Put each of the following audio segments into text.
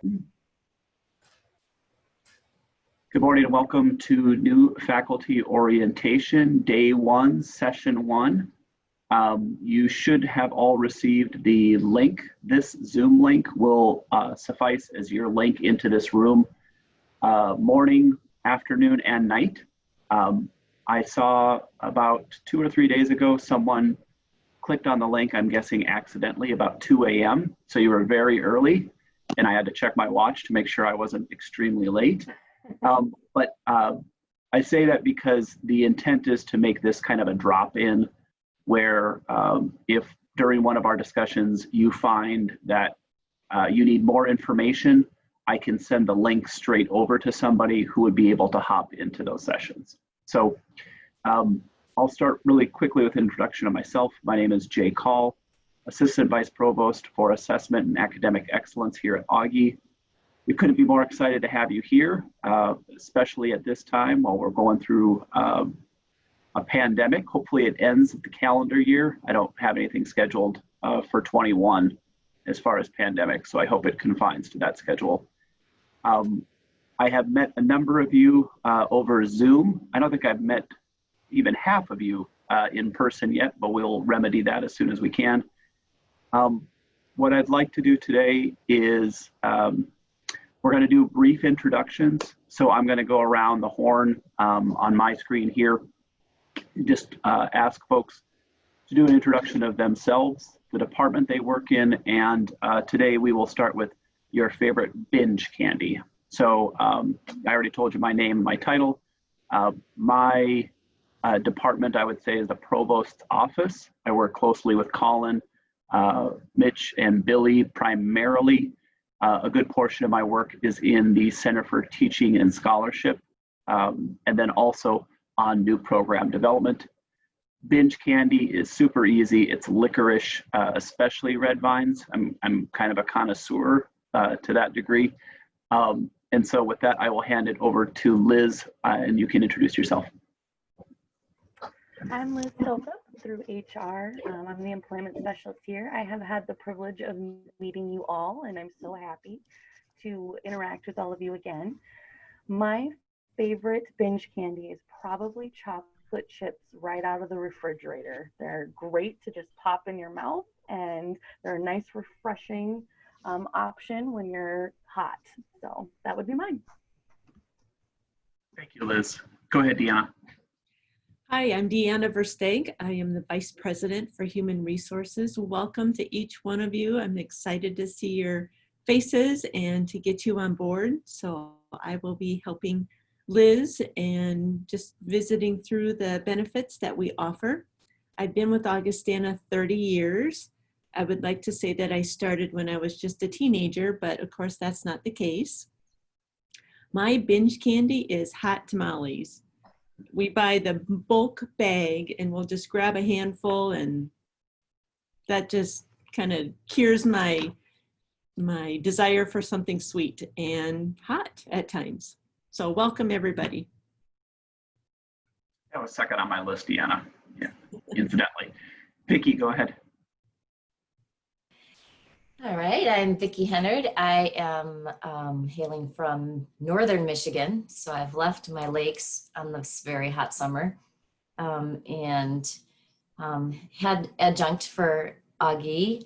Good morning and welcome to New Faculty Orientation, Day 1, Session 1. You should have all received the link. This Zoom link will suffice as your link into this room morning, afternoon, and night. I saw about 2 or 3 days ago someone clicked on the link, I'm guessing accidentally, about 2 a.m. So you were very early, and I had to check my watch to make sure I wasn't extremely late. But I say that because the intent is to make this kind of a drop-in where if during one of our discussions you find that you need more information, I can send the link straight over to somebody who would be able to hop into those sessions. So I'll start really quickly with an introduction of myself. My name is Jay Call, Assistant Vice Provost for Assessment and Academic Excellence here at Augie. We couldn't be more excited to have you here, especially at this time while we're going through a pandemic. Hopefully it ends at the calendar year. I don't have anything scheduled for 21 as far as pandemic, so I hope it confines to that schedule. I have met a number of you over Zoom. I don't think I've met even half of you in person yet, but we'll remedy that as soon as we can. What I'd like to do today is we're going to do brief introductions. So I'm going to go around the horn on my screen here, just ask folks to do an introduction of themselves, the department they work in, and today we will start with your favorite binge candy. So I already told you my name and my title. My department, I would say, is the Provost's office. I work closely with Colin, Mitch, and Billy primarily. A good portion of my work is in the Center for Teaching and Scholarship, and then also on new program development. Binge candy is super easy. It's licorice, especially red vines. I'm kind of a connoisseur to that degree. And so with that, I will hand it over to Liz, and you can introduce yourself. I'm Liz Silva through HR. I'm the employment specialist here. I have had the privilege of meeting you all, and I'm so happy to interact with all of you again. My favorite binge candy is probably chocolate chips right out of the refrigerator. They're great to just pop in your mouth, and they're a nice, refreshing option when you're hot. So that would be mine. Thank you, Liz. Go ahead, Deanna. Hi, I'm Deanna Versteeg. I am the Vice President for Human Resources. Welcome to each one of you. I'm excited to see your faces and to get you on board. So I will be helping Liz and just visiting through the benefits that we offer. I've been with Augustana 30 years. I would like to say that I started when I was just a teenager, but of course that's not the case. My binge candy is hot tamales. We buy the bulk bag and we'll just grab a handful, and that just kind of cures my desire for something sweet and hot at times. So welcome everybody. That was second on my list, Deanna. Yeah, incidentally. Vicki, go ahead. All right, I'm Vicki Hennard. I am hailing from northern Michigan, so I've left my lakes on this very hot summer and had adjunct for Augie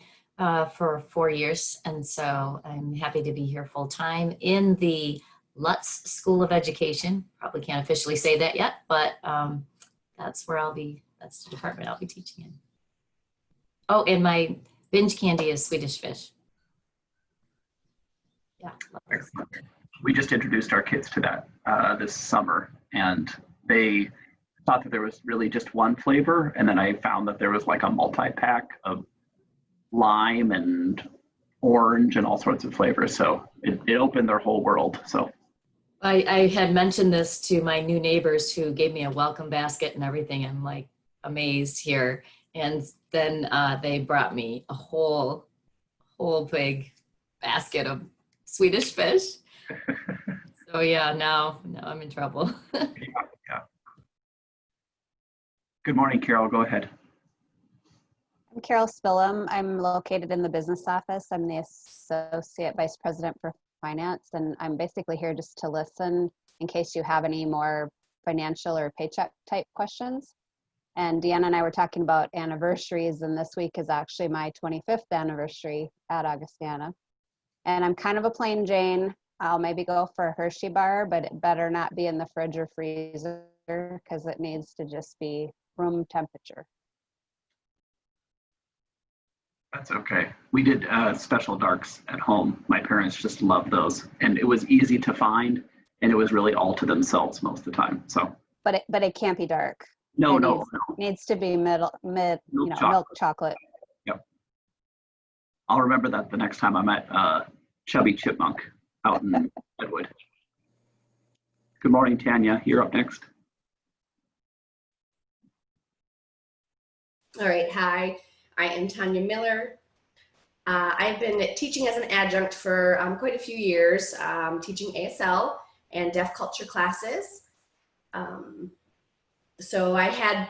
for 4 years, and so I'm happy to be here full time in the Lutz School of Education. Probably can't officially say that yet, but that's where I'll be. That's the department I'll be teaching in. Oh, and my binge candy is Swedish fish. Yeah. Excellent. We just introduced our kids to that this summer, and they thought that there was really just one flavor, and then I found that there was like a multi-pack of lime and orange and all sorts of flavors. So it opened their whole world. So I had mentioned this to my new neighbors who gave me a welcome basket and everything. I'm like amazed here. And then they brought me a whole big basket of Swedish fish. So yeah, now I'm in trouble. yeah. Good morning, Carol. Go ahead. I'm Carol Spillum. I'm located in the business office. I'm the Associate Vice President for Finance, and I'm basically here just to listen in case you have any more financial or paycheck type questions. And Deanna and I were talking about anniversaries, and this week is actually my 25th anniversary at Augustana. And I'm kind of a plain Jane. I'll maybe go for a Hershey bar, but it better not be in the fridge or freezer because it needs to just be room temperature. That's okay. We did special darks at home. My parents just loved those, and it was easy to find, and it was really all to themselves most of the time. So, But it can't be dark. no, It no, needs to be mid, milk chocolate. Yep. I'll remember that the next time I'm at Chubby Chipmunk out in Redwood. Good morning, Tanya. You're up next. All right, hi, I am Tanya Miller. I've been teaching as an adjunct for quite a few years, teaching ASL and deaf culture classes. So I had,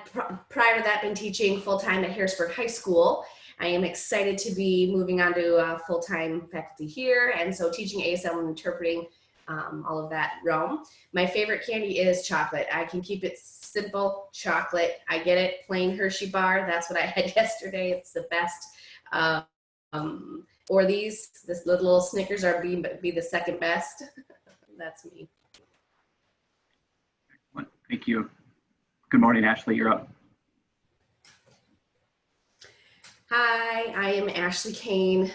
prior to that, been teaching full-time at Harrisburg High School. I am excited to be moving on to full-time faculty here, and so teaching ASL and interpreting all of that realm. My favorite candy is chocolate. I can keep it simple, chocolate. I get it, plain Hershey bar. That's what I had yesterday. It's the best. Or this little Snickers are be the second best. That's me. Thank you. Good morning, Ashley. You're up. Hi, I am Ashley Kane.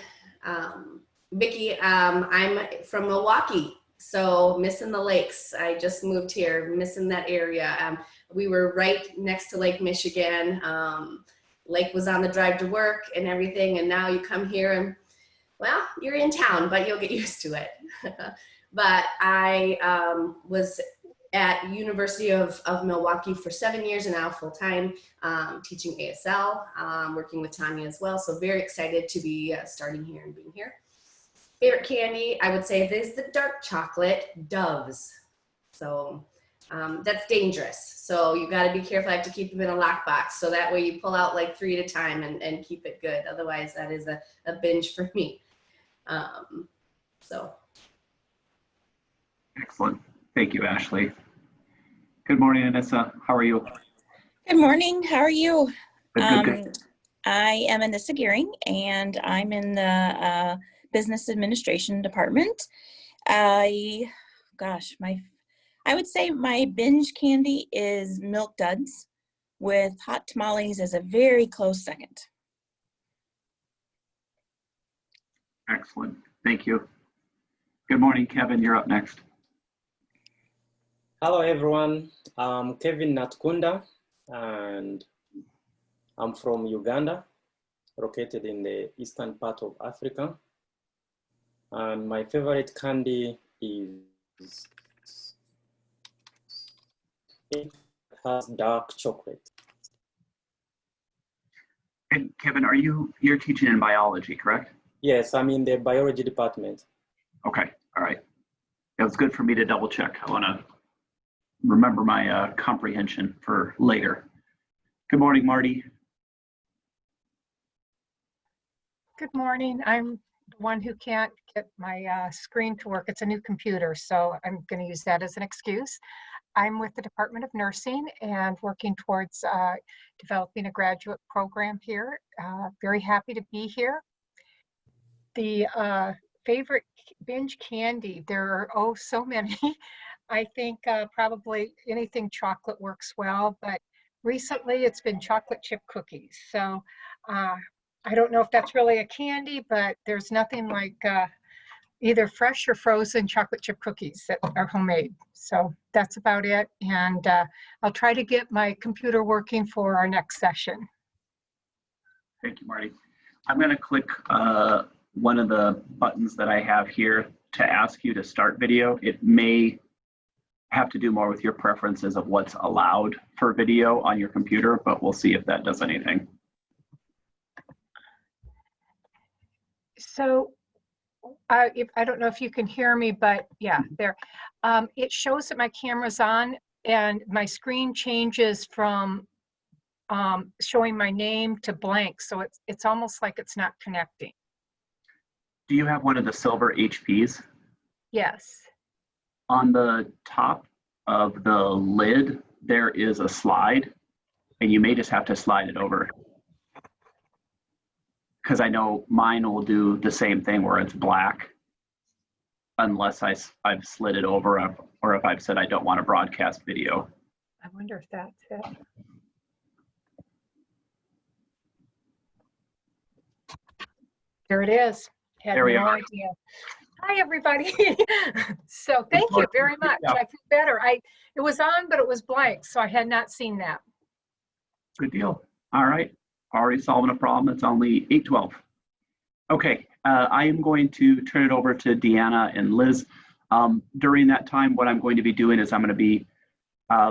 Vicki, I'm from Milwaukee, so missing the lakes. I just moved here, missing that area. We were right next to Lake Michigan. Lake was on the drive to work and everything, and now you come here and, well, you're in town, but you'll get used to it. But I was at University of Milwaukee for 7 years and now full-time teaching ASL, working with Tanya as well. So very excited to be starting here and being here. Favorite candy, I would say this is the dark chocolate Doves. So that's dangerous. So you got to be careful. I have to keep them in a lockbox. So that way you pull out like 3 at a time and keep it good. Otherwise that is a binge for me. So. Excellent. Thank you, Ashley. Good morning, Anissa. How are you? Good morning. How are you? Good. I am Anissa Gearing, and I'm in the business administration department. I would say my binge candy is Milk Duds, with hot tamales as a very close second. Excellent. Thank you. Good morning, Kevin. You're up next. Hello, everyone. I'm Kevin Natkunda, and I'm from Uganda, located in the eastern part of Africa. And my favorite candy is, it has dark chocolate. And Kevin, you're teaching in biology, correct? Yes, I'm in the biology department. Okay. All right. It was good for me to double check. I want to remember my comprehension for later. Good morning, Marty. Good morning. I'm the one who can't get my screen to work. It's a new computer, so I'm going to use that as an excuse. I'm with the Department of Nursing and working towards developing a graduate program here. Very happy to be here. The favorite binge candy, there are so many. I think probably anything chocolate works well, but recently it's been chocolate chip cookies. So I don't know if that's really a candy, but there's nothing like either fresh or frozen chocolate chip cookies that are homemade. So that's about it. And I'll try to get my computer working for our next session. Thank you, Marty. I'm going to click one of the buttons that I have here to ask you to start video. It may have to do more with your preferences of what's allowed for video on your computer, but we'll see if that does anything. So I don't know if you can hear me, but yeah, there. It shows that my camera's on and my screen changes from showing my name to blank. So it's almost like it's not connecting. Do you have one of the silver HPs? Yes. On the top of the lid, there is a slide, and you may just have to slide it over. Because I know mine will do the same thing where it's black, unless I've slid it over or if I've said I don't want to broadcast video. I wonder if that's it. There it is. Had There we no are. idea. Hi, everybody. So thank you very much. Yeah. I feel better. It was on, but it was blank, so I had not seen that. Good deal. All right. Already solving a problem. It's only 8:12. Okay. I am going to turn it over to Deanna and Liz. During that time, what I'm going to be doing is I'm going to be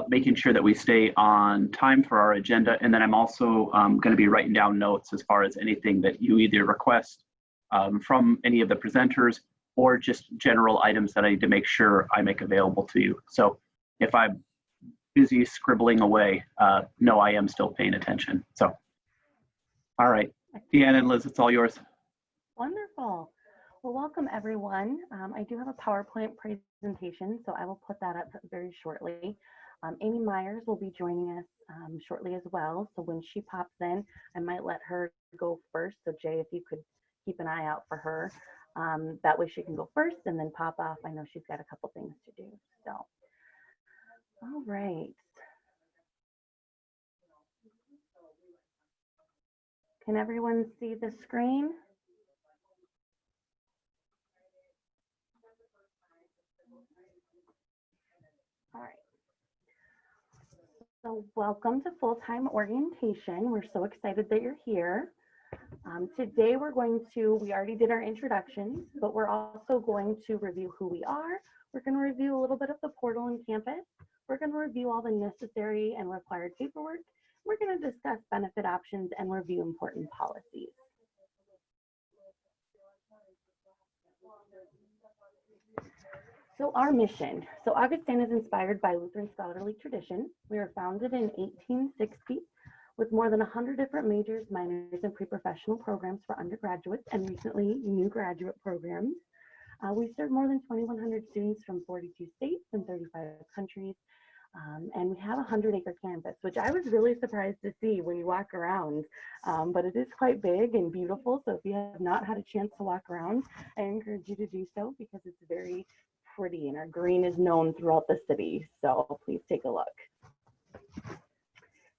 making sure that we stay on time for our agenda. And then I'm also going to be writing down notes as far as anything that you either request from any of the presenters or just general items that I need to make sure I make available to you. So if I'm busy scribbling away, no, I am still paying attention. So, all right, Deanna and Liz, it's all yours. Wonderful. Well, welcome everyone. I do have a PowerPoint presentation, so I will put that up very shortly. Amy Myers will be joining us shortly as well. So when she pops in, I might let her go first. So Jay, if you could keep an eye out for her. That way she can go first and then pop off. I know she's got a couple things to do. So, all right. Can everyone see the screen? All right. So welcome to full-time orientation. We're so excited that you're here. Today we already did our introductions, but we're also going to review who we are. We're going to review a little bit of the portal and campus. We're going to review all the necessary and required paperwork. We're going to discuss benefit options and review important policies. So our mission. So Augustana is inspired by Lutheran scholarly tradition. We were founded in 1860 with more than 100 different majors, minors, and pre-professional programs for undergraduates and recently new graduate programs. We serve more than 2,100 students from 42 states and 35 countries. And we have a 100-acre campus, which I was really surprised to see when you walk around. But it is quite big and beautiful. So if you have not had a chance to walk around, I encourage you to do so because it's very pretty and our green is known throughout the city. So please take a look.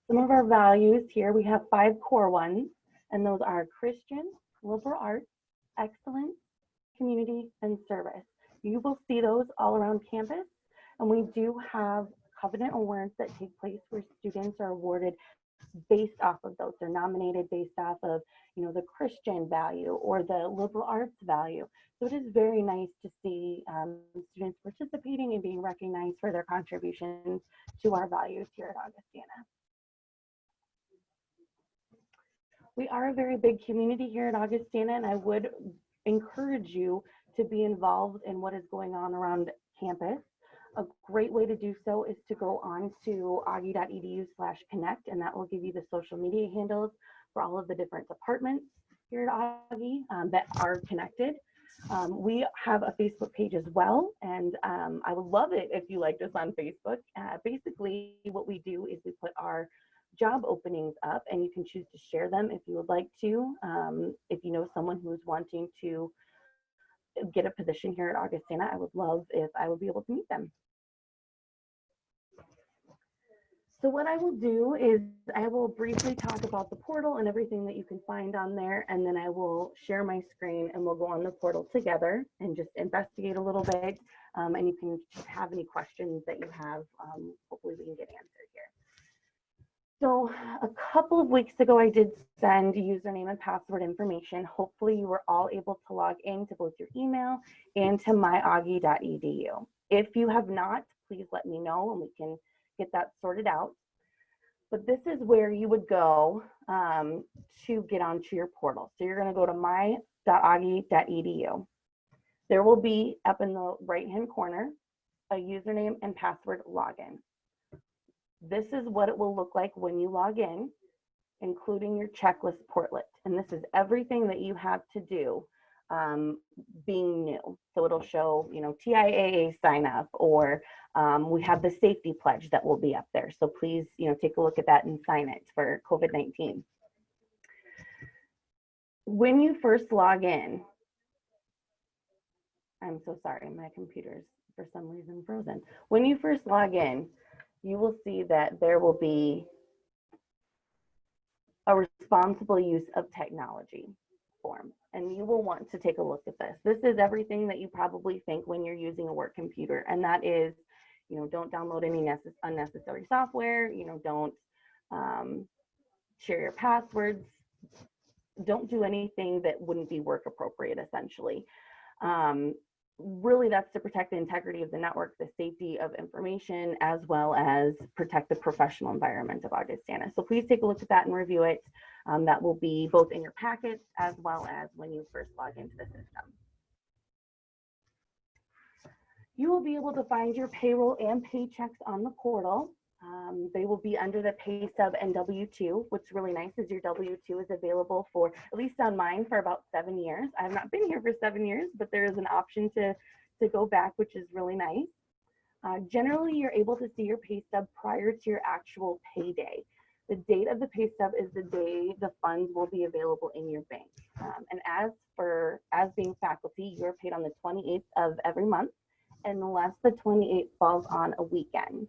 Some of our values here, we have 5 core ones, and those are Christian, liberal arts, excellence, community, and service. You will see those all around campus, and we do have covenant awards that take place where students are awarded based off of those. They're nominated based off of, the Christian value or the liberal arts value. So it is very nice to see students participating and being recognized for their contributions to our values here at Augustana. We are a very big community here at Augustana, and I would encourage you to be involved in what is going on around campus. A great way to do so is to go on to augie.edu/connect, and that will give you the social media handles for all of the different departments here at Augie that are connected. We have a Facebook page as well, and I would love it if you liked us on Facebook. Basically, what we do is we put our job openings up, and you can choose to share them if you would like to. If you know someone who's wanting to get a position here at Augustana, I would love if I would be able to meet them. So what I will do is I will briefly talk about the portal and everything that you can find on there, and then I will share my screen and we'll go on the portal together and just investigate a little bit, and you can have any questions that you have. Hopefully we can get answered here. So a couple of weeks ago, I did send username and password information. Hopefully you were all able to log in to both your email and to myaugie.edu. If you have not, please let me know and we can get that sorted out. But this is where you would go to get onto your portal. So you're going to go to my.augie.edu. There will be up in the right-hand corner a username and password login. This is what it will look like when you log in, including your checklist portlet. And this is everything that you have to do being new. So it'll show, you know, TIAA sign up, or we have the safety pledge that will be up there. So please, you know, take a look at that and sign it for COVID-19. When you first log in, I'm so sorry, my computer's for some reason frozen. When you first log in, you will see that there will be a responsible use of technology form, and you will want to take a look at this. This is everything that you probably think when you're using a work computer, and that is, you know, don't download any unnecessary software, you know, don't share your passwords, don't do anything that wouldn't be work appropriate, essentially. Really, that's to protect the integrity of the network, the safety of information, as well as protect the professional environment of Augustana. So please take a look at that and review it. That will be both in your packets as well as when you first log into the system. You will be able to find your payroll and paychecks on the portal. They will be under the pay stub and W-2. What's really nice is your W-2 is available for, at least on mine, for about 7 years. I have not been here for 7 years, but there is an option to go back, which is really nice. Generally, you're able to see your pay stub prior to your actual payday. The date of the pay stub is the day the funds will be available in your bank. And as being faculty, you're paid on the 28th of every month, unless the 28th falls on a weekend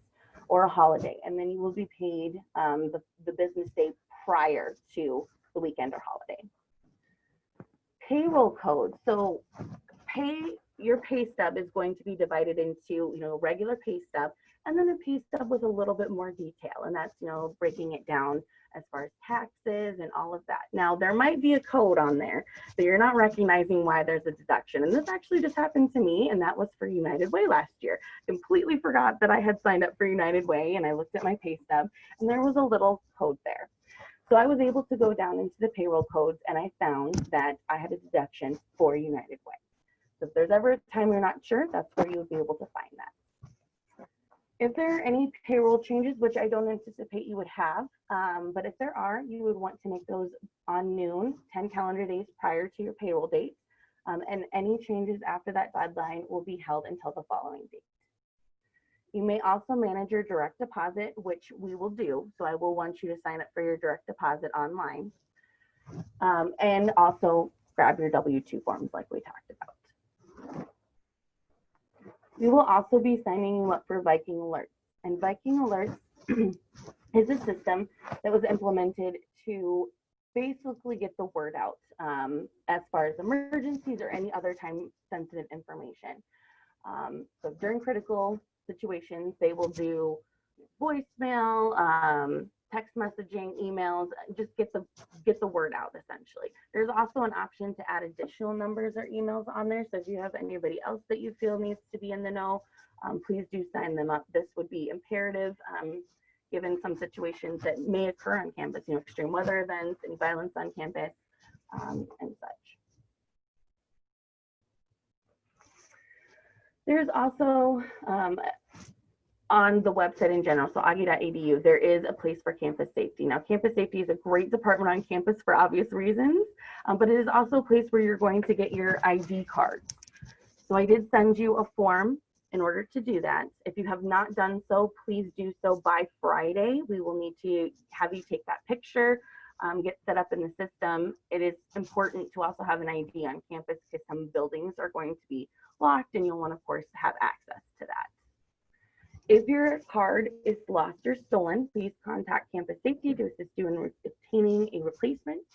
or a holiday, and then you will be paid the business day prior to the weekend or holiday. Payroll code. So your pay stub is going to be divided into, you know, regular pay stub, and then a pay stub with a little bit more detail, and that's, you know, breaking it down as far as taxes and all of that. Now, there might be a code on there that you're not recognizing why there's a deduction. And this actually just happened to me, and that was for United Way last year. Completely forgot that I had signed up for United Way, and I looked at my pay stub, and there was a little code there. So I was able to go down into the payroll codes, and I found that I had a deduction for United Way. So if there's ever a time you're not sure, that's where you would be able to find that. If there are any payroll changes, which I don't anticipate you would have, but if there are, you would want to make those on noon, 10 calendar days prior to your payroll date. And any changes after that deadline will be held until the following date. You may also manage your direct deposit, which we will do. So I will want you to sign up for your direct deposit online. And also grab your W-2 forms like we talked about. We will also be signing you up for Viking Alerts. And Viking Alerts is a system that was implemented to basically get the word out as far as emergencies or any other time-sensitive information. So during critical situations, they will do voicemail, text messaging, emails, just get the word out, essentially. There's also an option to add additional numbers or emails on there. So if you have anybody else that you feel needs to be in the know, please do sign them up. This would be imperative given some situations that may occur on campus, you know, extreme weather events, any violence on campus, and such. There's also on the website in general, so augie.edu, there is a place for campus safety. Now, campus safety is a great department on campus for obvious reasons, but it is also a place where you're going to get your ID cards. So I did send you a form in order to do that. If you have not done so, please do so by Friday. We will need to have you take that picture, get set up in the system. It is important to also have an ID on campus because some buildings are going to be locked and you'll want, of course, have access to that. If your card is lost or stolen, please contact Campus Safety to assist you in obtaining a replacement.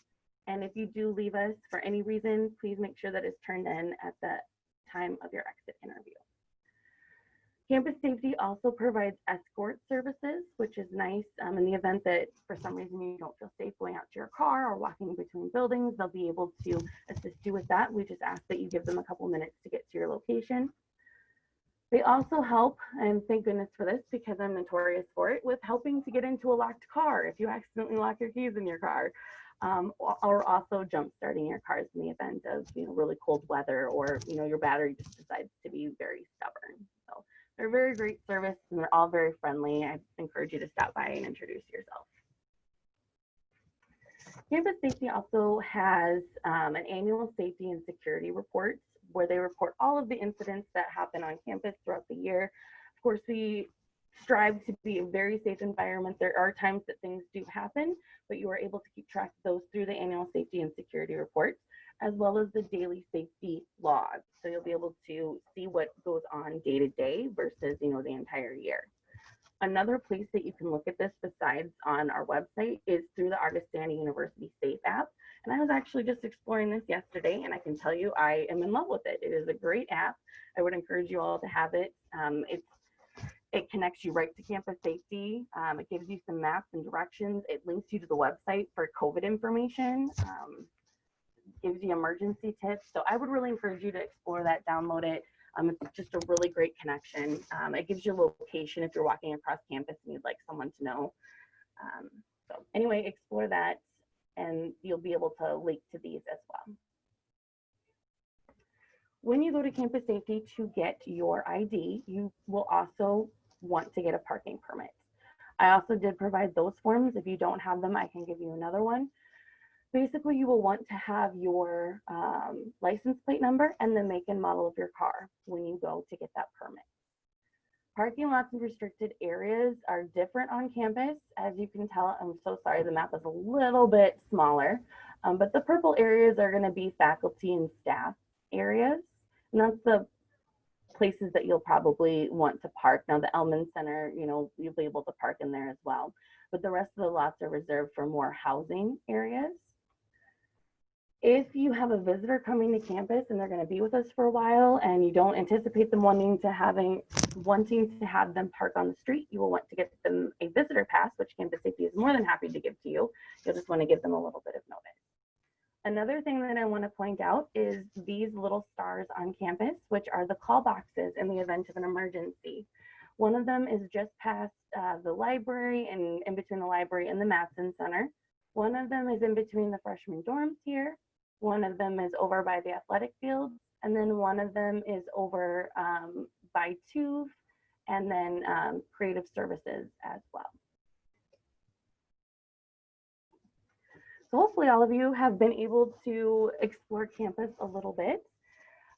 And if you do leave us for any reason, please make sure that it's turned in at the time of your exit interview. Campus Safety also provides escort services, which is nice. In the event that for some reason you don't feel safe going out to your car or walking between buildings, they'll be able to assist you with that. We just ask that you give them a couple minutes to get to your location. They also help, and thank goodness for this because I'm notorious for it, with helping to get into a locked car if you accidentally lock your keys in your car, or also jump starting your cars in the event of, you know, really cold weather, or, you know, your battery just decides to be very stubborn. So they're very great service and they're all very friendly. I encourage you to stop by and introduce yourself. Campus Safety also has an annual safety and security report where they report all of the incidents that happen on campus throughout the year. Of course, we strive to be a very safe environment. There are times that things do happen, but you are able to keep track of those through the annual safety and security reports, as well as the daily safety logs. So you'll be able to see what goes on day to day versus, the entire year. Another place that you can look at this besides on our website is through the Augustana University Safe app. And I was actually just exploring this yesterday, and I can tell you I am in love with it. It is a great app. I would encourage you all to have it. It connects you right to campus safety. It gives you some maps and directions. It links you to the website for COVID information. Gives you emergency tips. So I would really encourage you to explore that, download it. It's just a really great connection. It gives you a location if you're walking across campus and you'd like someone to know. So anyway, explore that and you'll be able to link to these as well. When you go to Campus Safety to get your ID, you will also want to get a parking permit. I also did provide those forms. If you don't have them, I can give you another one. Basically, you will want to have your license plate number and the make and model of your car when you go to get that permit. Parking lots and restricted areas are different on campus. As you can tell, I'm so sorry, the map is a little bit smaller, but the purple areas are going to be faculty and staff areas. And that's the places that you'll probably want to park. Now the Elman Center, you'll be able to park in there as well. But the rest of the lots are reserved for more housing areas. If you have a visitor coming to campus and they're going to be with us for a while and you don't anticipate them wanting to have them park on the street, you will want to get them a visitor pass, which Campus Safety is more than happy to give to you. You'll just want to give them a little bit of notice. Another thing that I want to point out is these little stars on campus, which are the call boxes in the event of an emergency. One of them is just past the library and in between the library and the Matson Center. One of them is in between the freshman dorms here. One of them is over by the athletic fields. And then one of them is over by TUV and then creative services as well. So hopefully all of you have been able to explore campus a little bit,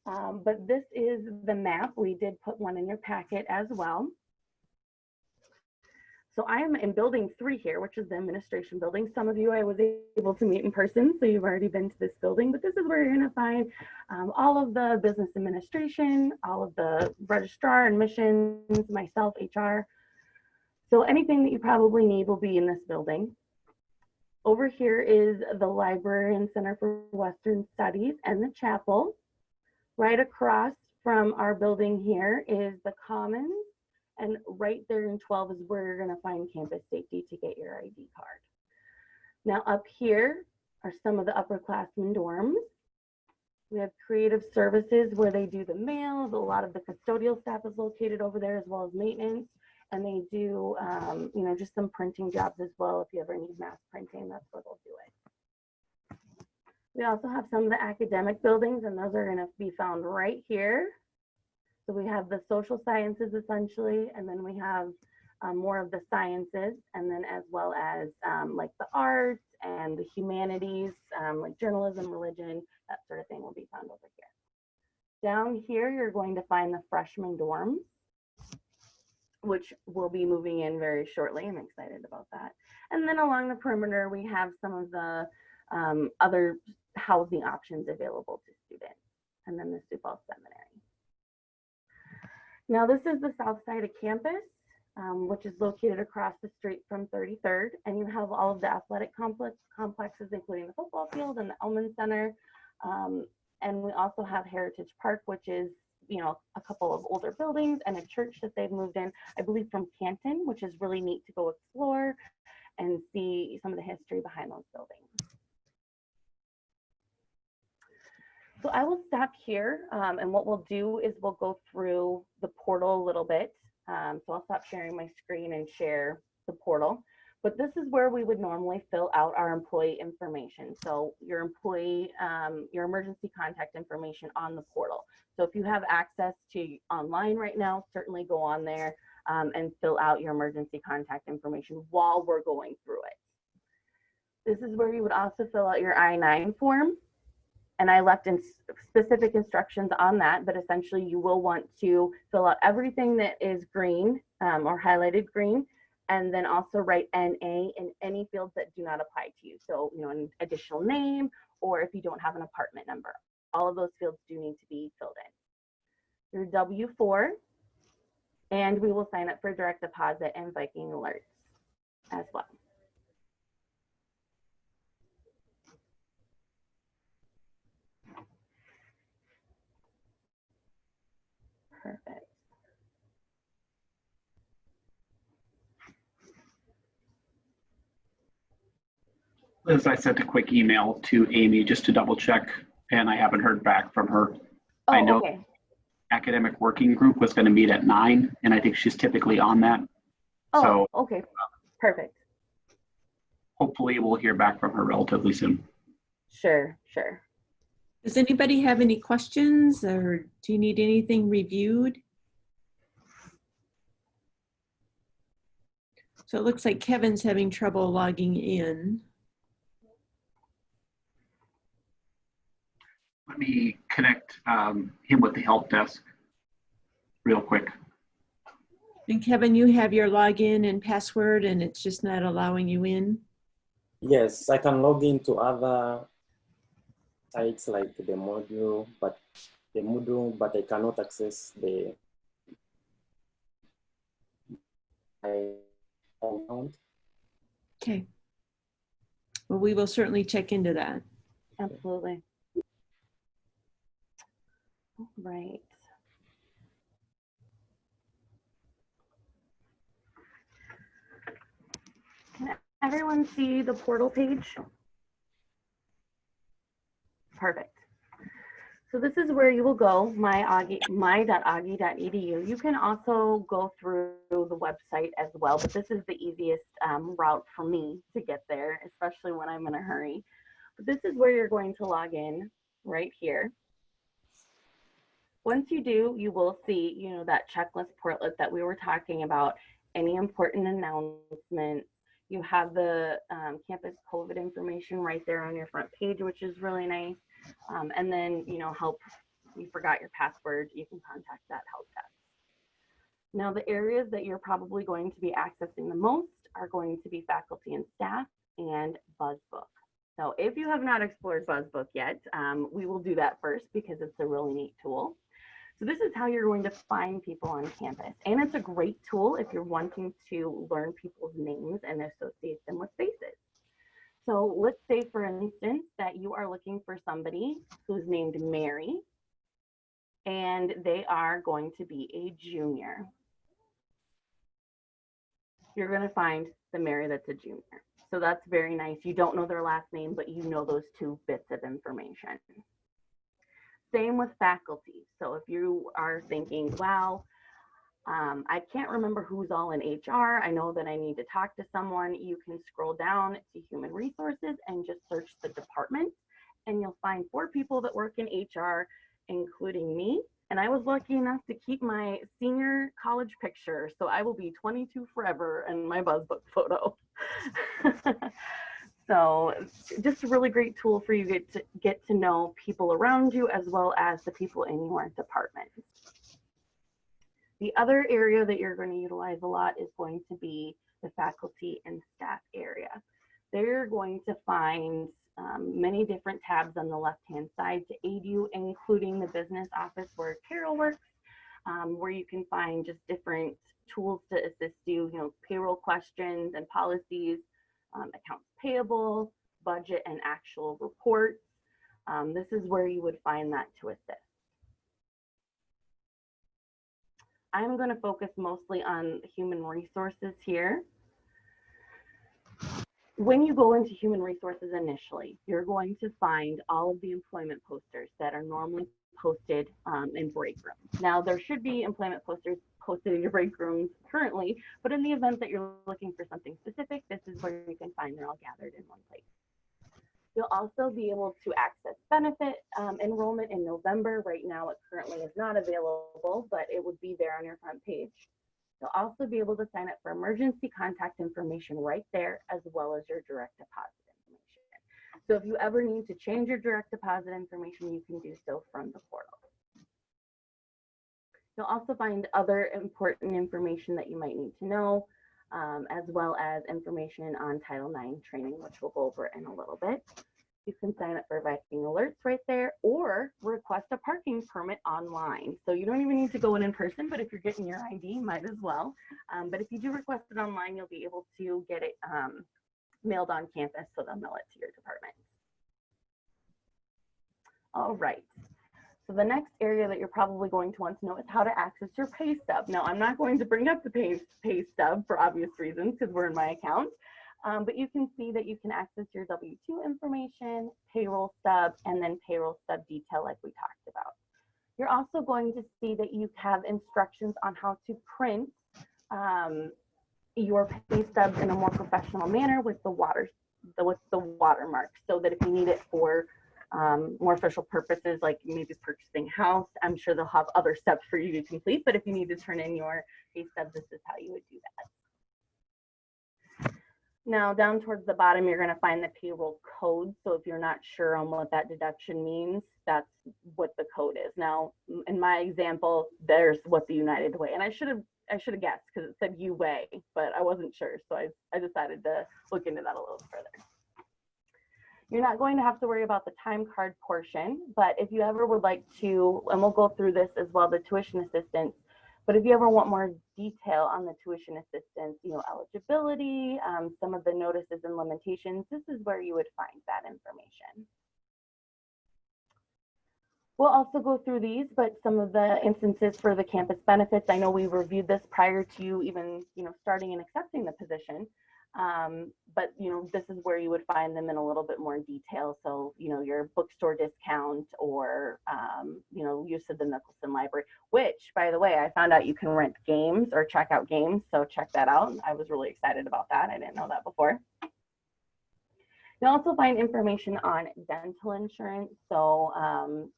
but this is the map. We did put one in your packet as well. So I am in building 3 here, which is the administration building. Some of you I was able to meet in person, so you've already been to this building, but this is where you're gonna find all of the business administration, all of the registrar, admissions, myself, HR. So anything that you probably need will be in this building. Over here is the Library and Center for Western Studies and the chapel. Right across from our building here is the Commons, and right there in 12 is where you're gonna find Campus Safety to get your ID card. Now up here are some of the upperclassmen dorms. We have creative services where they do the mail. A lot of the custodial staff is located over there as well as maintenance. And they do, just some printing jobs as well. If you ever need mass printing, that's where they'll do it. We also have some of the academic buildings, and those are going to be found right here. So we have the social sciences essentially, and then we have more of the sciences, and then as well as like the arts and the humanities, like journalism, religion, that sort of thing will be found over here. Down here, you're going to find the freshman dorms, which will be moving in very shortly. I'm excited about that. And then along the perimeter, we have some of the other housing options available to students, and then the Sioux Falls Seminary. Now this is the south side of campus, which is located across the street from 33rd, and you have all of the athletic complexes, including the football field and the Elman Center. And we also have Heritage Park, which is a couple of older buildings and a church that they've moved in, I believe from Canton, which is really neat to go explore and see some of the history behind those buildings. So I will stop here, and what we'll do is we'll go through the portal a little bit. So I'll stop sharing my screen and share the portal. But this is where we would normally fill out our employee information. So your employee, your emergency contact information on the portal. So if you have access to online right now, certainly go on there and fill out your emergency contact information while we're going through it. This is where you would also fill out your I-9 form. And I left in specific instructions on that, but essentially you will want to fill out everything that is green or highlighted green, and then also write NA in any fields that do not apply to you. So, you know, an additional name, or if you don't have an apartment number, all of those fields do need to be filled in. Your W-4, and we will sign up for direct deposit and Viking alerts as well. Perfect. Liz, I sent a quick email to Amy just to double check, and I haven't heard back from her. Oh, I know okay. Academic Working Group was going to meet at 9, and I think she's typically on that. Oh, So okay. Perfect. hopefully we'll hear back from her relatively soon. Sure, sure. Does anybody have any questions, or do you need anything reviewed? So it looks like Kevin's having trouble logging in. Let me connect him with the help desk real quick. And Kevin, you have your login and password and it's just not allowing you in? Yes, I can log into other sites like the Moodle, but I cannot access the account. Okay. Well, we will certainly check into that. Absolutely. All right. Can everyone see the portal page? Perfect. So this is where you will go, my.augie.edu. You can also go through the website as well, but this is the easiest route for me to get there, especially when I'm in a hurry. But this is where you're going to log in right here. Once you do, you will see, you know, that checklist portlet that we were talking about, any important announcements. You have the campus COVID information right there on your front page, which is really nice. And then, you know, help, you forgot your password, you can contact that help desk. Now, the areas that you're probably going to be accessing the most are going to be faculty and staff and BuzzBook. So if you have not explored BuzzBook yet, we will do that first because it's a really neat tool. So this is how you're going to find people on campus. And it's a great tool if you're wanting to learn people's names and associate them with faces. So let's say, for instance, that you are looking for somebody who's named Mary, and they are going to be a junior. You're going to find the Mary that's a junior. So that's very nice. You don't know their last name, but you know those two bits of information. Same with faculty. So if you are thinking, wow, I can't remember who's all in HR. I know that I need to talk to someone. You can scroll down to Human Resources and just search the department, and you'll find 4 people that work in HR, including me. And I was lucky enough to keep my senior college picture, so I will be 22 forever in my BuzzBook photo. So just a really great tool for you to get to know people around you as well as the people in your department. The other area that you're going to utilize a lot is going to be the faculty and staff area. There you're going to find many different tabs on the left-hand side to aid you, including the business office where Carol works, where you can find just different tools to assist you, you know, payroll questions and policies, accounts payable, budget and actual reports. This is where you would find that to assist. I'm going to focus mostly on human resources here. When you go into human resources initially, you're going to find all of the employment posters that are normally posted in break rooms. Now, there should be employment posters posted in your break rooms currently, but in the event that you're looking for something specific, this is where you can find they're all gathered in one place. You'll also be able to access benefit enrollment in November. Right now, it currently is not available, but it would be there on your front page. You'll also be able to sign up for emergency contact information right there, as well as your direct deposit information. So if you ever need to change your direct deposit information, you can do so from the portal. You'll also find other important information that you might need to know, as well as information on Title IX training, which we'll go over in a little bit. You can sign up for Viking alerts right there or request a parking permit online. So you don't even need to go in person, but if you're getting your ID, might as well. But if you do request it online, you'll be able to get it mailed on campus, so they'll mail it to your department. All right. So the next area that you're probably going to want to know is how to access your pay stub. Now, I'm not going to bring up the pay stub for obvious reasons because we're in my account, but you can see that you can access your W-2 information, payroll stub, and then payroll stub detail like we talked about. You're also going to see that you have instructions on how to print your pay stubs in a more professional manner with the watermark, so that if you need it for more official purposes, like maybe purchasing a house, I'm sure they'll have other steps for you to complete, but if you need to turn in your pay stub, this is how you would do that. Now down towards the bottom, you're going to find the payroll code. So if you're not sure on what that deduction means, that's what the code is. Now, in my example, there's what the United Way, and I should have guessed because it said UWay, but I wasn't sure, so I decided to look into that a little further. You're not going to have to worry about the time card portion, but if you ever would like to, and we'll go through this as well, the tuition assistance, but if you ever want more detail on the tuition assistance, you know, eligibility, some of the notices and limitations, this is where you would find that information. We'll also go through these, but some of the instances for the campus benefits, I know we reviewed this prior to you even, you know, starting and accepting the position. But you know, this is where you would find them in a little bit more detail. So, you know, your bookstore discount or, you know, use of the Nicholson Library, which, by the way, I found out you can rent games or check out games. So check that out. I was really excited about that. I didn't know that before. You'll also find information on dental insurance. So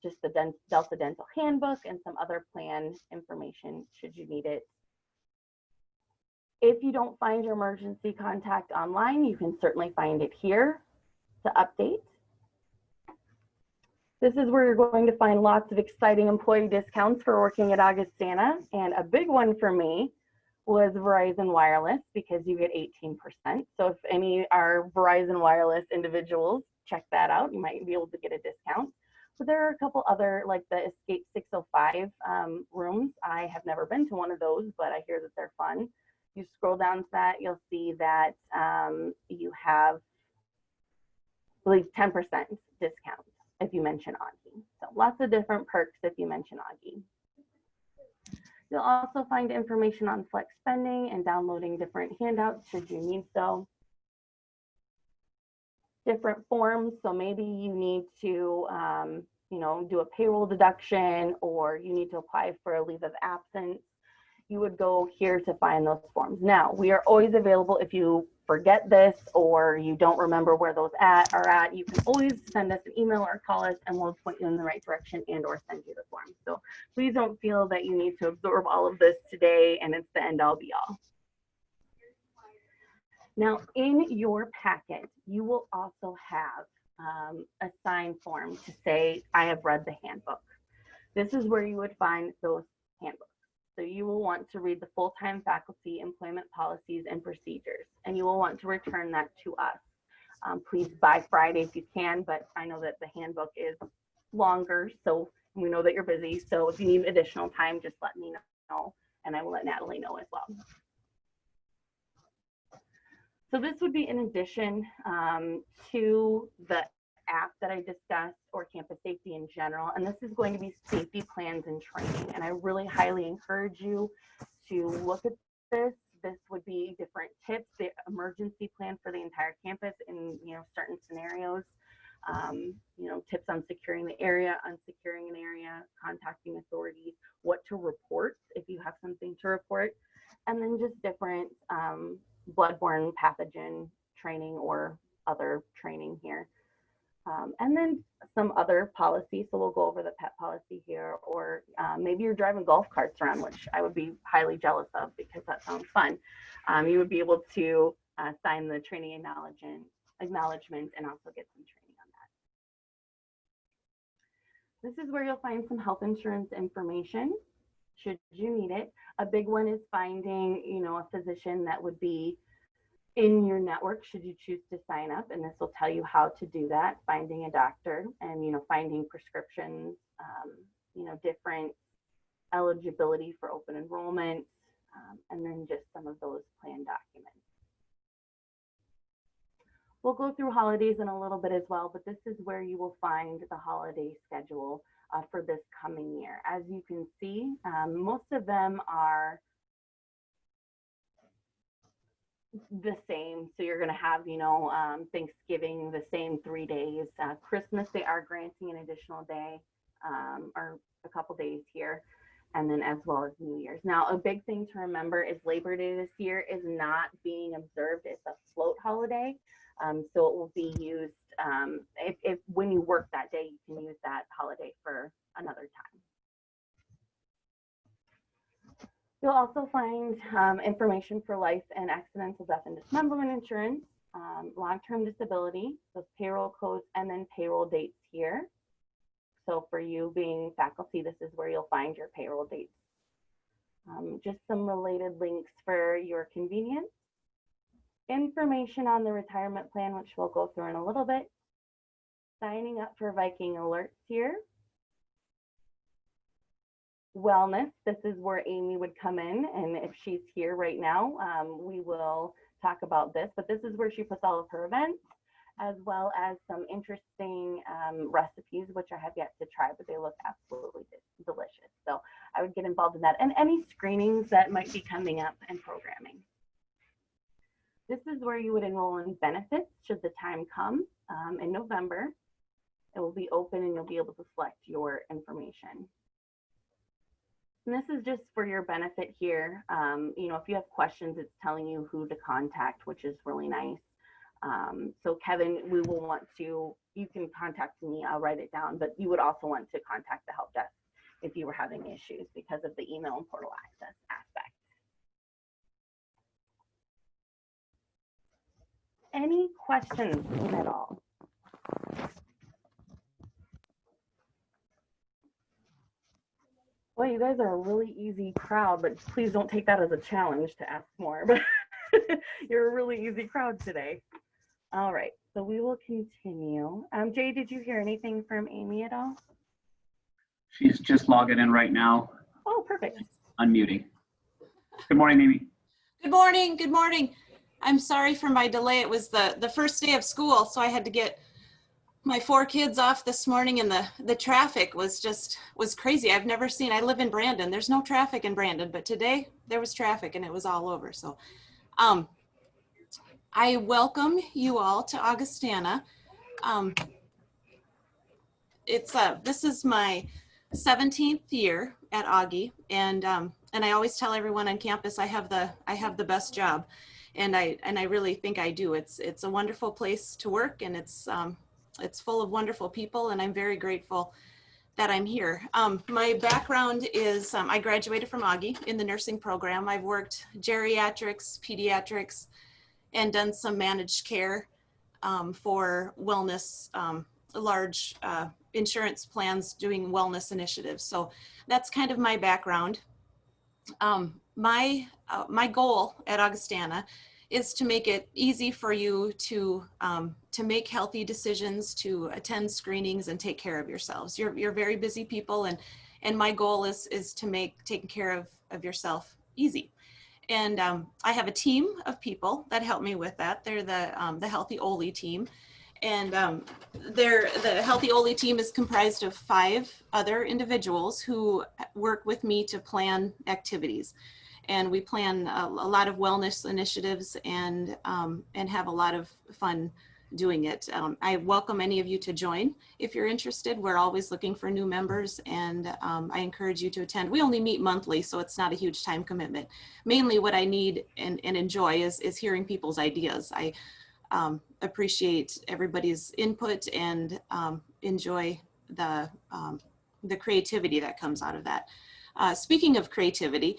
just the Delta Dental Handbook and some other plan information should you need it. If you don't find your emergency contact online, you can certainly find it here to update. This is where you're going to find lots of exciting employee discounts for working at Augustana. And a big one for me was Verizon Wireless, because you get 18%. So if any are Verizon Wireless individuals, check that out. You might be able to get a discount. But there are a couple other, like the Escape 605 rooms. I have never been to one of those, but I hear that they're fun. You scroll down to that, you'll see that you have, I believe, 10% discount if you mention Augie. So lots of different perks if you mention Augie. You'll also find information on flex spending and downloading different handouts should you need so. Different forms, so maybe you need to, you know, do a payroll deduction, or you need to apply for a leave of absence. You would go here to find those forms. Now, we are always available if you forget this or you don't remember where those are at. You can always send us an email or call us and we'll point you in the right direction and or send you the form. So please don't feel that you need to absorb all of this today and it's the end all be all. Now, in your packet, you will also have a sign form to say, I have read the handbook. This is where you would find those handbooks. So you will want to read the full-time faculty employment policies and procedures, and you will want to return that to us. Please by Friday if you can, but I know that the handbook is longer, so we know that you're busy. So if you need additional time, just let me know, and I will let Natalie know as well. So this would be in addition to the app that I discussed, or campus safety in general, and this is going to be safety plans and training, and I really highly encourage you to look at this. This would be different tips, the emergency plan for the entire campus in, you know, certain scenarios, you know, tips on securing the area, unsecuring an area, contacting authorities, what to report if you have something to report, and then just different bloodborne pathogen training or other training here. And then some other policies. So we'll go over the pet policy here, or maybe you're driving golf carts around, which I would be highly jealous of because that sounds fun. You would be able to sign the training acknowledgement and also get some training on This is where you'll find some health insurance information, should you need it. A big one is finding, a physician that would be in your network, should you choose to sign up, and this will tell you how to do that, finding a doctor and, finding prescriptions, different eligibility for open enrollment, and then just some of those plan documents. We'll go through holidays in a little bit as well, but this is where you will find the holiday schedule for this coming year. As you can see, most of them are the same. So you're going to have, Thanksgiving, the same 3 days. Christmas, they are granting an additional day or a couple days here, and then as well as New Year's. Now, a big thing to remember is Labor Day this year is not being observed. It's a float holiday. So it will be used, if when you work that day, you can use that holiday for another time. You'll also find information for life and accidental death and dismemberment insurance, long-term disability, those payroll codes, and then payroll dates here. So for you being faculty, this is where you'll find your payroll dates. Just some related links for your convenience. Information on the retirement plan, which we'll go through in a little bit. Signing up for Viking Alerts here. Wellness, this is where Amy would come in, and if she's here right now, we will talk about this, but this is where she puts all of her events, as well as some interesting recipes, which I have yet to try, but they look absolutely delicious. So I would get involved in that, and any screenings that might be coming up and programming. This is where you would enroll in benefits should the time come in November. It will be open and you'll be able to select your information. And this is just for your benefit here. If you have questions, it's telling you who to contact, which is really nice. So Kevin, we will want to, you can contact me, I'll write it down, but you would also want to contact the help desk if you were having issues because of the email and portal access aspect. Any questions at all? Well, you guys are a really easy crowd, but please don't take that as a challenge to ask more. But you're a really easy crowd today. All right, so we will continue. Jay, did you hear anything from Amy at all? She's just logging in right now. Oh, perfect. Unmuting. Good morning, Amy. Good morning. Good morning. I'm sorry for my delay. It was the first day of school, so I had to get my 4 kids off this morning, and the traffic was crazy. I've never seen, I live in Brandon. There's no traffic in Brandon, but today there was traffic and it was all over. So I welcome you all to Augustana. This is my 17th year at Augie, and I always tell everyone on campus I have the best job, and I really think I do. It's a wonderful place to work, and it's full of wonderful people, and I'm very grateful that I'm here. My background is I graduated from Augie in the nursing program. I've worked geriatrics, pediatrics, and done some managed care for wellness, large insurance plans doing wellness initiatives. So that's kind of my background. My goal at Augustana is to make it easy for you to make healthy decisions, to attend screenings, and take care of yourselves. You're very busy people, and my goal is to make taking care of yourself easy. And I have a team of people that help me with that. They're the Healthy Oli team. And the Healthy Oli team is comprised of 5 other individuals who work with me to plan activities. And we plan a lot of wellness initiatives and have a lot of fun doing it. I welcome any of you to join if you're interested. We're always looking for new members, and I encourage you to attend. We only meet monthly, so it's not a huge time commitment. Mainly what I need and enjoy is hearing people's ideas. I appreciate everybody's input and enjoy the creativity that comes out of that. Speaking of creativity,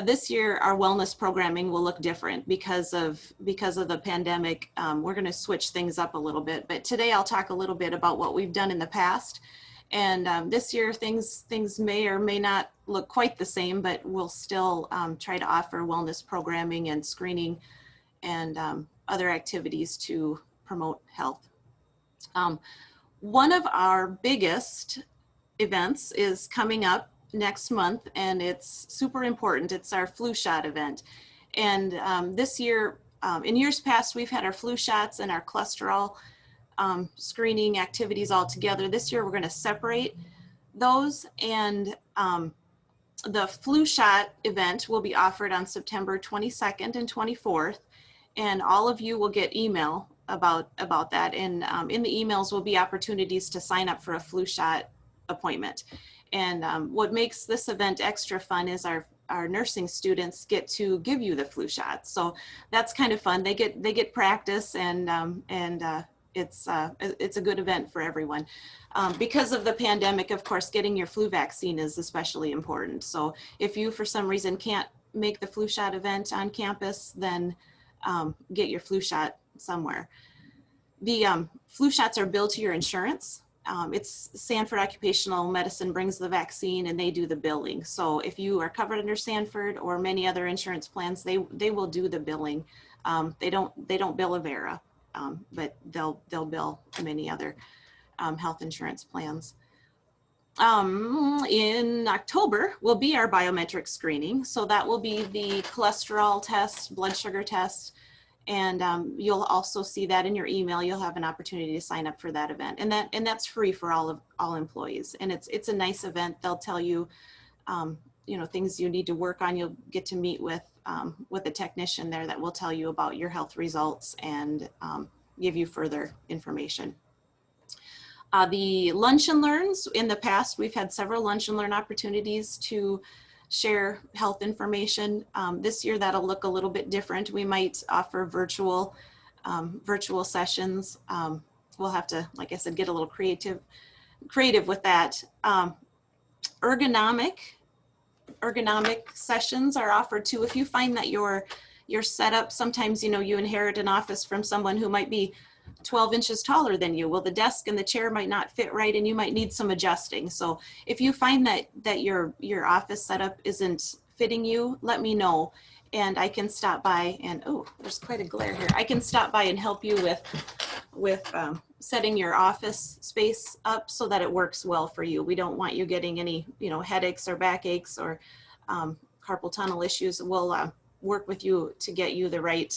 this year our wellness programming will look different because of the pandemic. We're going to switch things up a little bit, but today I'll talk a little bit about what we've done in the past And this year things may or may not look quite the same, but we'll still try to offer wellness programming and screening and other activities to promote health. One of our biggest events is coming up next month, and it's super important. It's our flu shot event. And this year, in years past, we've had our flu shots and our cholesterol screening activities all together. This year, we're going to separate those, and the flu shot event will be offered on September 22nd and 24th, and all of you will get email about that. And in the emails will be opportunities to sign up for a flu shot appointment. And what makes this event extra fun is our nursing students get to give you the flu shots. So that's kind of fun. They get practice, and it's a good event for everyone. Because of the pandemic, of course, getting your flu vaccine is especially important. So if you, for some reason, can't make the flu shot event on campus, then get your flu shot somewhere. The flu shots are billed to your insurance. It's Sanford Occupational Medicine brings the vaccine and they do the billing. So if you are covered under Sanford or many other insurance plans, they will do the billing. They don't bill Avera, but they'll bill many other health insurance plans. In October will be our biometric screening. So that will be the cholesterol test, blood sugar test, and you'll also see that in your email. You'll have an opportunity to sign up for that event, and that's free for all employees. And it's a nice event. They'll tell you, things you need to work on. You'll get to meet with a technician there that will tell you about your health results and give you further information. The Lunch and Learns, in the past, we've had several Lunch and Learn opportunities to share health information. This year, that'll look a little bit different. We might offer virtual sessions. We'll have to, like I said, get a little creative with that. Ergonomic sessions are offered too. If you find that your setup, sometimes, you inherit an office from someone who might be 12 inches taller than you. Well, the desk and the chair might not fit right, and you might need some adjusting. So if you find that your office setup isn't fitting you, let me know, and I can stop by and, oh, there's quite a glare here. I can stop by and help you with setting your office space up so that it works well for you. We don't want you getting any, headaches or backaches or carpal tunnel issues. We'll work with you to get you the right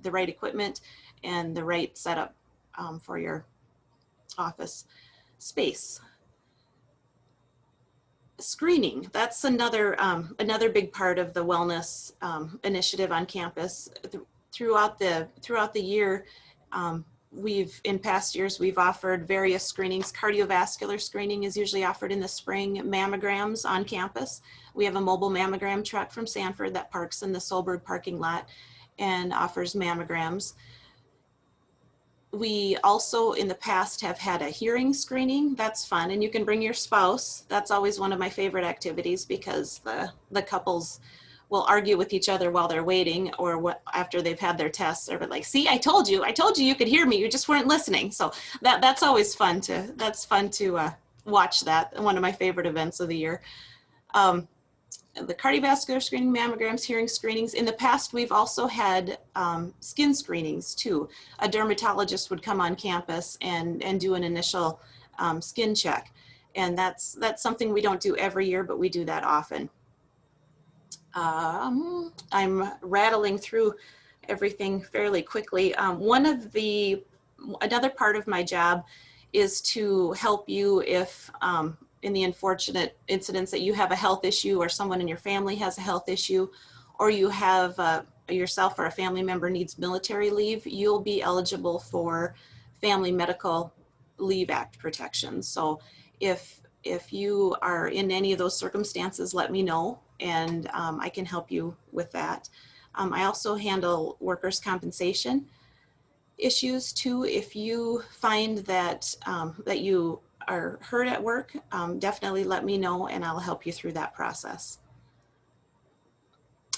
equipment and the right setup for your office space. Screening, that's another big part of the wellness initiative on campus. Throughout the year, in past years, we've offered various screenings. Cardiovascular screening is usually offered in the spring. Mammograms on campus. We have a mobile mammogram truck from Sanford that parks in the Solberg parking lot and offers mammograms. We also in the past have had a hearing screening. That's fun, and you can bring your spouse. That's always one of my favorite activities because the couples will argue with each other while they're waiting, or after they've had their tests. They're like, "See, I told you you could hear me. You just weren't listening." So that's always fun to watch. That one of my favorite events of the year. The cardiovascular screening, mammograms, hearing screenings. In the past, we've also had skin screenings too. A dermatologist would come on campus and do an initial skin check. And that's something we don't do every year, but we do that often. I'm rattling through everything fairly quickly. Another part of my job is to help you if in the unfortunate incidents that you have a health issue or someone in your family has a health issue, or you have yourself or a family member needs military leave, you'll be eligible for Family Medical Leave Act protection. So if you are in any of those circumstances, let me know, and I can help you with that. I also handle workers' compensation issues too. If you find that that you are hurt at work, definitely let me know and I'll help you through that process.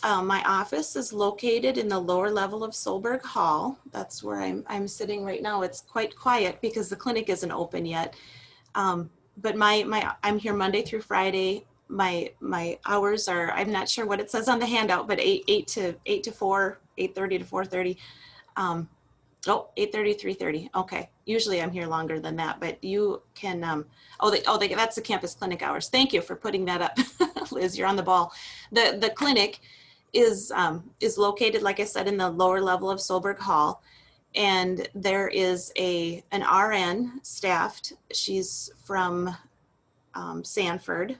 My office is located in the lower level of Solberg Hall. That's where I'm sitting right now. It's quite quiet because the clinic isn't open yet. but I'm here Monday through Friday. My hours are, I'm not sure what it says on the handout, but 8 to 4, 8:30 to 4:30. 8:30 to 3:30. Okay. Usually I'm here longer than that, but you can, that's the campus clinic hours. Thank you for putting that up. Liz, you're on the ball. The clinic is located, like I said, in the lower level of Solberg Hall. And there is an RN staffed. She's from Sanford.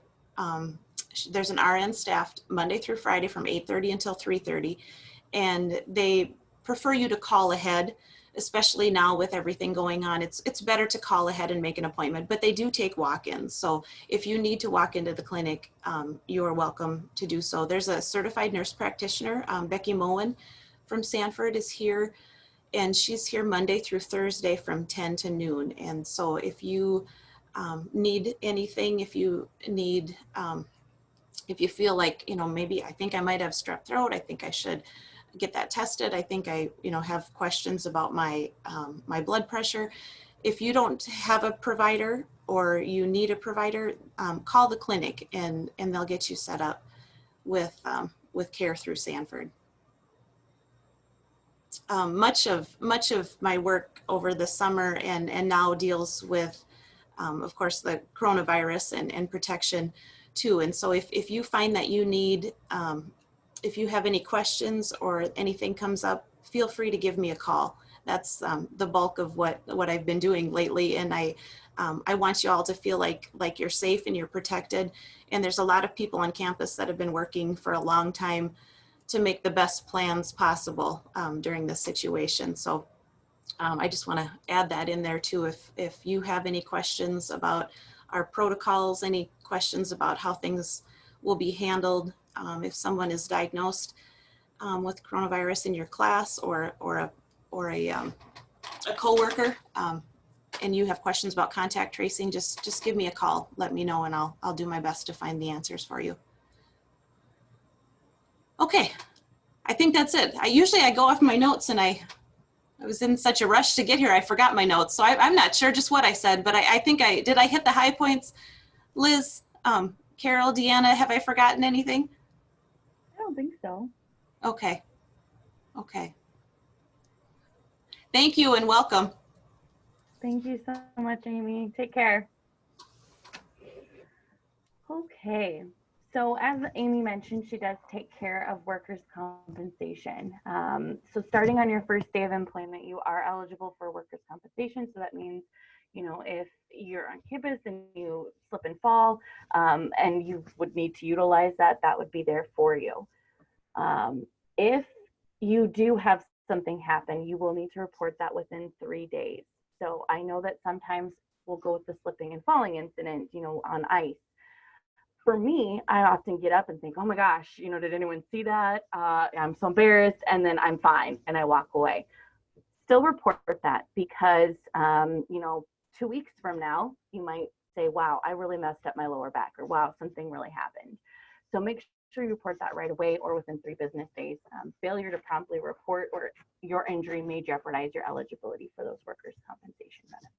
There's an RN staffed Monday through Friday from 8:30 until 3:30. And they prefer you to call ahead, especially now with everything going on. It's better to call ahead and make an appointment, but they do take walk-ins. So if you need to walk into the clinic, you are welcome to do so. There's a certified nurse practitioner, Becky Moen from Sanford is here, and she's here Monday through Thursday from 10 to noon. And so if you need anything, if you need, if you feel like, maybe I think I might have strep throat, I think I should get that tested. I think I, have questions about my my blood pressure. If you don't have a provider or you need a provider, call the clinic and they'll get you set up with care through Sanford. Much of my work over the summer and now deals with, of course, the coronavirus and protection too. And so if you find that you need, if you have any questions or anything comes up, feel free to give me a call. That's the bulk of what I've been doing lately. And I want you all to feel like you're safe and you're protected. And there's a lot of people on campus that have been working for a long time to make the best plans possible during this situation. So I just want to add that in there too. If you have any questions about our protocols, any questions about how things will be handled, if someone is diagnosed with coronavirus in your class or a coworker, and you have questions about contact tracing, just give me a call. Let me know, and I'll do my best to find the answers for you. Okay, I think that's it. Usually I go off my notes, and I was in such a rush to get here, I forgot my notes. So I'm not sure just what I said, but I think did I hit the high points? Liz, Carol, Deanna, have I forgotten anything? I don't think so. Okay. Okay. Thank you and welcome. Thank you so much, Amy. Take care. Okay. So as Amy mentioned, she does take care of workers' compensation. So starting on your first day of employment, you are eligible for workers' compensation. So that means, if you're on campus and you slip and fall, and you would need to utilize that, that would be there for you. If you do have something happen, you will need to report that within 3 days. So I know that sometimes we'll go with the slipping and falling incident, on ice. For me, I often get up and think, oh my gosh, did anyone see that? I'm so embarrassed, and then I'm fine and I walk away. Still report that because, 2 weeks from now, you might say, wow, I really messed up my lower back, or wow, something really happened. So make sure you report that right away or within 3 business days. Failure to promptly report or your injury may jeopardize your eligibility for those workers' compensation benefits.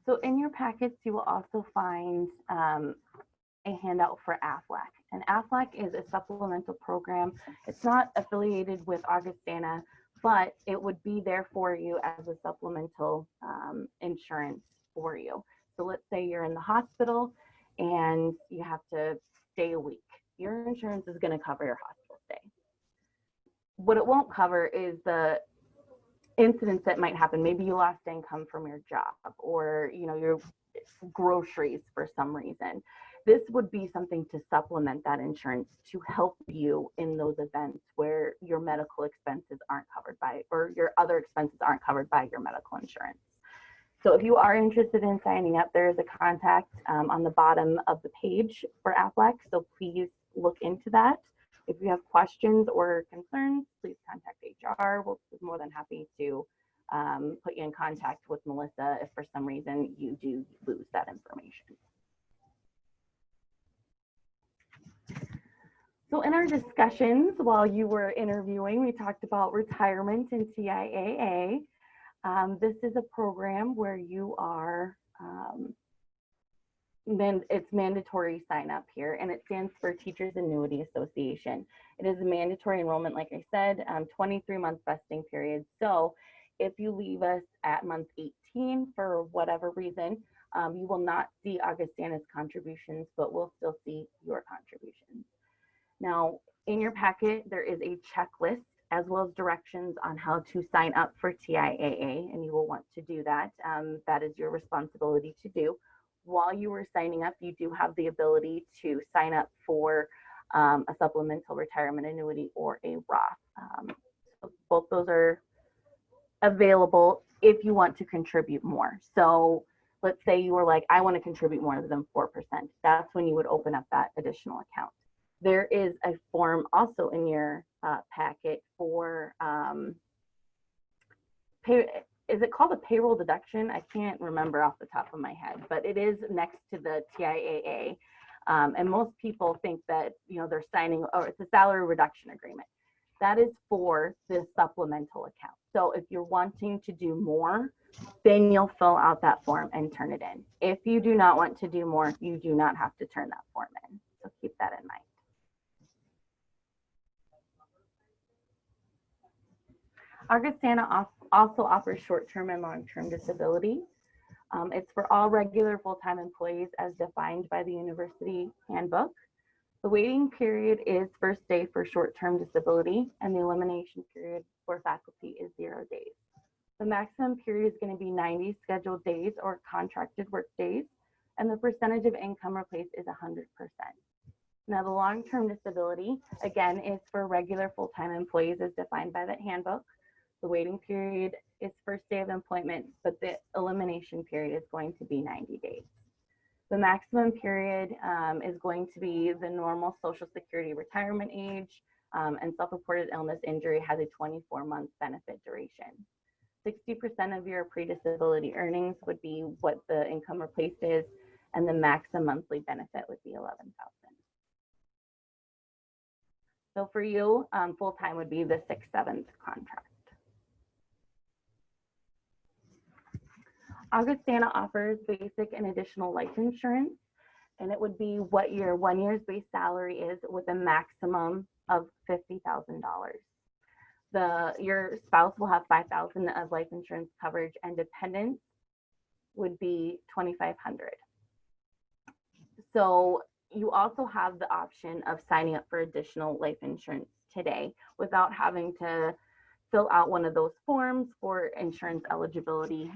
So in your packets, you will also find a handout for AFLAC. And AFLAC is a supplemental program. It's not affiliated with Augustana, but it would be there for you as a supplemental insurance for you. So let's say you're in the hospital and you have to stay a week. Your insurance is going to cover your hospital stay. What it won't cover is the incidents that might happen. Maybe you lost income from your job, or your groceries for some reason. This would be something to supplement that insurance to help you in those events where your medical expenses aren't covered by, or your other expenses aren't covered by your medical insurance. So if you are interested in signing up, there is a contact on the bottom of the page for AFLAC. So please look into that. If you have questions or concerns, please contact HR. We'll be more than happy to put you in contact with Melissa if for some reason you do lose that information. So in our discussions while you were interviewing, we talked about retirement and TIAA. This is a program where you are, it's mandatory sign up here, and it stands for Teachers Annuity Association. It is a mandatory enrollment, like I said, 23-month vesting period. So if you leave us at month 18 for whatever reason, you will not see Augustana's contributions, but we'll still see your contributions. Now, in your packet, there is a checklist as well as directions on how to sign up for TIAA, and you will want to do that. That is your responsibility to do. While you were signing up, you do have the ability to sign up for a supplemental retirement annuity or a Roth. So both those are available if you want to contribute more. So let's say you were like, I want to contribute more than 4%. That's when you would open up that additional account. There is a form also in your packet for is it called a payroll deduction? I can't remember off the top of my head, but it is next to the TIAA. And most people think that, you know, they're signing, or it's a salary reduction agreement. That is for the supplemental account. So if you're wanting to do more, then you'll fill out that form and turn it in. If you do not want to do more, you do not have to turn that form in. So keep that in mind. Augustana also offers short-term and long-term disability. It's for all regular full-time employees as defined by the university handbook. The waiting period is first day for short-term disability, and the elimination period for faculty is 0 days. The maximum period is going to be 90 scheduled days or contracted work days, and the percentage of income replaced is 100%. Now, the long-term disability, again, is for regular full-time employees as defined by that handbook. The waiting period is first day of employment, but the elimination period is going to be 90 days. The maximum period is going to be the normal Social Security retirement age, and self-reported illness injury has a 24-month benefit duration. 60% of your pre-disability earnings would be what the income replaced is, and the maximum monthly benefit would be $11,000. So for you, full-time would be the 6/7 contract. Augustana offers basic and additional life insurance, and it would be what your 1 year's base salary is with a maximum of $50,000. Your spouse will have $5,000 of life insurance coverage, and dependents would be $2,500. So you also have the option of signing up for additional life insurance today without having to fill out one of those forms for insurance eligibility,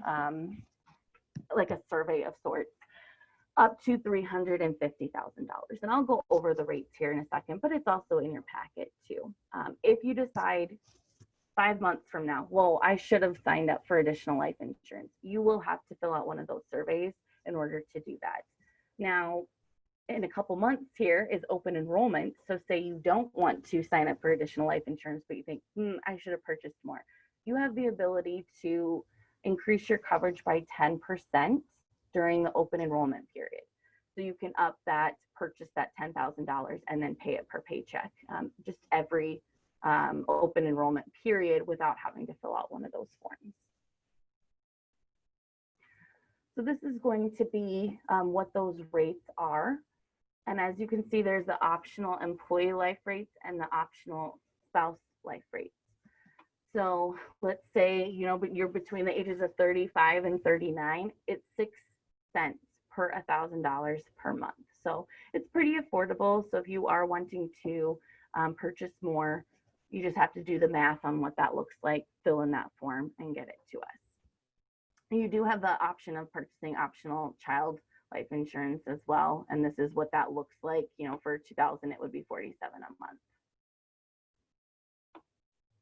like a survey of sorts, up to $350,000. And I'll go over the rates here in a second, but it's also in your packet too. If you decide 5 months from now, whoa, I should have signed up for additional life insurance, you will have to fill out one of those surveys in order to do that. Now, in a couple months here is open enrollment. So say you don't want to sign up for additional life insurance, but you think, I should have purchased more. You have the ability to increase your coverage by 10% during the open enrollment period. So you can up that, purchase that $10,000 and then pay it per paycheck, just every open enrollment period without having to fill out one of those forms. So this is going to be what those rates are. And as you can see, there's the optional employee life rates and the optional spouse life rates. So let's say, you know, you're between the ages of 35 and 39, it's 6 cents per $1,000 per month. So it's pretty affordable. So if you are wanting to purchase more, you just have to do the math on what that looks like, fill in that form and get it to us. And you do have the option of purchasing optional child life insurance as well. And this is what that looks like. You know, for 2000, it would be $47 a month.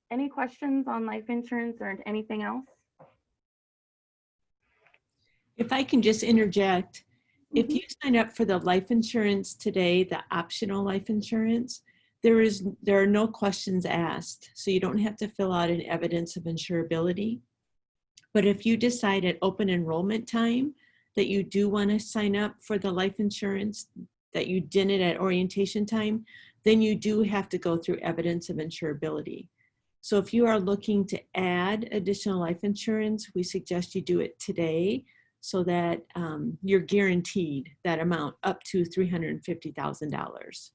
Any questions on life insurance or anything else? If I can just interject, if you sign up for the life insurance today, the optional life insurance, there are no questions asked. So you don't have to fill out an evidence of insurability. But if you decide at open enrollment time that you do want to sign up for the life insurance that you didn't at orientation time, then you do have to go through evidence of insurability. So if you are looking to add additional life insurance, we suggest you do it today so that you're guaranteed that amount up to $350,000.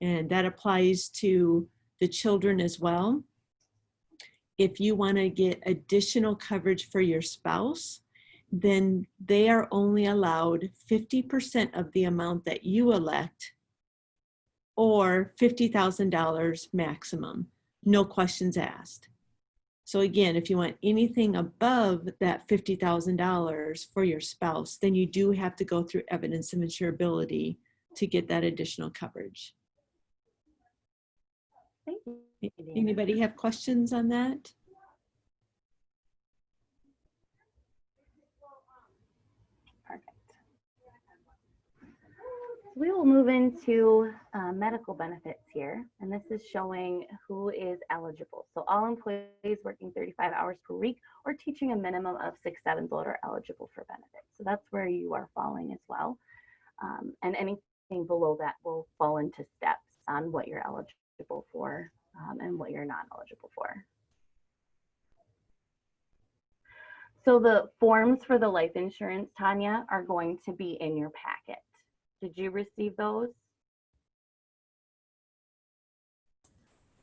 And that applies to the children as well. If you want to get additional coverage for your spouse, then they are only allowed 50% of the amount that you elect, or $50,000 maximum, no questions asked. So again, if you want anything above that $50,000 for your spouse, then you do have to go through evidence of insurability to get that additional coverage. Thank you. Anybody have questions on that? Perfect. So we will move into medical benefits here, and this is showing who is eligible. So all employees working 35 hours per week or teaching a minimum of 6 7 are eligible for benefits. So that's where you are falling as well. And anything below that will fall into steps on what you're eligible for and what you're not eligible for. So the forms for the life insurance, Tanya, are going to be in your packet. Did you receive those?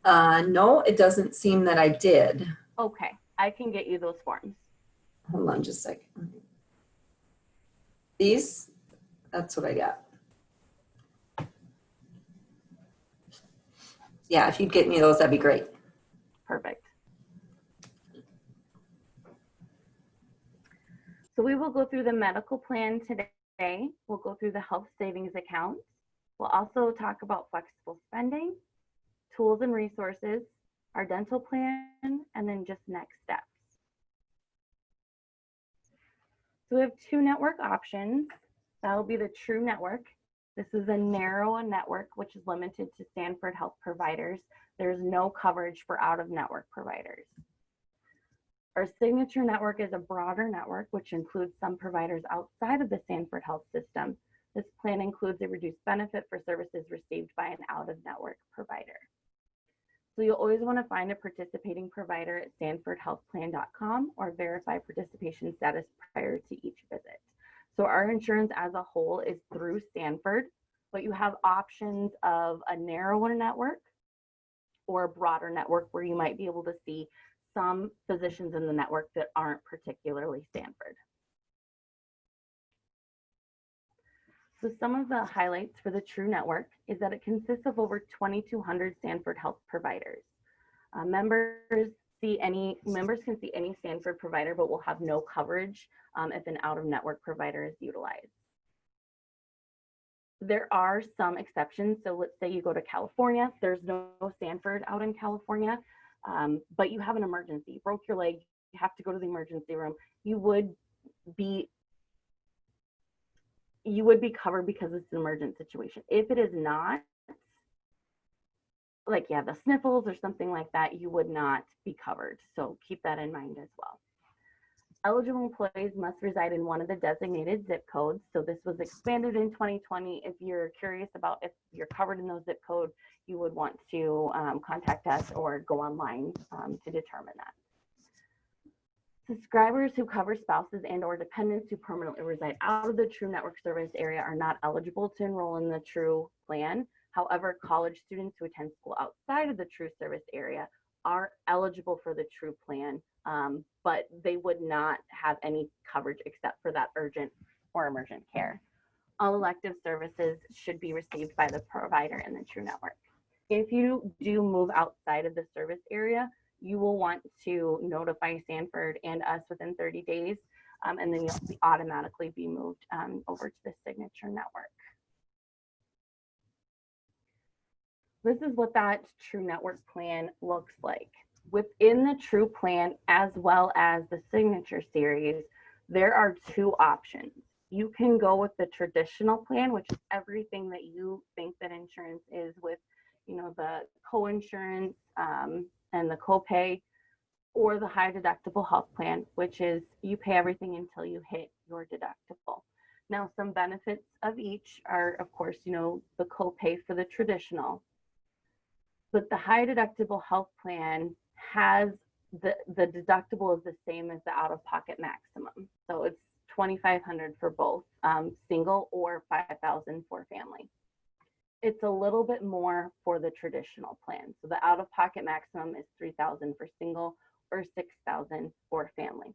No, it doesn't seem that I did. Okay, I can get you those forms. Hold on just a second. These, that's what I got. Yeah, if you'd get me those, that'd be great. Perfect. So we will go through the medical plan today. We'll go through the health savings account. We'll also talk about flexible spending, tools and resources, our dental plan, and then just next steps. So we have 2 network options. That will be the True Network. This is a narrow network, which is limited to Stanford Health providers. There's no coverage for out-of-network providers. Our Signature Network is a broader network, which includes some providers outside of the Stanford Health system. This plan includes a reduced benefit for services received by an out-of-network provider. So you'll always want to find a participating provider at stanfordhealthplan.com or verify participation status prior to each visit. So our insurance as a whole is through Stanford, but you have options of a narrower network or a broader network where you might be able to see some physicians in the network that aren't particularly Stanford. So some of the highlights for the True Network is that it consists of over 2,200 Stanford Health providers. Members can see any Stanford provider, but will have no coverage if an out-of-network provider is utilized. There are some exceptions. So let's say you go to California, there's no Stanford out in California, but you have an emergency, you broke your leg, you have to go to the emergency room. You would be covered because it's an emergent situation. If it is not, like you have the sniffles or something like that, you would not be covered. So keep that in mind as well. Eligible employees must reside in one of the designated zip codes. So this was expanded in 2020. If you're curious about if you're covered in those zip codes, you would want to contact us or go online to determine that. Subscribers who cover spouses and or dependents who permanently reside out of the True Network service area are not eligible to enroll in the True plan. However, college students who attend school outside of the True service area are eligible for the True plan, but they would not have any coverage except for that urgent or emergent care. All elective services should be received by the provider in the True Network. If you do move outside of the service area, you will want to notify Stanford and us within 30 days, and then you'll automatically be moved over to the Signature Network. This is what that True Network plan looks like. Within the True plan, as well as the Signature series, there are 2 options. You can go with the traditional plan, which is everything that you think that insurance is with, you know, the co-insurance and the copay, or the high deductible health plan, which is you pay everything until you hit your deductible. Now, some benefits of each are, of course, you know, the copay for the traditional. But the high deductible health plan has the deductible is the same as the out-of-pocket maximum. So it's $2,500 for both single or $5,000 for family. It's a little bit more for the traditional plan. So the out-of-pocket maximum is $3,000 for single or $6,000 for family.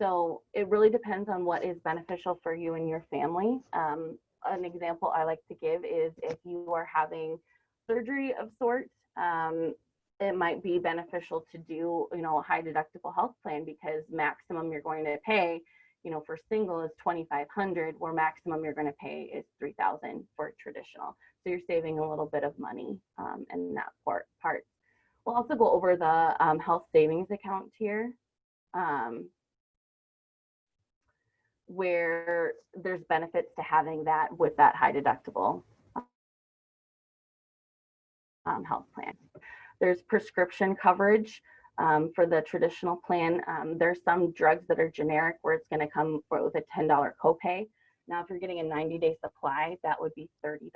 So it really depends on what is beneficial for you and your family. An example I like to give is if you are having surgery of sorts, it might be beneficial to do, a high deductible health plan, because maximum you're going to pay, for single is $2,500, where maximum you're going to pay is $3,000 for traditional. So you're saving a little bit of money in that part. We'll also go over the health savings account here, where there's benefits to having that with that high deductible health plan. There's prescription coverage for the traditional plan. There's some drugs that are generic where it's going to come with a $10 copay. Now, if you're getting a 90-day supply, that would be $30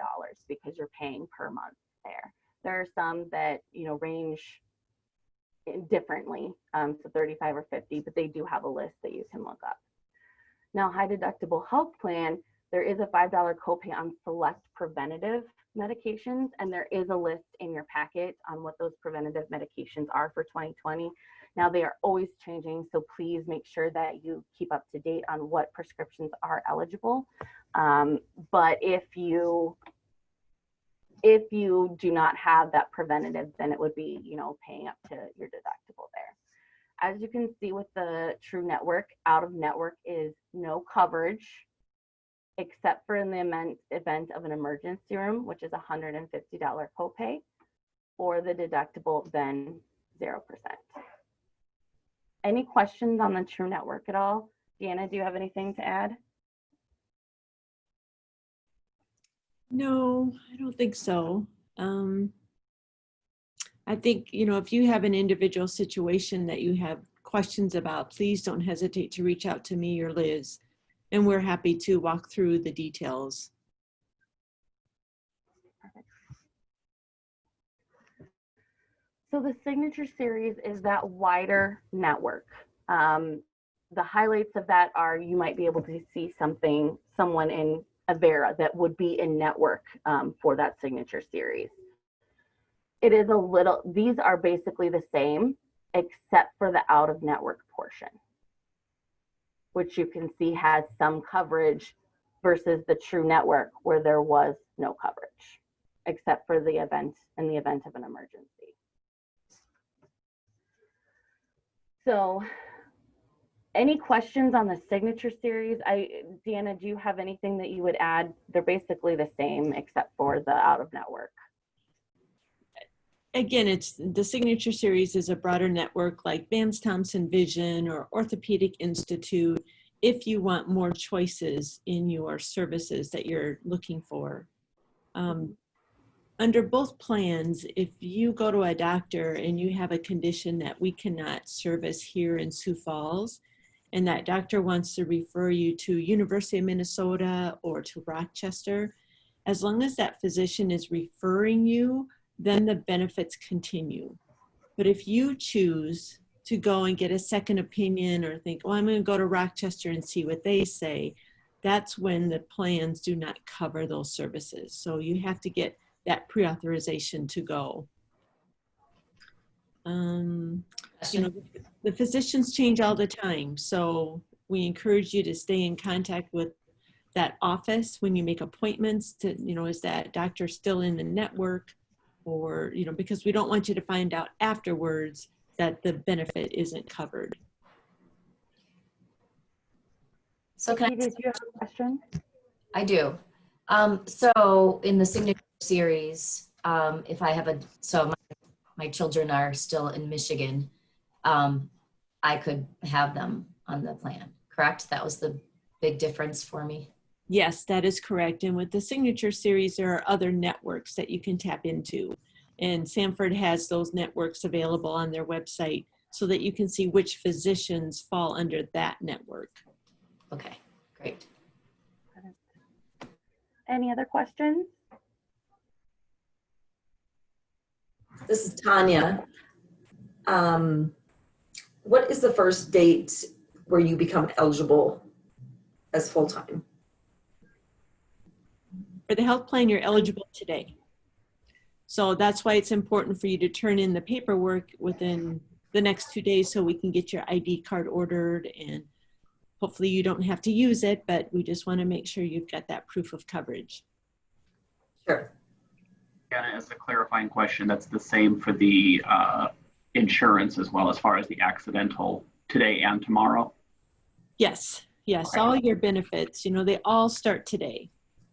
because you're paying per month there. There are some that, range differently, so 35 or 50, but they do have a list that you can look up. Now, high deductible health plan, there is a $5 copay on select preventative medications, and there is a list in your packet on what those preventative medications are for 2020. Now, they are always changing, so please make sure that you keep up to date on what prescriptions are eligible. But if you do not have that preventative, then it would be, paying up to your deductible there. As you can see with the True Network, out of network is no coverage, except for in the event of an emergency room, which is $150 copay, or the deductible, then 0%. Any questions on the True Network at all? Deanna, do you have anything to add? No, I don't think so. I think, if you have an individual situation that you have questions about, please don't hesitate to reach out to me or Liz, and we're happy to walk through the details. Perfect. So the Signature Series is that wider network. The highlights of that are you might be able to see someone in Avera that would be in network for that Signature Series. It is these are basically the same, except for the out of network portion, which you can see has some coverage versus the True Network where there was no coverage, except for in the event of an emergency. So any questions on the Signature Series? Deanna, do you have anything that you would add? They're basically the same except for the out of network. Again, the Signature Series is a broader network like Vance Thompson Vision or Orthopedic Institute, if you want more choices in your services that you're looking for. Under both plans, if you go to a doctor and you have a condition that we cannot service here in Sioux Falls, and that doctor wants to refer you to University of Minnesota or to Rochester, as long as that physician is referring you, then the benefits continue. But if you choose to go and get a second opinion or think, I'm going to go to Rochester and see what they say, that's when the plans do not cover those services. So you have to get that pre-authorization to go. The physicians change all the time. So we encourage you to stay in contact with that office when you make appointments to, is that doctor still in the network? Or, because we don't want you to find out afterwards that the benefit isn't covered. So did you have a question? I do. So in the Signature Series, if I have my children are still in Michigan, I could have them on the plan, correct? That was the big difference for me. Yes, that is correct. And with the Signature Series, there are other networks that you can tap into. And Sanford has those networks available on their website so that you can see which physicians fall under that network. Okay, great. Any other questions? This is Tanya. What is the first date where you become eligible as full-time? For the health plan, you're eligible today. So that's why it's important for you to turn in the paperwork within the next 2 days so we can get your ID card ordered, and hopefully you don't have to use it, but we just want to make sure you've got that proof of coverage. Sure. Yeah, as a clarifying question, that's the same for the insurance as well, as far as the accidental today and tomorrow? Yes, yes, Okay. all your benefits, you know, they all start today.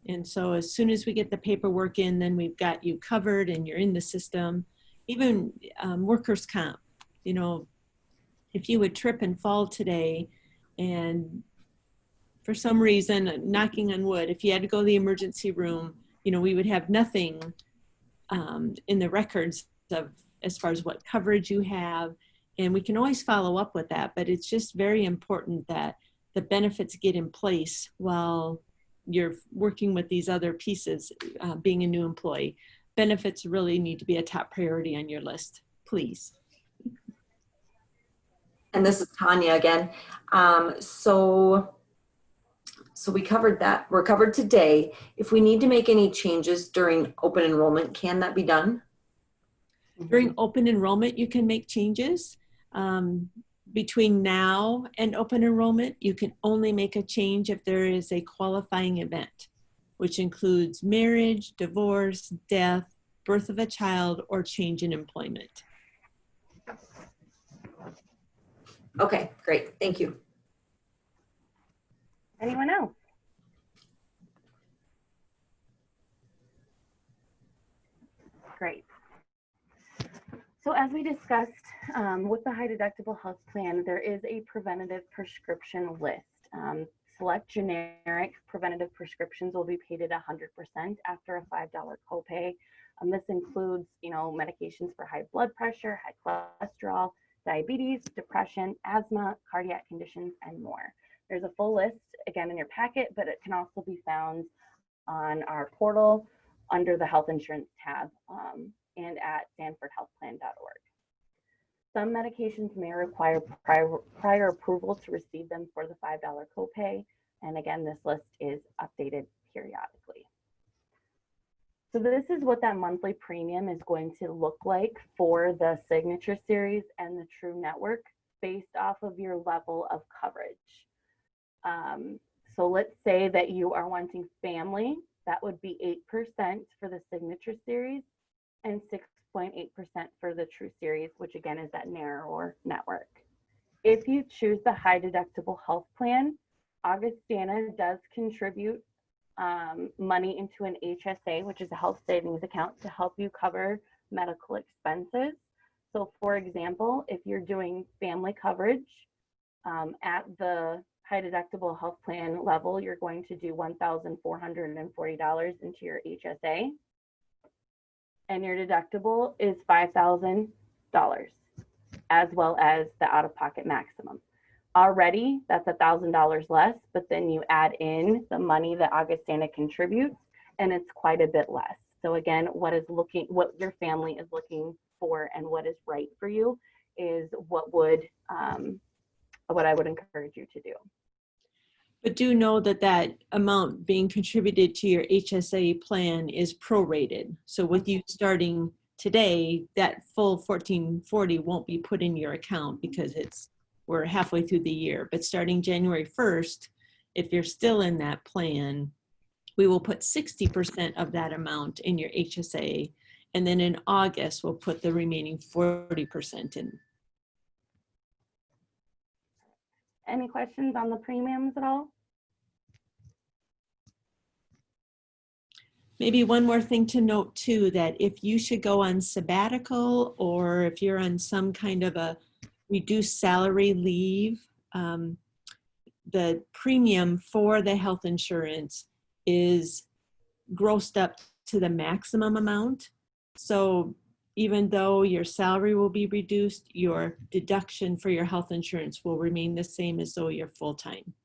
And so as soon as we get the paperwork in, then we've got you covered and you're in the system. Even workers' comp, you know, if you would trip and fall today and for some reason, knocking on wood, if you had to go to the emergency room, you know, we would have nothing in the records of as far as what coverage you have. And we can always follow up with that, but it's just very important that the benefits get in place while you're working with these other pieces, being a new employee. Benefits really need to be a top priority on your list, please. And this is Tanya again. So we covered that. We're covered today. If we need to make any changes during open enrollment, can that be done? During open enrollment, you can make changes. Between now and open enrollment, you can only make a change if there is a qualifying event, which includes marriage, divorce, death, birth of a child, or change in employment. Okay, great. Thank you. Anyone else? Great. So as we discussed with the high deductible health plan, there is a preventative prescription list. Select generic preventative prescriptions will be paid at 100% after a $5 copay. This includes, you know, medications for high blood pressure, high cholesterol, diabetes, depression, asthma, cardiac conditions, and more. There's a full list, again, in your packet, but it can also be found on our portal under the health insurance tab and at stanfordhealthplan.org. Some medications may require prior approval to receive them for the $5 copay. And again, this list is updated periodically. So this is what that monthly premium is going to look like for the Signature Series and the True Network based off of your level of coverage. So let's say that you are wanting family, that would be 8% for the Signature Series and 6.8% for the True Series, which again is that narrower network. If you choose the high deductible health plan, Augustana does contribute money into an HSA, which is a health savings account, to help you cover medical expenses. So for example, if you're doing family coverage at the high deductible health plan level, you're going to do $1,440 into your HSA. And your deductible is $5,000, as well as the out-of-pocket maximum. Already, that's $1,000 less, but then you add in the money that Augustana contributes, and it's quite a bit less. So again, what your family is looking for and what is right for you is what I would encourage you to do. But do know that that amount being contributed to your HSA plan is prorated. So with you starting today, that full $1,440 won't be put in your account because we're halfway through the year. But starting January 1st, if you're still in that plan, we will put 60% of that amount in your HSA. And then in August, we'll put the remaining 40% in. Any questions on the premiums at all? Maybe one more thing to note too, that if you should go on sabbatical or if you're on some kind of a reduced salary leave, the premium for the health insurance is grossed up to the maximum amount. So even though your salary will be reduced, your deduction for your health insurance will remain the same as though you're full-time.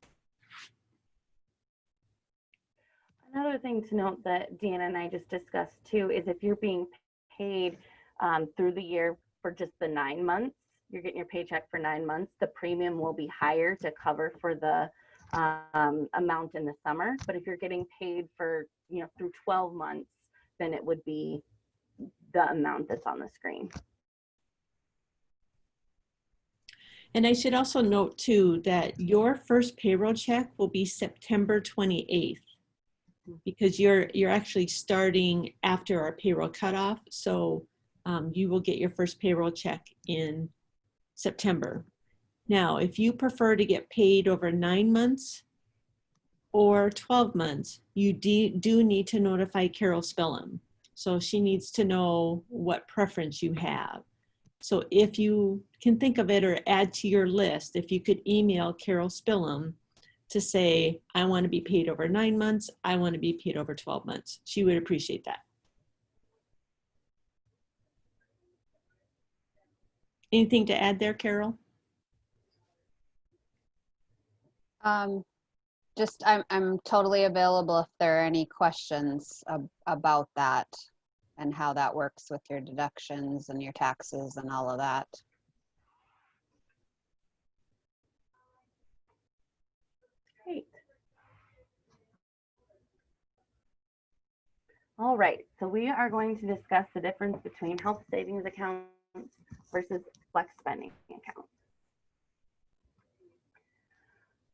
Another thing to note that Deanna and I just discussed too is if you're being paid through the year for just the 9 months, you're getting your paycheck for 9 months, the premium will be higher to cover for the amount in the summer. But if you're getting paid for, through 12 months, then it would be the amount that's on the screen. And I should also note too that your first payroll check will be September 28th because you're actually starting after our payroll cutoff. So you will get your first payroll check in September. Now, if you prefer to get paid over 9 months or 12 months, you do need to notify Carol Spillum. So she needs to know what preference you have. So if you can think of it or add to your list, if you could email Carol Spillum to say, I want to be paid over 9 months, I want to be paid over 12 months. She would appreciate that. Anything to add there, Carol? Just I'm totally available if there are any questions about that and how that works with your deductions and your taxes and all of that. Great. All right, so we are going to discuss the difference between health savings accounts versus flex spending accounts.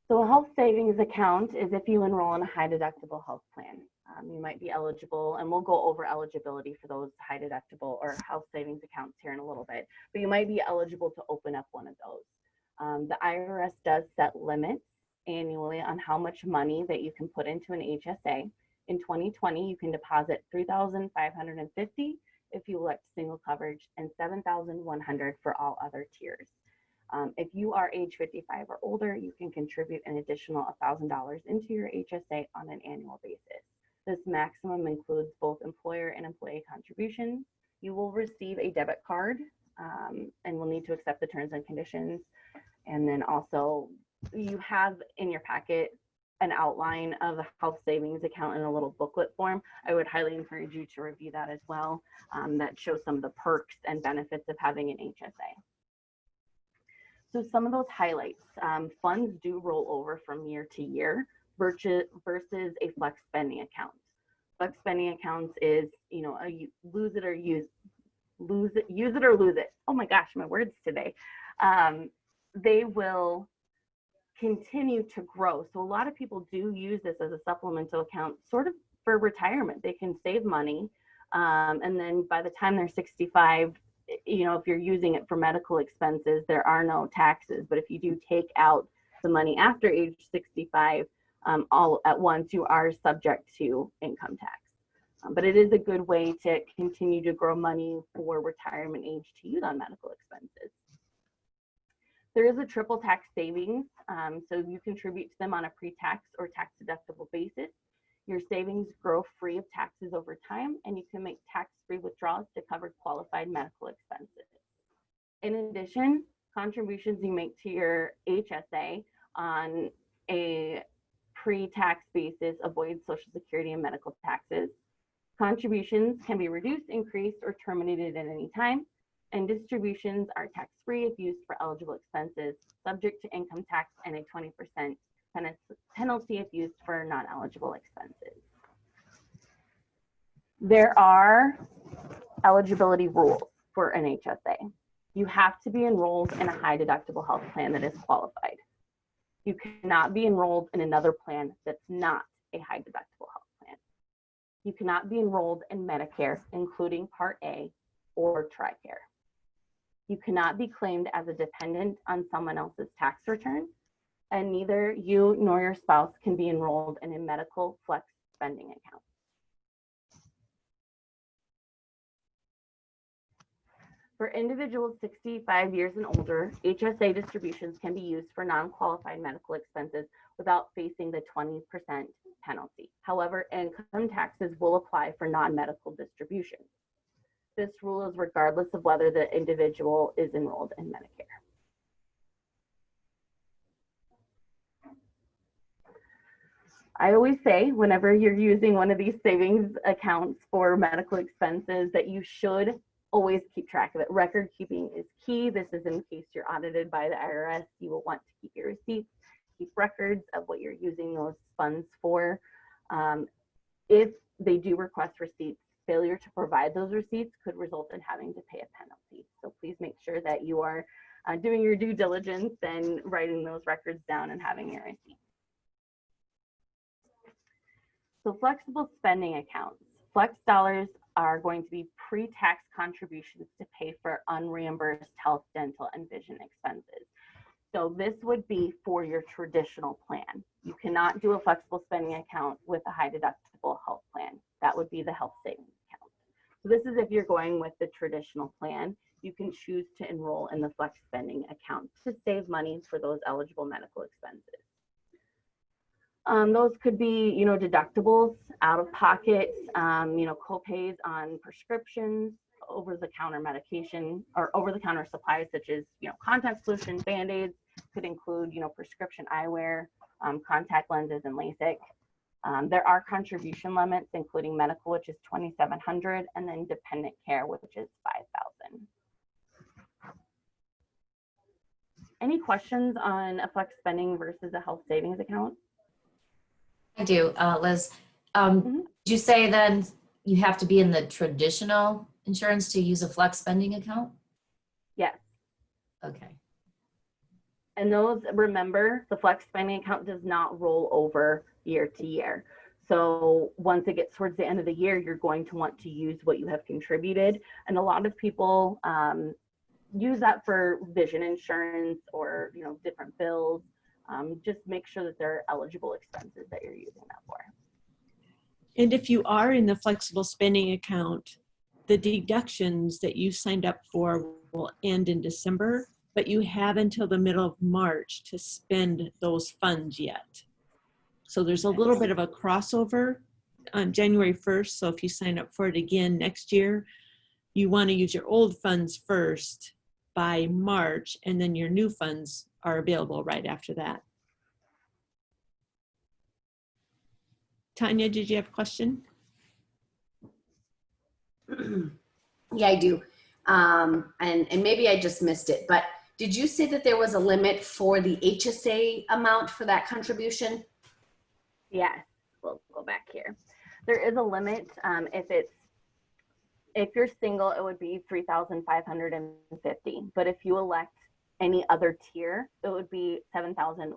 So a health savings account is if you enroll in a high deductible health plan. You might be eligible, and we'll go over eligibility for those high deductible or health savings accounts here in a little bit, but you might be eligible to open up one of those. The IRS does set limits annually on how much money that you can put into an HSA. In 2020, you can deposit $3,550 if you elect single coverage and $7,100 for all other tiers. If you are age 55 or older, you can contribute an additional $1,000 into your HSA on an annual basis. This maximum includes both employer and employee contributions. You will receive a debit card and will need to accept the terms and conditions. And then also you have in your packet an outline of the health savings account in a little booklet form. I would highly encourage you to review that as well. That shows some of the perks and benefits of having an HSA. So some of those highlights, funds do roll over from year to year versus a flex spending account. Flex spending accounts is, a lose it or use it or lose it. Oh my gosh, my words today. They will continue to grow. So a lot of people do use this as a supplemental account sort of for retirement. They can save money. And then by the time they're 65, if you're using it for medical expenses, there are no taxes. But if you do take out the money after age 65, all at once, you are subject to income tax. But it is a good way to continue to grow money for retirement age to use on medical expenses. There is a triple tax savings, so you contribute to them on a pre-tax or tax deductible basis. Your savings grow free of taxes over time, and you can make tax-free withdrawals to cover qualified medical expenses. In addition, contributions you make to your HSA on a pre-tax basis avoid Social Security and medical taxes. Contributions can be reduced, increased, or terminated at any time, and distributions are tax-free if used for eligible expenses, subject to income tax and a 20% penalty if used for non-eligible expenses. There are eligibility rules for an HSA. You have to be enrolled in a high deductible health plan that is qualified. You cannot be enrolled in another plan that's not a high deductible health plan. You cannot be enrolled in Medicare, including Part A or TRICARE. You cannot be claimed as a dependent on someone else's tax return, and neither you nor your spouse can be enrolled in a medical flex spending account. For individuals 65 years and older, HSA distributions can be used for non-qualified medical expenses without facing the 20% penalty. However, income taxes will apply for non-medical distributions. This rule is regardless of whether the individual is enrolled in Medicare. I always say whenever you're using one of these savings accounts for medical expenses that you should always keep track of it. Record keeping is key. This is in case you're audited by the IRS. You will want to keep your receipts, keep records of what you're using those funds for. If they do request receipts, failure to provide those receipts could result in having to pay a penalty. So please make sure that you are doing your due diligence and writing those records down and having your receipts. So flexible spending accounts. Flex dollars are going to be pre-tax contributions to pay for unreimbursed health, dental, and vision expenses. So this would be for your traditional plan. You cannot do a flexible spending account with a high deductible health plan. That would be the health savings account. So this is if you're going with the traditional plan. You can choose to enroll in the flex spending account to save money for those eligible medical expenses. Those could be, deductibles, out of pocket, co-pays on prescriptions, over-the-counter medication, or over-the-counter supplies such as, contact solutions, Band-Aids, could include, prescription eyewear, contact lenses, and LASIK. There are contribution limits, including medical, which is $2,700, and then dependent care, which is $5,000. Any questions on a flex spending versus a health savings account? I do, Liz. Did you say then you have to be in the traditional insurance to use a flex spending account? Yes. Okay. And those, remember, the flex spending account does not roll over year to year. So once it gets towards the end of the year, you're going to want to use what you have contributed. And a lot of people use that for vision insurance or, different bills. Just make sure that they're eligible expenses that you're using that for. And if you are in the flexible spending account, the deductions that you signed up for will end in December, but you have until the middle of March to spend those funds yet. So there's a little bit of a crossover on January 1st. So if you sign up for it again next year, you want to use your old funds first by March, and then your new funds are available right after that. Tanya, did you have a question? Yeah, I do. And maybe I just missed it, but did you say that there was a limit for the HSA amount for that contribution? Yes, we'll go back here. There is a limit. If you're single, it would be $3,550. But if you elect any other tier, it would be $7,100.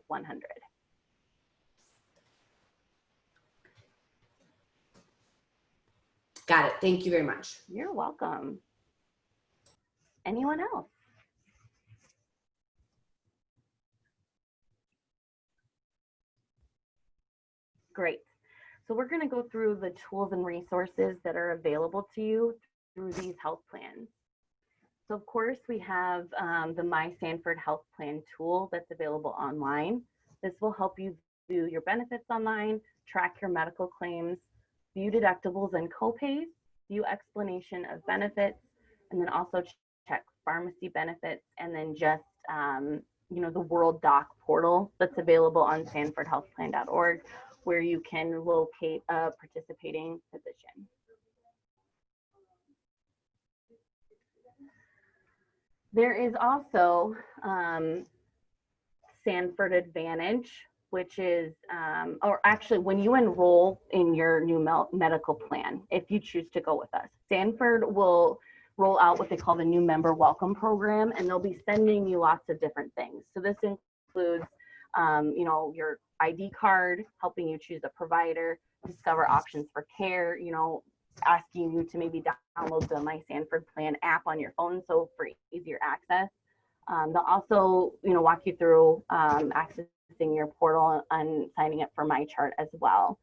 Got it. Thank you very much. You're welcome. Anyone else? Great. So we're going to go through the tools and resources that are available to you through these health plans. So of course we have the My Sanford Health Plan tool that's available online. This will help you view your benefits online, track your medical claims, view deductibles and co-pays, view explanation of benefits, and then also check pharmacy benefits, and then just the World Doc portal that's available on sanfordhealthplan.org, where you can locate a participating physician. There is also Sanford Advantage, which is, or actually when you enroll in your new medical plan, if you choose to go with us, Sanford will roll out what they call the new member welcome program, and they'll be sending you lots of different things. So this includes, your ID card, helping you choose a provider, discover options for care, asking you to maybe download the My Sanford Plan app on your phone, so for easier access. They'll also, walk you through accessing your portal and signing up for MyChart as well.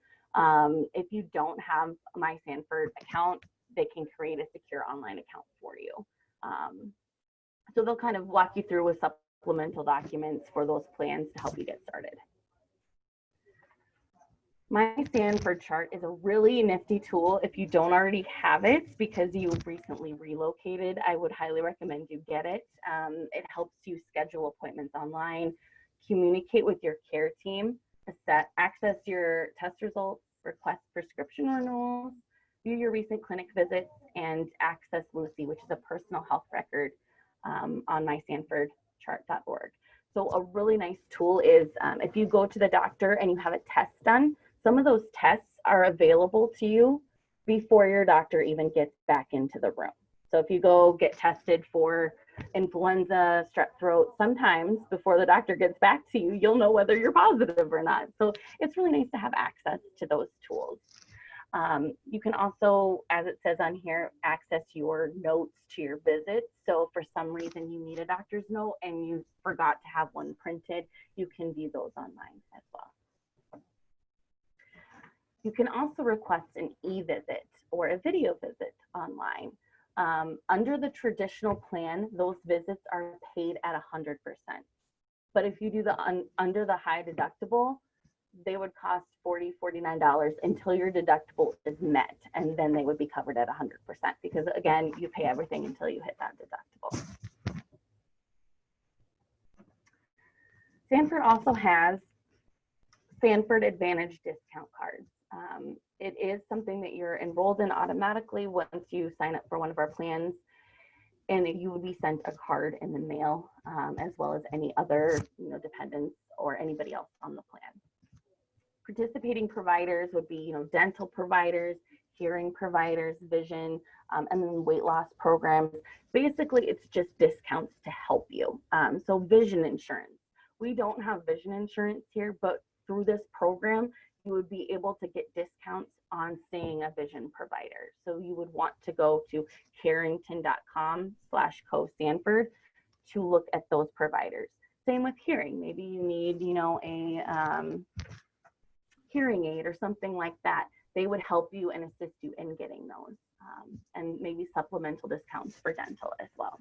If you don't have a My Sanford account, they can create a secure online account for you. So they'll kind of walk you through with supplemental documents for those plans to help you get started. My Sanford chart is a really nifty tool. If you don't already have it because you recently relocated, I would highly recommend you get it. It helps you schedule appointments online, communicate with your care team, access your test results, request prescription renewals, view your recent clinic visits, and access Lucy, which is a personal health record on mysanfordchart.org. So a really nice tool is if you go to the doctor and you have a test done, some of those tests are available to you before your doctor even gets back into the room. So if you go get tested for influenza, strep throat, sometimes before the doctor gets back to you, you'll know whether you're positive or not. So it's really nice to have access to those tools. You can also, as it says on here, access your notes to your visits. So if for some reason you need a doctor's note and you forgot to have one printed, you can view those online as well. You can also request an e-visit or a video visit online. Under the traditional plan, those visits are paid at 100%. But if you do the under the high deductible, they would cost $40, $49 until your deductible is met, and then they would be covered at 100% because, again, you pay everything until you hit that deductible. Sanford also has Sanford Advantage discount cards. It is something that you're enrolled in automatically once you sign up for one of our plans, and you would be sent a card in the mail, as well as any other dependents or anybody else on the plan. Participating providers would be dental providers, hearing providers, vision, and then weight loss programs. Basically, it's just discounts to help you. So vision insurance. We don't have vision insurance here, but through this program, you would be able to get discounts on seeing a vision provider. So you would want to go to carrington.com/co-Sanford to look at those providers. Same with hearing. Maybe you need, a hearing aid or something like that. They would help you and assist you in getting those, and maybe supplemental discounts for dental as well.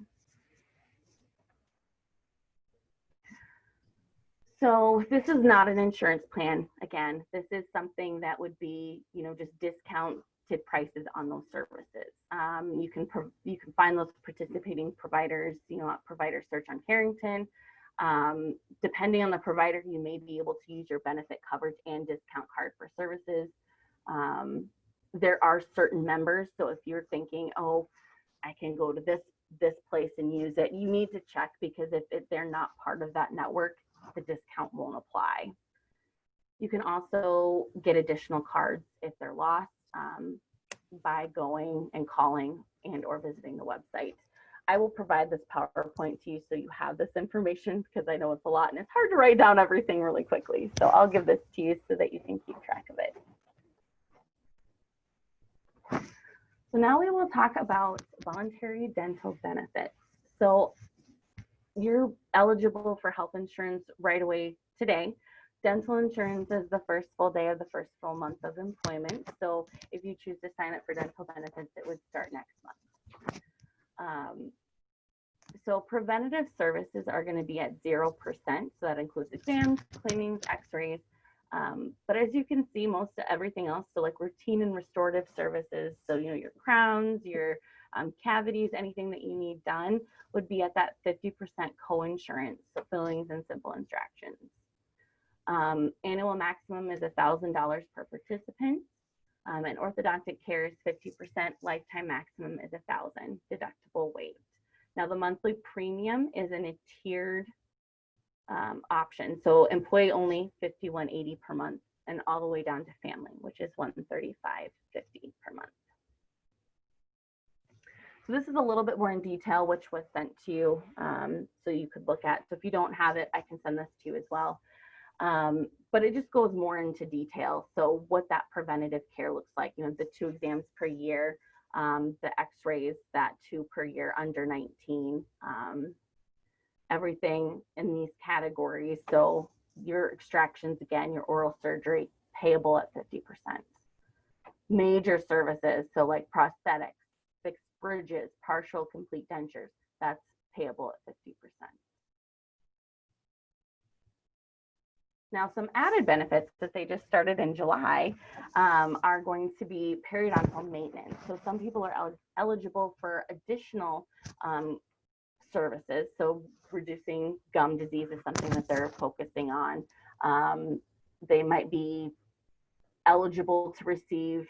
So this is not an insurance plan. Again, this is something that would be, just discounted prices on those services. You can find those participating providers, at provider search on Carrington. Depending on the provider, you may be able to use your benefit coverage and discount card for services. There are certain members, so if you're thinking, oh, I can go to this place and use it, you need to check, because if they're not part of that network, the discount won't apply. You can also get additional cards if they're lost by going and calling and or visiting the website. I will provide this PowerPoint to you so you have this information, because I know it's a lot and it's hard to write down everything really quickly. So I'll give this to you so that you can keep track of it. So now we will talk about voluntary dental benefits. So you're eligible for health insurance right away today. Dental insurance is the first full day of the first full month of employment. So if you choose to sign up for dental benefits, it would start next month. So preventative services are going to be at 0%. So that includes exams, cleanings, x-rays. But as you can see, most of everything else, so like routine and restorative services, so your crowns, your cavities, anything that you need done would be at that 50% co-insurance, so fillings and simple extractions. Annual maximum is $1,000 per participant. And orthodontic care is 50%, lifetime maximum is $1,000, deductible waived. Now the monthly premium is in a tiered option. So employee only $51.80 per month, and all the way down to family, which is $135.50 per month. So this is a little bit more in detail, which was sent to you, so you could look at. So if you don't have it, I can send this to you as well. But it just goes more into detail. So what that preventative care looks like, the 2 exams per year, the x-rays, that 2 per year under 19, everything in these categories. So your extractions, again, your oral surgery, payable at 50%. Major services, so like prosthetics, fixed bridges, partial complete dentures, that's payable at 50%. Now, some added benefits that they just started in July are going to be periodontal maintenance. So some people are eligible for additional services. So reducing gum disease is something that they're focusing on. They might be eligible to receive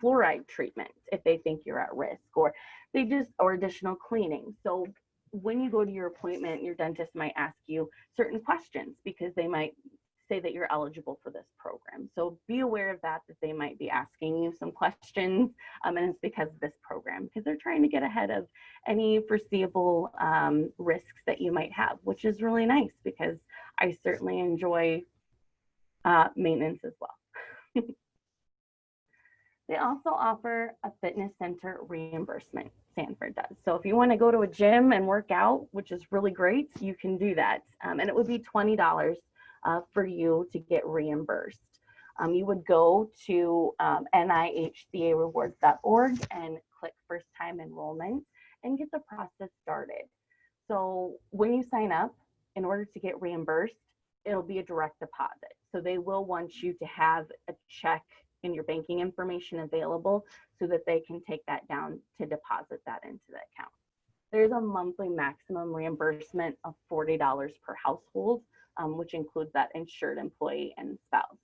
fluoride treatment if they think you're at risk, or or additional cleaning. So when you go to your appointment, your dentist might ask you certain questions because they might say that you're eligible for this program. So be aware of that they might be asking you some questions, and it's because of this program, because they're trying to get ahead of any foreseeable risks that you might have, which is really nice because I certainly enjoy maintenance as well. They also offer a fitness center reimbursement, Sanford does. So if you want to go to a gym and work out, which is really great, you can do that. And it would be $20 for you to get reimbursed. You would go to NIHCArewards.org and click first time enrollment and get the process started. So when you sign up, in order to get reimbursed, it'll be a direct deposit. So they will want you to have a check and your banking information available so that they can take that down to deposit that into the account. There's a monthly maximum reimbursement of $40 per household, which includes that insured employee and spouse.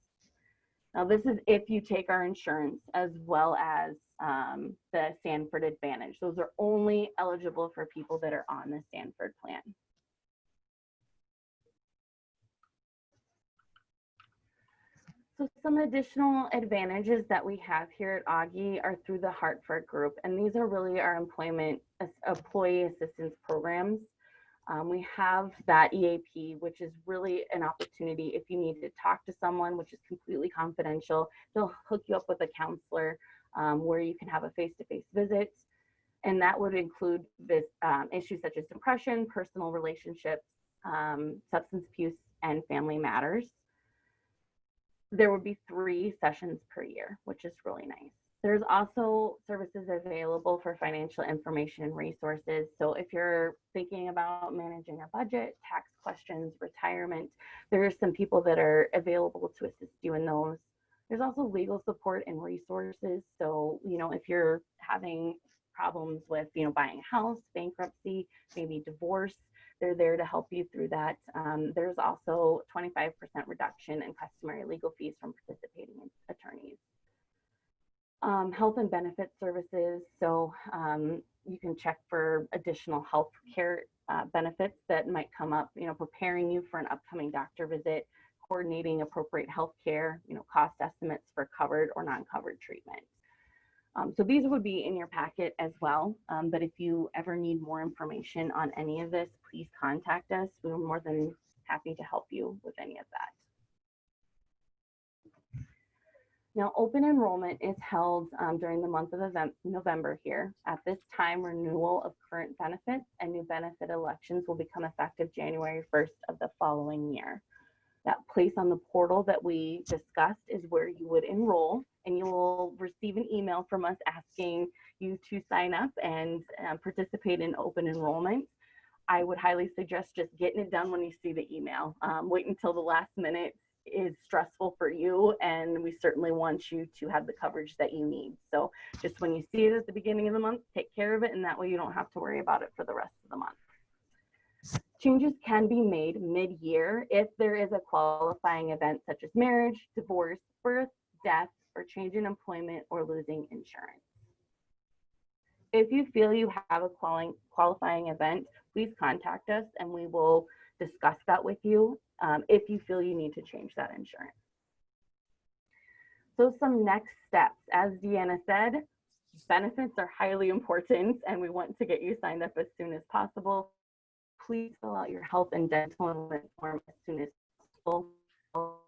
Now this is if you take our insurance as well as the Sanford Advantage. Those are only eligible for people that are on the Sanford plan. So some additional advantages that we have here at Augie are through the Hartford Group, and these are really our employee assistance programs. We have that EAP, which is really an opportunity if you need to talk to someone, which is completely confidential. They'll hook you up with a counselor where you can have a face-to-face visit, and that would include this, issues such as depression, personal relationships, substance abuse, and family matters. There would be 3 sessions per year, which is really nice. There's also services available for financial information and resources. So if you're thinking about managing a budget, tax questions, retirement, there are some people that are available to assist you in those. There's also legal support and resources. So, you know, if you're having problems with, you know, buying a house, bankruptcy, maybe divorce, they're there to help you through that. There's also 25% reduction in customary legal fees from participating attorneys. Health and benefit services. So you can check for additional health care benefits that might come up, you know, preparing you for an upcoming doctor visit, coordinating appropriate health care, you know, cost estimates for covered or non-covered treatment. So these would be in your packet as well. But if you ever need more information on any of this, please contact us. We're more than happy to help you with any of that. Now, open enrollment is held during the month of November here. At this time, renewal of current benefits and new benefit elections will become effective January 1st of the following year. That place on the portal that we discussed is where you would enroll, and you will receive an email from us asking you to sign up and participate in open enrollment. I would highly suggest just getting it done when you see the email. Wait until the last minute is stressful for you, and we certainly want you to have the coverage that you need. So just when you see it at the beginning of the month, take care of it, and that way you don't have to worry about it for the rest of the month. Changes can be made mid-year if there is a qualifying event such as marriage, divorce, birth, death, or change in employment or losing insurance. If you feel you have a qualifying event, please contact us and we will discuss that with you if you feel you need to change that insurance. So some next steps, as Deanna said, benefits are highly important and we want to get you signed up as soon as possible. Please fill out your health and dental enrollment form as soon as possible.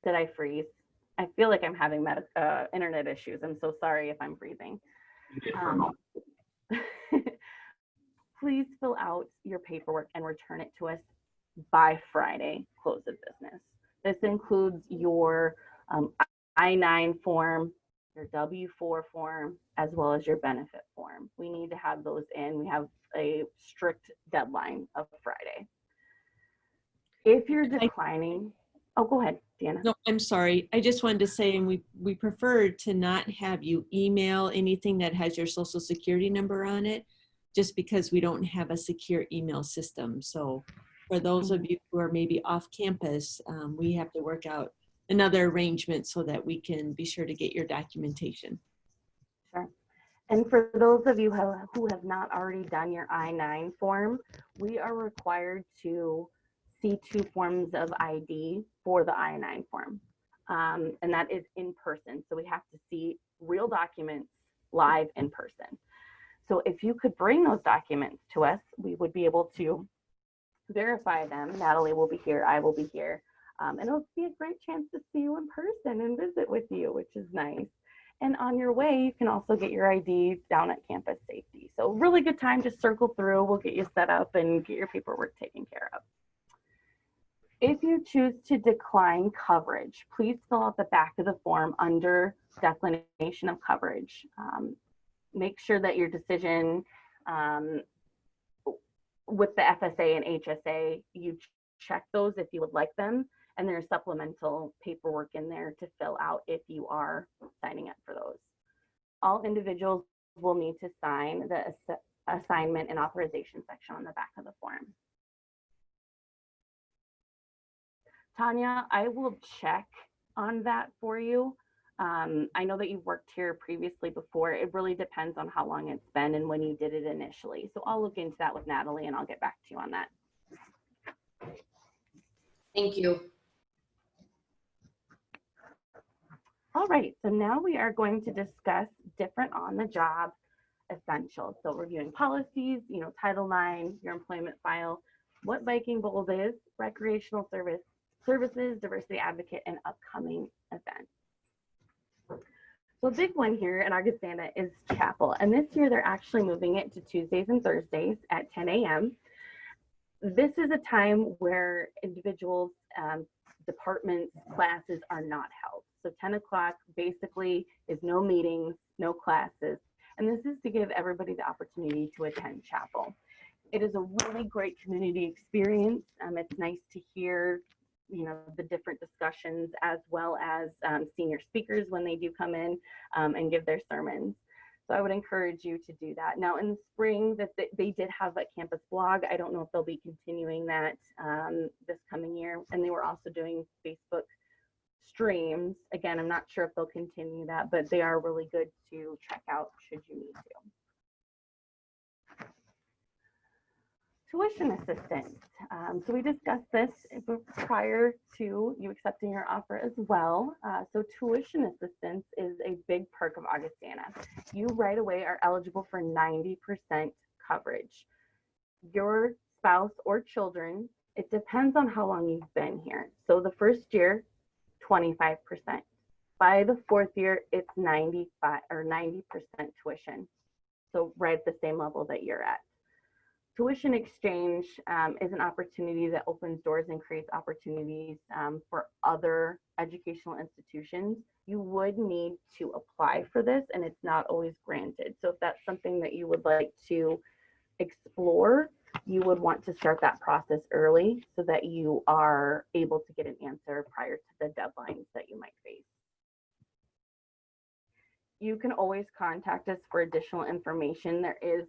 Did I freeze? I feel like I'm having internet issues. I'm so sorry if I'm freezing. Please fill out your paperwork and return it to us by Friday, close of business. This includes your I-9 form, your W-4 form, as well as your benefit form. We need to have those in. We have a strict deadline of Friday. If you're declining, oh, go ahead, Deanna. No, I'm sorry. I just wanted to say, and we prefer to not have you email anything that has your social security number on it, just because we don't have a secure email system. So for those of you who are maybe off campus, we have to work out another arrangement so that we can be sure to get your documentation. Sure. And for those of you who have not already done your I-9 form, we are required to see 2 forms of ID for the I-9 form. And that is in person. So we have to see real documents live in person. So if you could bring those documents to us, we would be able to verify them. Natalie will be here, I will be here. And it'll be a great chance to see you in person and visit with you, which is nice. And on your way, you can also get your ID down at Campus Safety. So really good time to circle through. We'll get you set up and get your paperwork taken care of. If you choose to decline coverage, please fill out the back of the form under declination of coverage. Make sure that your decision with the FSA and HSA, you check those if you would like them. And there's supplemental paperwork in there to fill out if you are signing up for those. All individuals will need to sign the assignment and authorization section on the back of the form. Tanya, I will check on that for you. I know that you've worked here previously before. It really depends on how long it's been and when you did it initially. So I'll look into that with Natalie and I'll get back to you on that. Thank you. All right, so now we are going to discuss different on-the-job essentials. So reviewing policies, Title IX, your employment file, what Viking Bowls is, recreational services, diversity advocate, and upcoming events. So a big one here in Augustana is chapel. And this year they're actually moving it to Tuesdays and Thursdays at 10 a.m. This is a time where individuals, departments, classes are not held. So 10 o'clock basically is no meetings, no classes. And this is to give everybody the opportunity to attend chapel. It is a really great community experience. It's nice to hear, the different discussions as well as senior speakers when they do come in and give their sermons. So I would encourage you to do that. Now in the spring, that they did have a campus blog. I don't know if they'll be continuing that this coming year. And they were also doing Facebook streams. Again, I'm not sure if they'll continue that, but they are really good to check out should you need to. Tuition assistance. So we discussed this prior to you accepting your offer as well. So tuition assistance is a big perk of Augustana. You right away are eligible for 90% coverage. Your spouse or children, it depends on how long you've been here. So the first year, 25%. By the 4th year, it's 90% tuition. So right at the same level that you're at. Tuition exchange is an opportunity that opens doors and creates opportunities for other educational institutions. You would need to apply for this and it's not always granted. So if that's something that you would like to explore, you would want to start that process early so that you are able to get an answer prior to the deadlines that you might face. You can always contact us for additional information. There is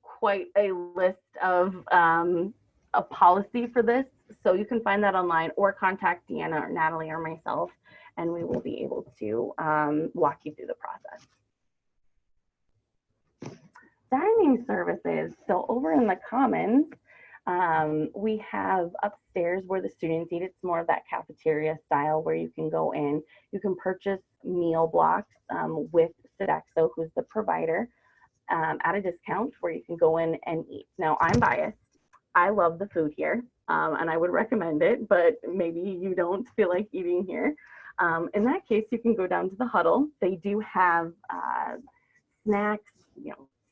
quite a list of a policy for this. So you can find that online or contact Deanna or Natalie or myself, and we will be able to walk you through the process. Dining services. So over in the Commons, we have upstairs where the students eat. It's more of that cafeteria style where you can go in. You can purchase meal blocks with Sodexo, who's the provider, at a discount where you can go in and eat. Now, I'm biased. I love the food here, and I would recommend it, but maybe you don't feel like eating here. In that case, you can go down to the Huddle. They do have snacks,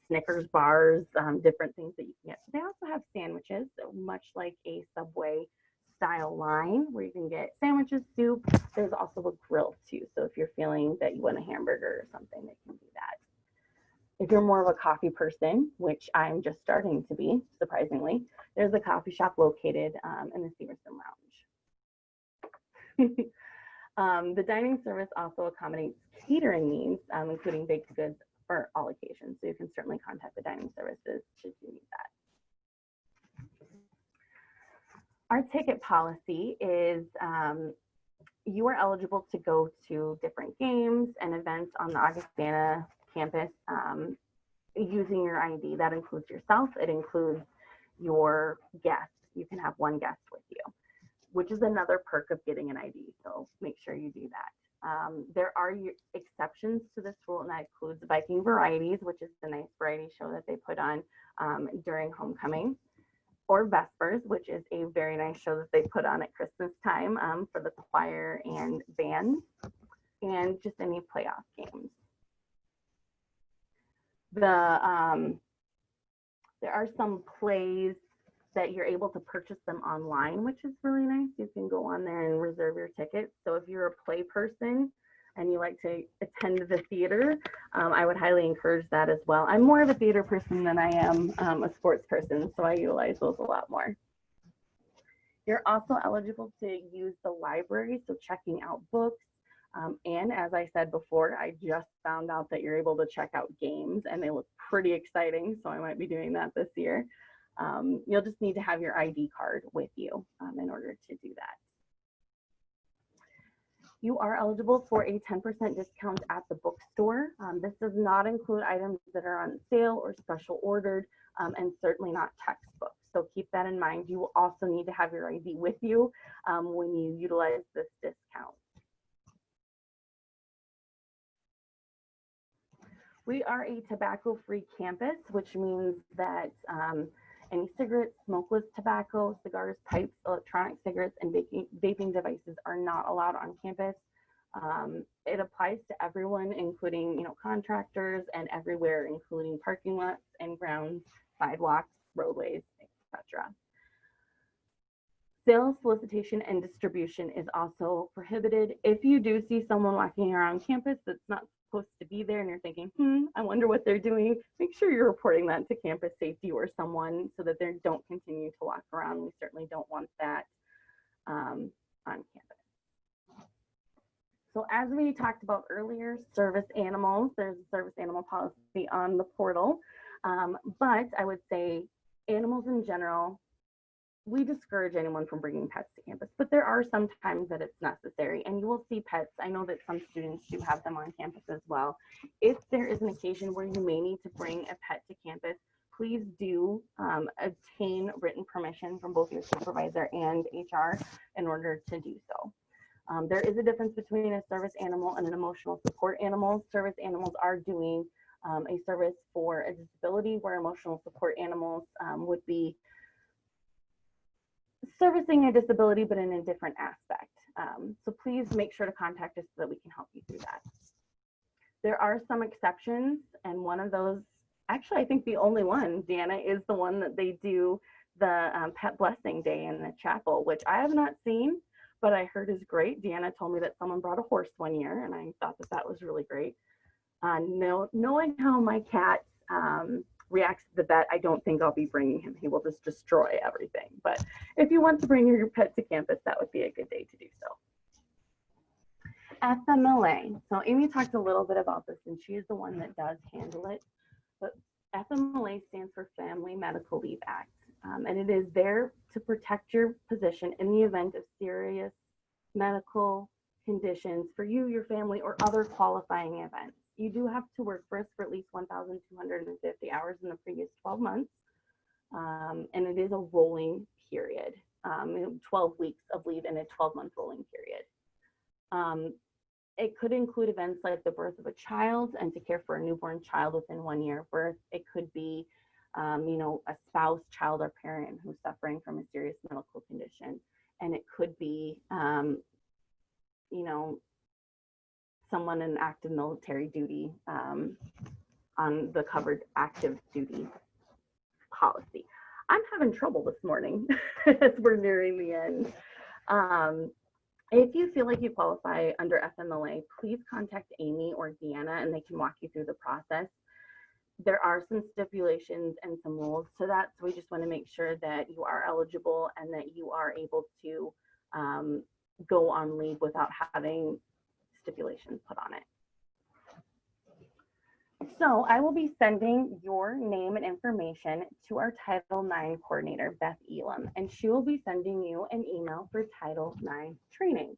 Snickers bars, different things that you can get. They also have sandwiches, so much like a Subway style line where you can get sandwiches, soup. There's also a grill too. So if you're feeling that you want a hamburger or something, they can do that. If you're more of a coffee person, which I'm just starting to be, surprisingly, there's a coffee shop located in the Severson Lounge. The dining service also accommodates catering needs, including baked goods for all occasions. So you can certainly contact the dining services should you need that. Our ticket policy is you are eligible to go to different games and events on the Augustana campus using your ID. That includes yourself. It includes your guest. You can have one guest with you, which is another perk of getting an ID. So make sure you do that. There are exceptions to this rule, and that includes Viking Varieties, which is the nice variety show that they put on during homecoming, or Vespers, which is a very nice show that they put on at Christmas time for the choir and band, and just any playoff games. There are some plays that you're able to purchase them online, which is really nice. You can go on there and reserve your tickets. So if you're a play person and you like to attend the theater, I would highly encourage that as well. I'm more of a theater person than I am a sports person, so I utilize those a lot more. You're also eligible to use the library, so checking out books. And as I said before, I just found out that you're able to check out games, and they look pretty exciting, so I might be doing that this year. You'll just need to have your ID card with you in order to do that. You are eligible for a 10% discount at the bookstore. This does not include items that are on sale or special ordered, and certainly not textbooks. So keep that in mind. You will also need to have your ID with you when you utilize this discount. We are a tobacco-free campus, which means that any cigarettes, smokeless tobacco, cigars, pipes, electronic cigarettes, and vaping devices are not allowed on campus. It applies to everyone, including contractors and everywhere, including parking lots and grounds, sidewalks, roadways, etc. Sales, solicitation, and distribution is also prohibited. If you do see someone walking around campus that's not supposed to be there and you're thinking, I wonder what they're doing, make sure you're reporting that to campus safety or someone so that they don't continue to walk around. We certainly don't want that on campus. So as we talked about earlier, service animals, there's a service animal policy on the portal, but I would say animals in general, we discourage anyone from bringing pets to campus, but there are some times that it's necessary, and you will see pets. I know that some students do have them on campus as well. If there is an occasion where you may need to bring a pet to campus, please do obtain written permission from both your supervisor and HR in order to do so. There is a difference between a service animal and an emotional support animal. Service animals are doing a service for a disability, where emotional support animals would be servicing a disability, but in a different aspect. So please make sure to contact us so that we can help you through that. There are some exceptions, and one of those, actually I think the only one, Deanna, is the one that they do the Pet Blessing Day in the chapel, which I have not seen, but I heard is great. Deanna told me that someone brought a horse one year, and I thought that that was really great. Knowing how my cat reacts to the vet, I don't think I'll be bringing him. He will just destroy everything. But if you want to bring your pet to campus, that would be a good day to do so. FMLA. So Amy talked a little bit about this, and she is the one that does handle it. But FMLA stands for Family Medical Leave Act. And it is there to protect your position in the event of serious medical conditions for you, your family, or other qualifying events. You do have to work for us for at least 1,250 hours in the previous 12 months. And it is a rolling period, 12 weeks of leave in a 12-month rolling period. It could include events like the birth of a child and to care for a newborn child within 1 year of birth. It could be, a spouse, child, or parent who's suffering from a serious medical condition. And it could be, someone in active military duty on the covered active duty policy. I'm having trouble this morning as we're nearing the end. If you feel like you qualify under FMLA, please contact Amy or Deanna and they can walk you through the process. There are some stipulations and some rules to that, so we just want to make sure that you are eligible and that you are able to go on leave without having stipulations put on it. So I will be sending your name and information to our Title IX coordinator, Beth Elam, and she will be sending you an email for Title IX training.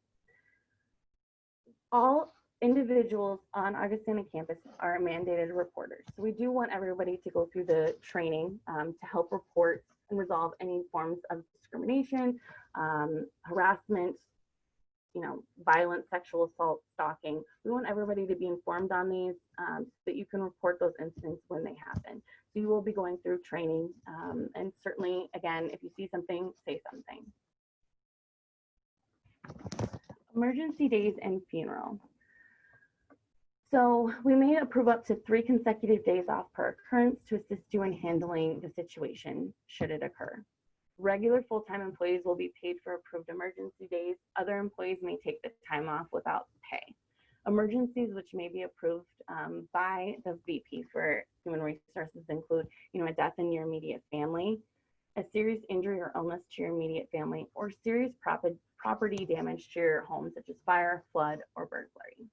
All individuals on Augustana campus are mandated reporters. So we do want everybody to go through the training to help report and resolve any forms of discrimination, harassment, violent sexual assault, stalking. We want everybody to be informed on these so that you can report those incidents when they happen. So you will be going through training and certainly, again, if you see something, say something. Emergency days and funeral. So we may approve up to 3 consecutive days off per occurrence to assist you in handling the situation should it occur. Regular full-time employees will be paid for approved emergency days. Other employees may take the time off without pay. Emergencies which may be approved by the VP for Human Resources include, a death in your immediate family, a serious injury or illness to your immediate family, or serious property damage to your home, such as fire, flood, or burglary.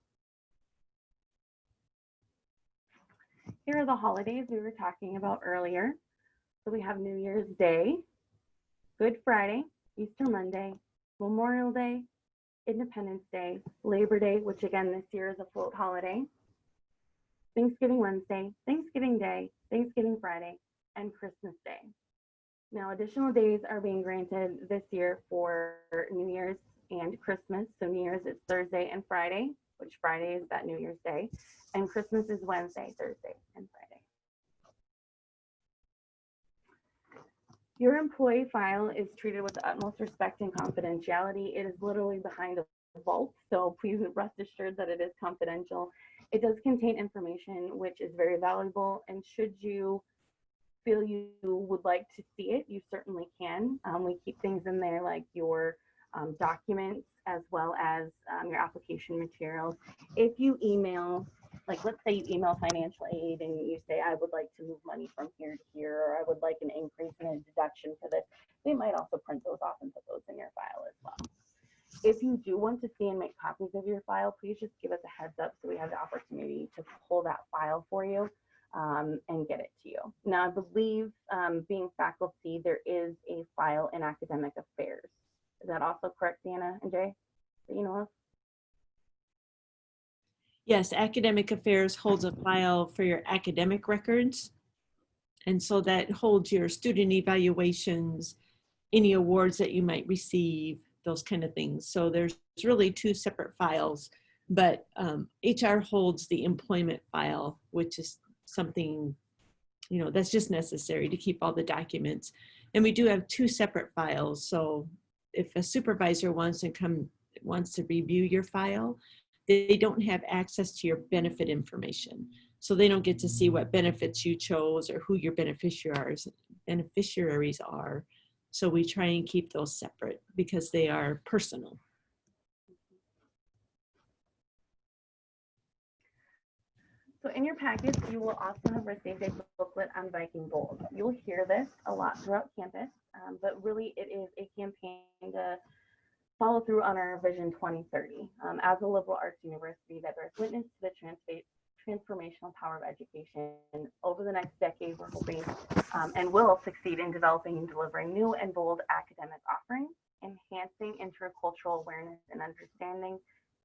Here are the holidays we were talking about earlier. So we have New Year's Day, Good Friday, Easter Monday, Memorial Day, Independence Day, Labor Day, which again this year is a float holiday, Thanksgiving Wednesday, Thanksgiving Day, Thanksgiving Friday, and Christmas Day. Now additional days are being granted this year for New Year's and Christmas. So New Year's is Thursday and Friday, which Friday is that New Year's Day, and Christmas is Wednesday, Thursday, and Friday. Your employee file is treated with the utmost respect and confidentiality. It is literally behind a vault, so please rest assured that it is confidential. It does contain information which is very valuable, and should you feel you would like to see it, you certainly can. We keep things in there like your documents as well as your application materials. If you email, like let's say you email financial aid and you say, I would like to move money from here to here, or I would like an increase in a deduction for this, they might also print those off and put those in your file as well. If you do want to see and make copies of your file, please just give us a heads up so we have the opportunity to pull that file for you and get it to you. Now, I believe being faculty, there is a file in academic affairs. Is that also correct, Deanna and Jay, that you know of? Yes, Academic Affairs holds a file for your academic records. And so that holds your student evaluations, any awards that you might receive, those kind of things. So there's really 2 separate files, but HR holds the employment file, which is something, that's just necessary to keep all the documents. And we do have 2 separate files. So if a supervisor wants to review your file, they don't have access to your benefit information. So they don't get to see what benefits you chose or who your beneficiaries are. So we try and keep those separate because they are personal. So in your packets, you will also have received a booklet on Viking Bold. You'll hear this a lot throughout campus, but really it is a campaign to follow through on our Vision 2030. As a liberal arts university that bears witness to the transformational power of education, over the next decade, we're hoping and will succeed in developing and delivering new and bold academic offerings, enhancing intercultural awareness and understanding,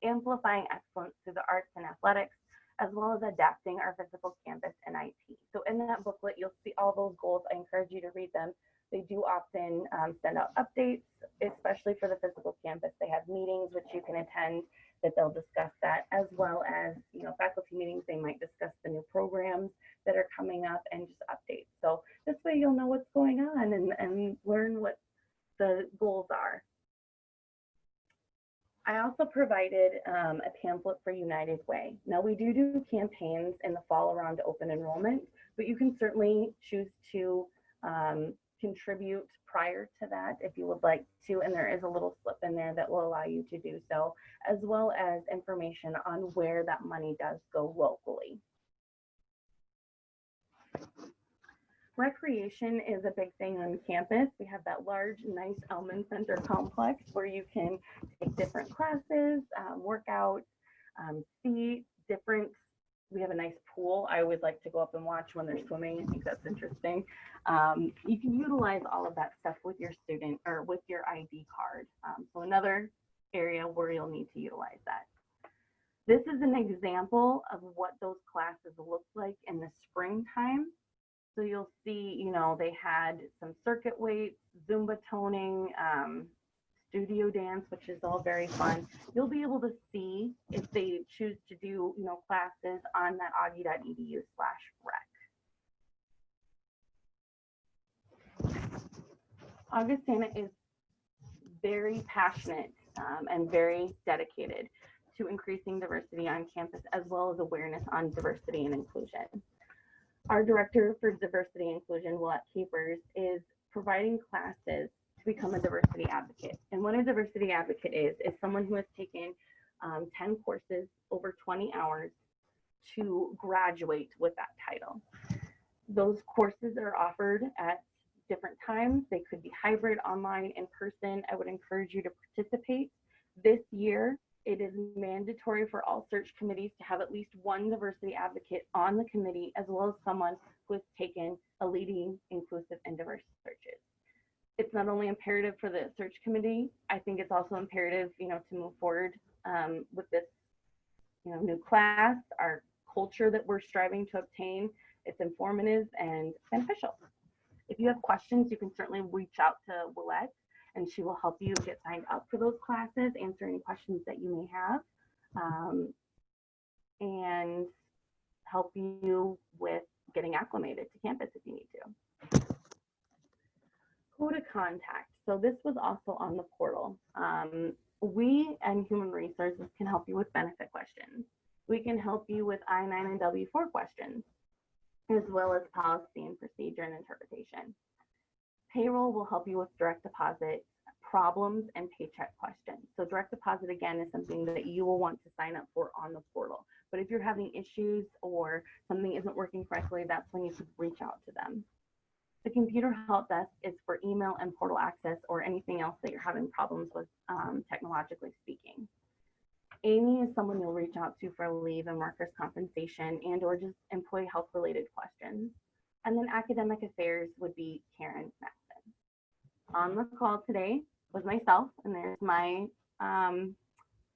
amplifying excellence through the arts and athletics, as well as adapting our physical campus and IT. So in that booklet, you'll see all those goals. I encourage you to read them. They do often send out updates, especially for the physical campus. They have meetings which you can attend that they'll discuss that, as well as faculty meetings. They might discuss the new programs that are coming up and just updates. So this way you'll know what's going on and learn what the goals are. I also provided a pamphlet for United Way. Now we do campaigns in the fall around open enrollment, but you can certainly choose to contribute prior to that if you would like to, and there is a little slip in there that will allow you to do so, as well as information on where that money does go locally. Recreation is a big thing on campus. We have that large, nice Elman Center complex where you can take different classes, work out, see different. We have a nice pool. I always like to go up and watch when they're swimming. I think that's interesting. You can utilize all of that stuff with your student or with your ID card. So another area where you'll need to utilize that. This is an example of what those classes look like in the springtime. So you'll see, you know, they had some circuit weights, Zumba toning, studio dance, which is all very fun. You'll be able to see if they choose to do, you know, classes on that augie.edu/rec. Augustana is very passionate and very dedicated to increasing diversity on campus, as well as awareness on diversity and inclusion. Our Director for Diversity and Inclusion, Willette Capers, is providing classes to become a diversity advocate. And what a diversity advocate is someone who has taken 10 courses over 20 hours to graduate with that title. Those courses are offered at different times. They could be hybrid, online, in person. I would encourage you to participate. This year, it is mandatory for all search committees to have at least one diversity advocate on the committee, as well as someone who has taken a leading inclusive and diverse searches. It's not only imperative for the search committee, I think it's also imperative, you know, to move forward with this, you know, new class, our culture that we're striving to obtain. It's informative and beneficial. If you have questions, you can certainly reach out to Willette, and she will help you get signed up for those classes, answer any questions that you may have, and help you with getting acclimated to campus if you need to. Who to contact. So this was also on the portal. We and Human Resources can help you with benefit questions. We can help you with I-9 and W-4 questions, as well as policy and procedure and interpretation. Payroll will help you with direct deposit problems and paycheck questions. So direct deposit, again, is something that you will want to sign up for on the portal. But if you're having issues or something isn't working correctly, that's when you should reach out to them. The computer help desk is for email and portal access or anything else that you're having problems with, technologically speaking. Amy is someone you'll reach out to for leave and workers' compensation and or just employee health related questions. And then academic affairs would be Karen Maxson. On the call today was myself, and there's my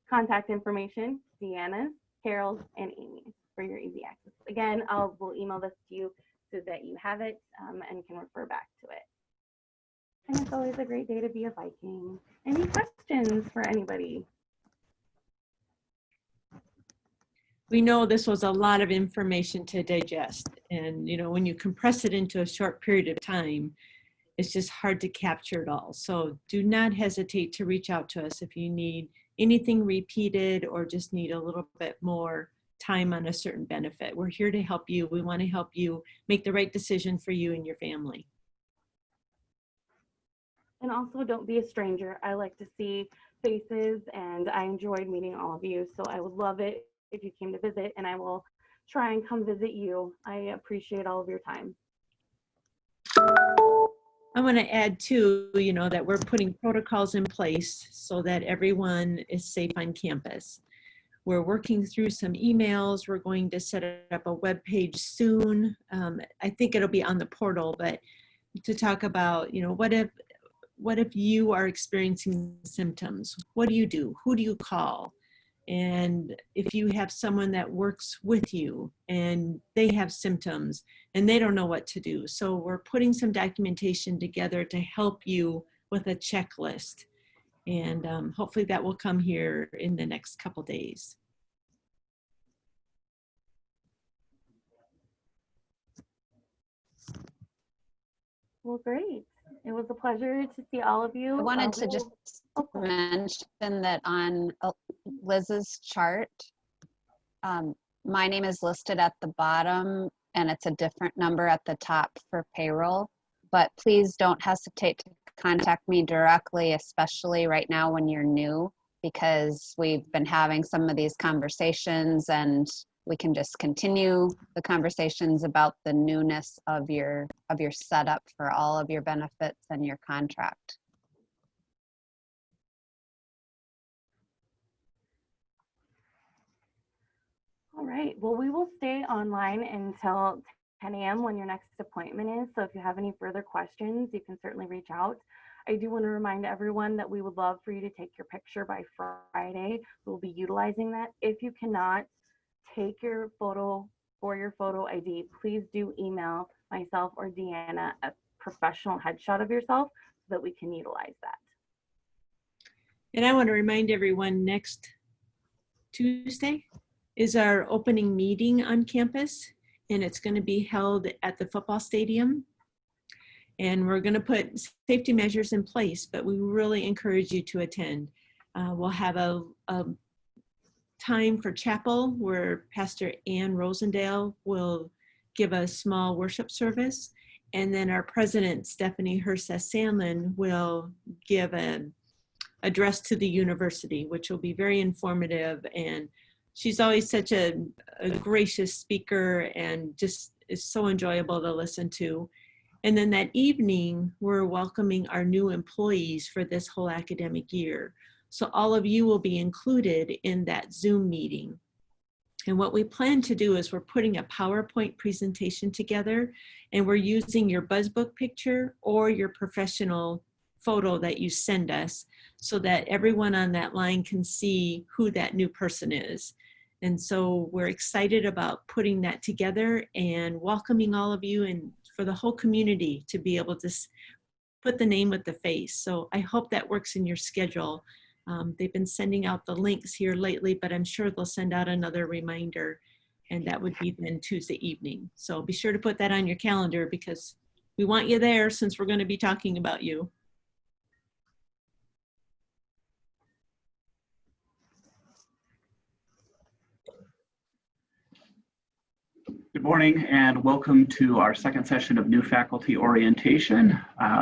contact information, Deanna's, Carol's, and Amy's for your easy access. Again, we'll email this to you so that you have it and can refer back to it. And it's always a great day to be a Viking. Any questions for anybody? We know this was a lot of information to digest, and you know, when you compress it into a short period of time, it's just hard to capture it all. So do not hesitate to reach out to us if you need anything repeated or just need a little bit more time on a certain benefit. We're here to help you. We want to help you make the right decision for you and your family. And also, don't be a stranger. I like to see faces, and I enjoyed meeting all of you. So I would love it if you came to visit, and I will try and come visit you. I appreciate all of your time. I want to add too, you know, that we're putting protocols in place so that everyone is safe on campus. We're working through some emails. We're going to set up a web page soon. I think it'll be on the portal, but to talk about, you know, what if you are experiencing symptoms? What do you do? Who do you call? And if you have someone that works with you and they have symptoms and they don't know what to do. So we're putting some documentation together to help you with a checklist. And hopefully that will come here in the next couple days. Well, great. It was a pleasure to see all of you. I wanted to just mention that on Liz's chart, my name is listed at the bottom and it's a different number at the top for payroll, but please don't hesitate to contact me directly, especially right now when you're new, because we've been having some of these conversations and we can just continue the conversations about the newness of your setup for all of your benefits and your contract. All right, well, we will stay online until 10 a.m. when your next appointment is. So if you have any further questions, you can certainly reach out. I do want to remind everyone that we would love for you to take your picture by Friday. We'll be utilizing that. If you cannot take your photo for your photo ID, please do email myself or Deanna a professional headshot of yourself so that we can utilize that. And I want to remind everyone, next Tuesday is our opening meeting on campus, and it's going to be held at the football stadium. And we're going to put safety measures in place, but we really encourage you to attend. We'll have a time for chapel where Pastor Ann Rosendale will give a small worship service. And then our president, Stephanie Herseth-Sandlin, will give an address to the university, which will be very informative. And she's always such a gracious speaker and just is so enjoyable to listen to. And then that evening, we're welcoming our new employees for this whole academic year. So all of you will be included in that Zoom meeting. And what we plan to do is we're putting a PowerPoint presentation together, and we're using your BuzzBook picture or your professional photo that you send us so that everyone on that line can see who that new person is. And so we're excited about putting that together and welcoming all of you and for the whole community to be able to put the name with the face. So I hope that works in your schedule. They've been sending out the links here lately, but I'm sure they'll send out another reminder, and that would be then Tuesday evening. So be sure to put that on your calendar because we want you there since we're going to be talking about you. Good morning and welcome to our second session of new faculty orientation.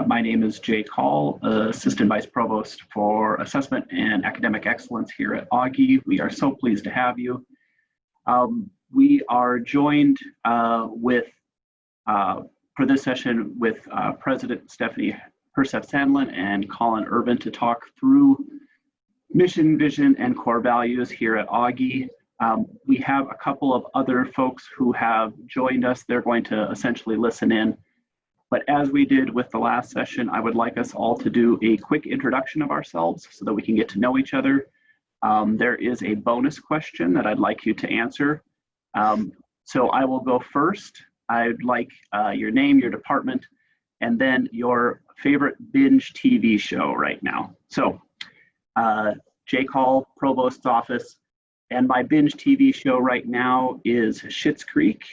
My name is Jay Call, Assistant Vice Provost for Assessment and Academic Excellence here at Augie. We are so pleased to have you. We are joined for this session with President Stephanie Herseth-Sandlin and Colin Urban to talk through mission, vision, and core values here at Augie. We have a couple of other folks who have joined us. They're going to essentially listen in. But as we did with the last session, I would like us all to do a quick introduction of ourselves so that we can get to know each other. There is a bonus question that I'd like you to answer. So I will go first. I'd like your name, your department, and then your favorite binge TV show right now. So Jay Call, Provost's office. And my binge TV show right now is Schitt's Creek.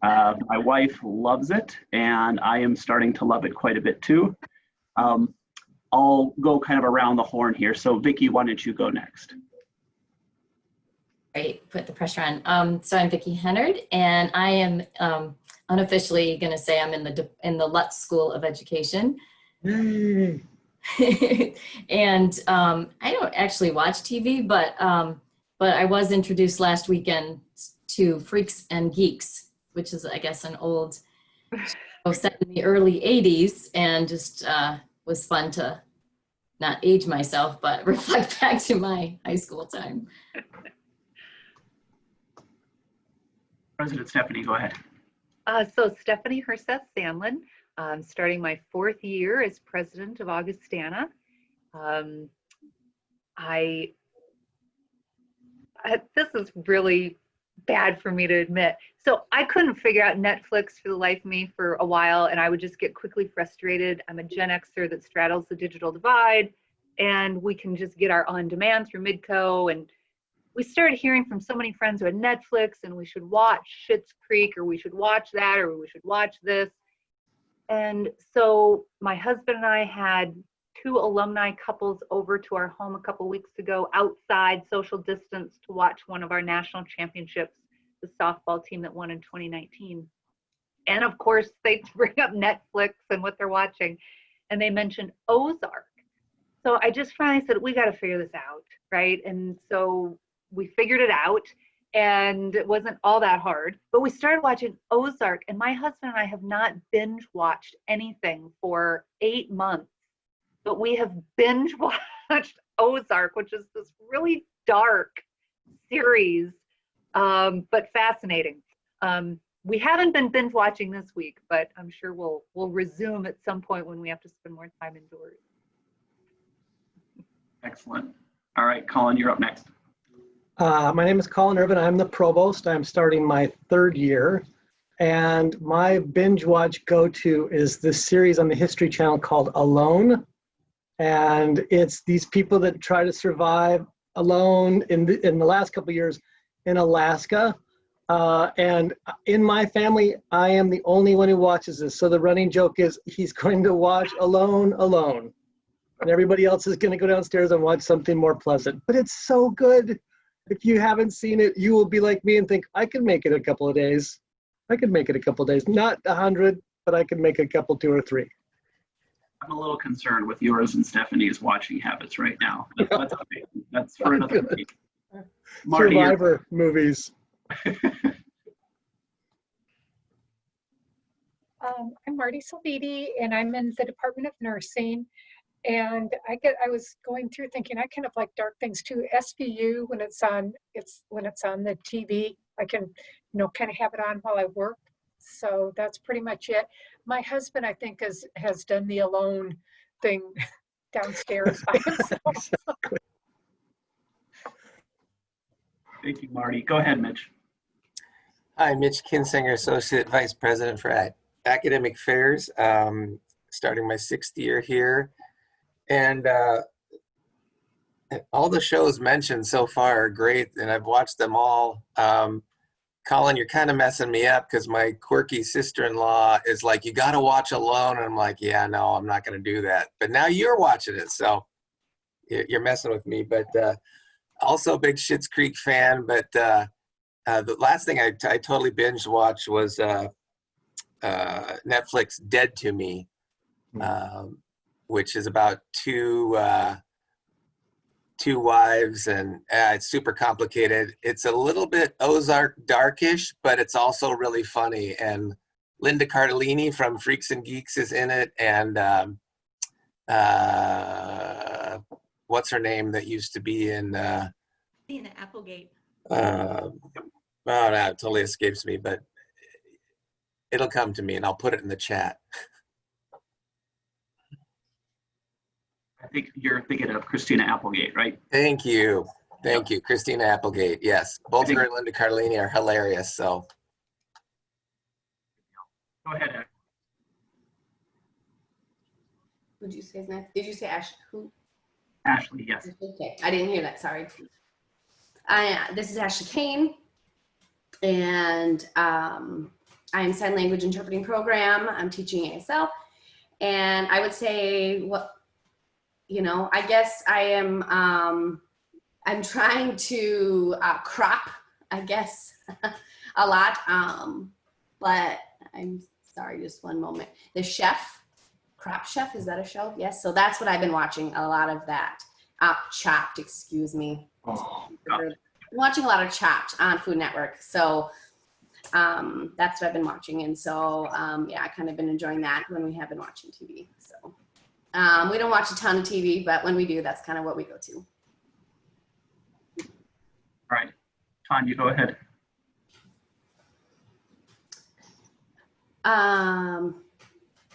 My wife loves it, and I am starting to love it quite a bit too. I'll go kind of around the horn here. So Vicki, why don't you go next? Great, put the pressure on. So I'm Vicki Hennard, and I am unofficially going to say I'm in the Lutz School of Education. And I don't actually watch TV, but I was introduced last weekend to Freaks and Geeks, which is, I guess, an old show set in the early 80s, and just was fun to not age myself, but reflect back to my high school time. President Stephanie, go ahead. So Stephanie Herseth-Sandlin, starting my 4th year as president of Augustana. This is really bad for me to admit. So I couldn't figure out Netflix for the life of me for a while, and I would just get quickly frustrated. I'm a Gen Xer that straddles the digital divide, and we can just get our on-demand through Midco. And we started hearing from so many friends who had Netflix, and we should watch Schitt's Creek, or we should watch that, or we should watch this. And so my husband and I had 2 alumni couples over to our home a couple weeks ago, outside, social distance, to watch one of our national championships, the softball team that won in 2019. And of course, they bring up Netflix and what they're watching, and they mentioned Ozark. So I just finally said, we got to figure this out, right? And so we figured it out, and it wasn't all that hard. But we started watching Ozark, and my husband and I have not binge watched anything for 8 months. But we have binge watched Ozark, which is this really dark series, but fascinating. We haven't been binge watching this week, but I'm sure we'll resume at some point when we have to spend more time indoors. Excellent. All right, Colin, you're up next. My name is Colin Irvin. I'm the provost. I'm starting my 3rd year. And my binge watch go-to is this series on the History Channel called Alone. And it's these people that try to survive alone in the last couple of years in Alaska. And in my family, I am the only one who watches this. So the running joke is he's going to watch Alone. And everybody else is going to go downstairs and watch something more pleasant. But it's so good. If you haven't seen it, you will be like me and think, I can make it a couple of days. Not 100, but I can make a couple, 2 or 3. I'm a little concerned with yours and Stephanie's watching habits right now. That's okay. That's for another week. Marty, Survivor movies. I'm Marty Salviti, and I'm in the Department of Nursing. And I was going through thinking I kind of like dark things too. SVU, when it's on the TV, I can, kind of have it on while I work. So that's pretty much it. My husband, I think, has done the Alone thing downstairs by himself. Thank you, Marty. Go ahead, Mitch. Hi, Mitch Kinsinger, Associate Vice President for Academic Affairs, starting my 6th year here. And all the shows mentioned so far are great, and I've watched them all. Colin, you're kind of messing me up because my quirky sister-in-law is like, you got to watch Alone. And I'm like, yeah, no, I'm not going to do that. But now you're watching it, so you're messing with me. But also a big Schitt's Creek fan. But the last thing I totally binge watched was Netflix Dead to Me, which is about two wives, and it's super complicated. It's a little bit Ozark darkish, but it's also really funny. And Linda Cardellini from Freaks and Geeks is in it, and what's her name that used to be in Christina Applegate. Oh, no, it totally escapes me, but it'll come to me, and I'll put it in the chat. I think you're thinking of Christina Applegate, right? Thank you. Thank you. Christina Applegate. Yes. Both her and Linda Cardellini are hilarious. So go ahead, Ash. Who'd you say is next? Did you say Ash? Who? Ashley, yes. Okay, I didn't hear that. Sorry. This is Ashley Kane, and I'm Sign Language Interpreting Program. I'm teaching ASL, and I would say I guess I am, I'm trying to crop, I guess, a lot, but I'm sorry, just one moment. The Chef, Crop Chef, is that a show? Yes, so that's what I've been watching, a lot of that. Chopped, excuse me. Oh, I'm watching a lot of Chopped on Food Network, so that's what I've been watching, and so, yeah, I kind of been enjoying that when we have been watching TV, so. We don't watch a ton of TV, but when we do, that's kind of what we go to. All right, Tanya, go ahead. I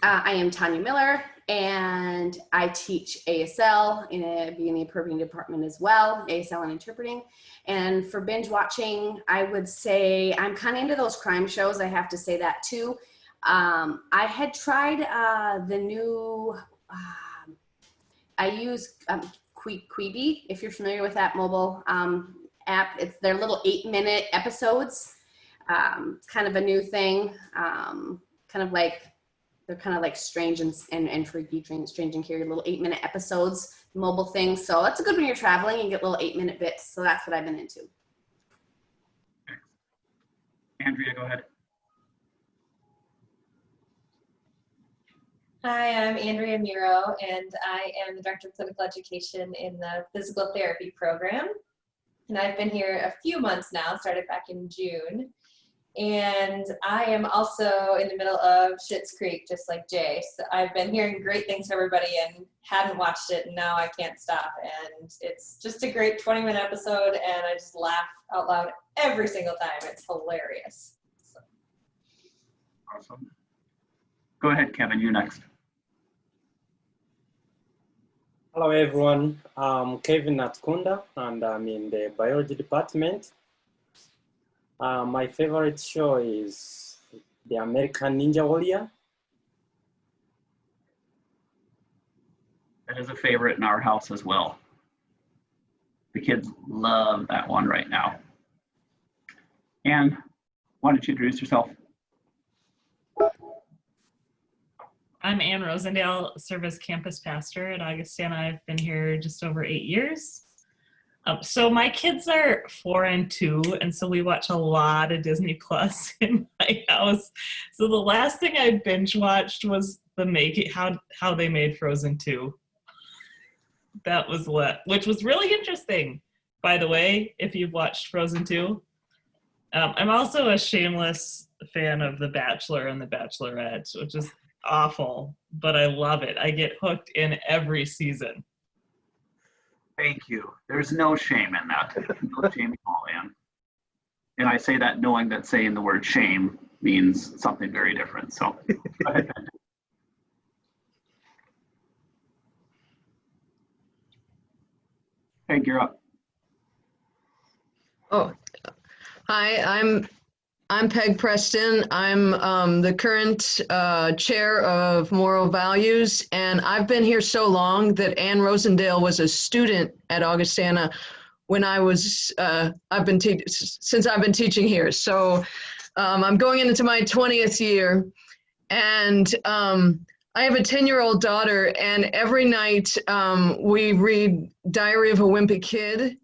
am Tanya Miller, and I teach ASL in the interpreting department as well, ASL and interpreting. And for binge watching, I would say I'm kind of into those crime shows. I have to say that too. I had tried the new. I use Quibi, if you're familiar with that mobile app. It's their little 8-minute episodes. It's kind of a new thing. They're kind of like strange and freaky, strange and scary, little 8-minute episodes, mobile things. So that's a good when you're traveling and get little 8-minute bits. So that's what I've been into. Andrea, go ahead. Hi, I'm Andrea Miro, and I am the Director of Clinical Education in the Physical Therapy program. And I've been here a few months now, started back in June. And I am also in the middle of Schitt's Creek, just like Jay. So I've been hearing great things from everybody and hadn't watched it, and now I can't stop. And it's just a great 20-minute episode, and I just laugh out loud every single time. It's hilarious. So. Awesome. Go ahead, Kevin, you next. Hello everyone, I'm Kevin Natkunda and I'm in the biology department. My favorite show is The American Ninja Warrior. That is a favorite in our house as well. The kids love that one right now. Anne, why don't you introduce yourself? I'm Ann Rosendale, serve as campus pastor at Augustana. I've been here just over 8 years. So my kids are 4 and 2, and so we watch a lot of Disney Plus in my house. So the last thing I binge watched was how they made Frozen 2. That was which was really interesting, by the way, if you've watched Frozen 2. I'm also a shameless fan of The Bachelor and The Bachelorette, which is awful, but I love it. I get hooked in every season. Thank you. There's no shame in that. No shame at all, Anne. And I say that knowing that saying the word shame means something very different. So go ahead, Ben. Peg, you're up. Oh, hi, I'm Peg Preston. I'm the current chair of Moral Values, and I've been here so long that Ann Rosendale was a student at Augustana when I was, since I've been teaching here. So I'm going into my 20th year, and I have a 10-year-old daughter, and every night we read Diary of a Wimpy Kid.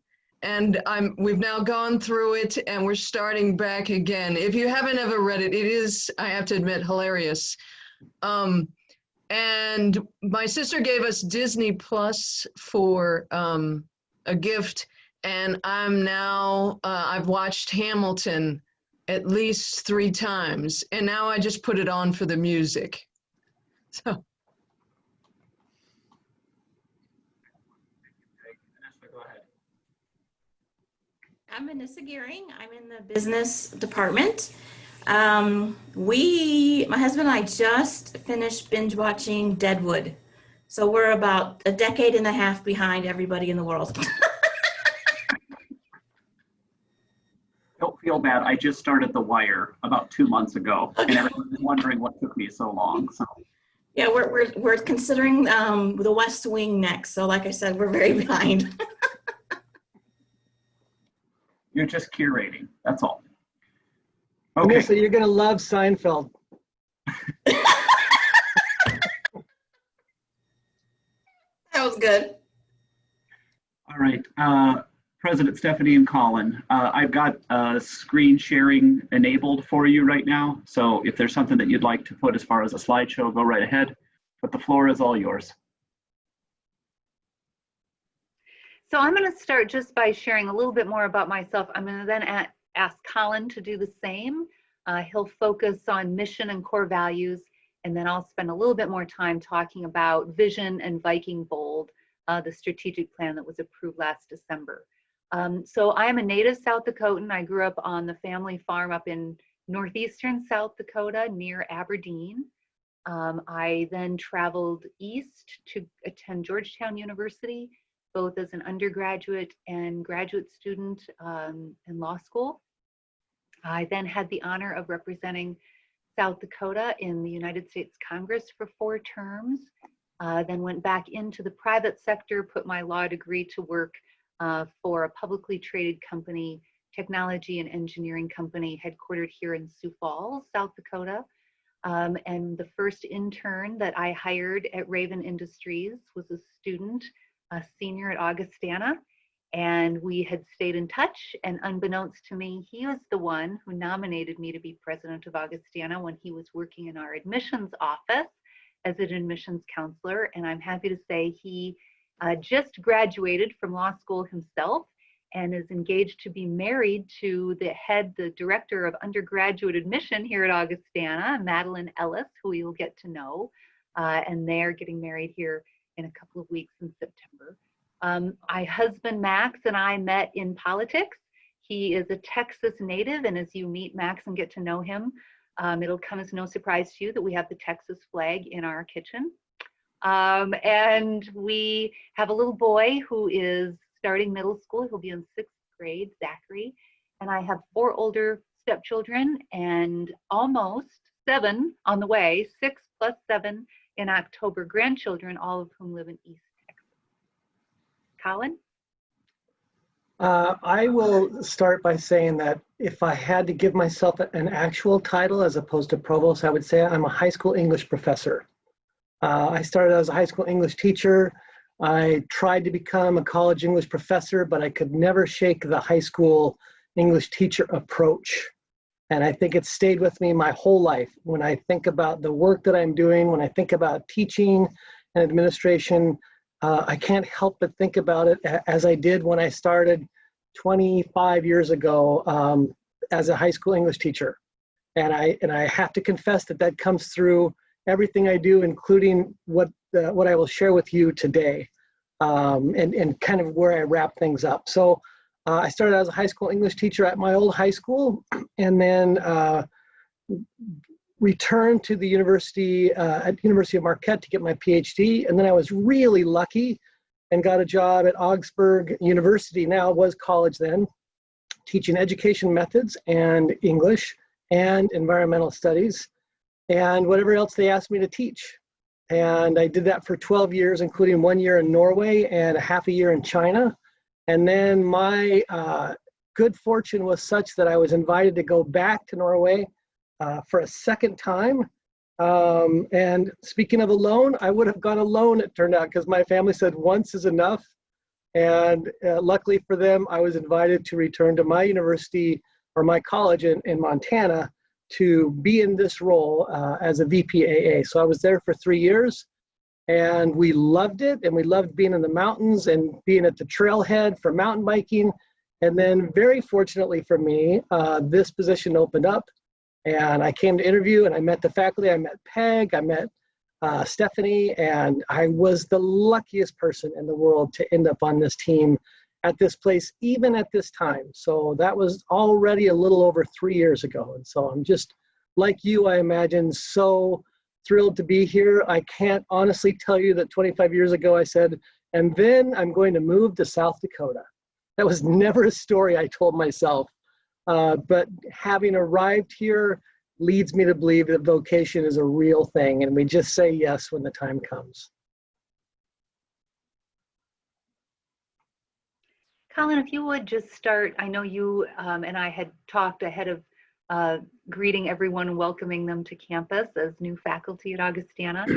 And we've now gone through it and we're starting back again. If you haven't ever read it, it is, I have to admit, hilarious. And my sister gave us Disney Plus for a gift. And I'm now, I've watched Hamilton at least 3 times. And now I just put it on for the music. So. I'm Vanessa Gearing. I'm in the business department. My husband and I just finished binge watching Deadwood. So we're about a decade and a half behind everybody in the world. Don't feel bad. I just started The Wire about 2 months ago, and everyone's wondering what took me so long. So. Yeah, we're considering The West Wing next. So like I said, we're very behind. You're just curating. That's all. Okay. Vanessa, you're going to love Seinfeld. That was good. All right. President Stephanie and Colin, I've got screen sharing enabled for you right now. So if there's something that you'd like to put as far as a slideshow, go right ahead. But the floor is all yours. So I'm going to start just by sharing a little bit more about myself. I'm going to then ask Colin to do the same. He'll focus on mission and core values, and then I'll spend a little bit more time talking about vision and Viking Bold, the strategic plan that was approved last December. So I am a native South Dakotan. I grew up on the family farm up in northeastern South Dakota near Aberdeen. I then traveled east to attend Georgetown University, both as an undergraduate and graduate student in law school. I then had the honor of representing South Dakota in the United States Congress for 4 terms, then went back into the private sector, put my law degree to work for a publicly traded company, technology and engineering company headquartered here in Sioux Falls, South Dakota. And the first intern that I hired at Raven Industries was a student, a senior at Augustana, and we had stayed in touch, and unbeknownst to me, he was the one who nominated me to be president of Augustana when he was working in our admissions office as an admissions counselor. And I'm happy to say he just graduated from law school himself and is engaged to be married to the director of undergraduate admission here at Augustana, Madeline Ellis, who you'll get to know, and they're getting married here in a couple of weeks in September. My husband Max and I met in politics. He is a Texas native, and as you meet Max and get to know him, it'll come as no surprise to you that we have the Texas flag in our kitchen. And we have a little boy who is starting middle school. He'll be in 6th grade, Zachary. And I have 4 older stepchildren and almost 7 on the way, 6 plus 7 in October grandchildren, all of whom live in East Texas. Colin? I will start by saying that if I had to give myself an actual title as opposed to provost, I would say I'm a high school English professor. I started as a high school English teacher. I tried to become a college English professor, but I could never shake the high school English teacher approach. And I think it's stayed with me my whole life. When I think about the work that I'm doing, when I think about teaching and administration, I can't help but think about it as I did when I started 25 years ago as a high school English teacher. And I have to confess that that comes through everything I do, including what I will share with you today, and kind of where I wrap things up. So I started as a high school English teacher at my old high school, and then returned to the university at University of Marquette to get my PhD. And then I was really lucky and got a job at Augsburg University, now was college then, teaching education methods and English and environmental studies and whatever else they asked me to teach. And I did that for 12 years, including 1 year in Norway and half a year in China. And then my good fortune was such that I was invited to go back to Norway for a second time. And speaking of alone, I would have gone alone, it turned out, because my family said once is enough. And luckily for them, I was invited to return to my university or my college in Montana to be in this role as a VPAA. So I was there for 3 years, and we loved it. And we loved being in the mountains and being at the trailhead for mountain biking. And then very fortunately for me, this position opened up. And I came to interview and I met the faculty, I met Peg, I met Stephanie, and I was the luckiest person in the world to end up on this team at this place, even at this time. So that was already a little over 3 years ago. And so I'm just, like you, I imagine, so thrilled to be here. I can't honestly tell you that 25 years ago I said, and then I'm going to move to South Dakota. That was never a story I told myself. But having arrived here leads me to believe that vocation is a real thing, and we just say yes when the time comes. Colin, if you would just start, I know you and I had talked ahead of greeting everyone and welcoming them to campus as new faculty at Augustana.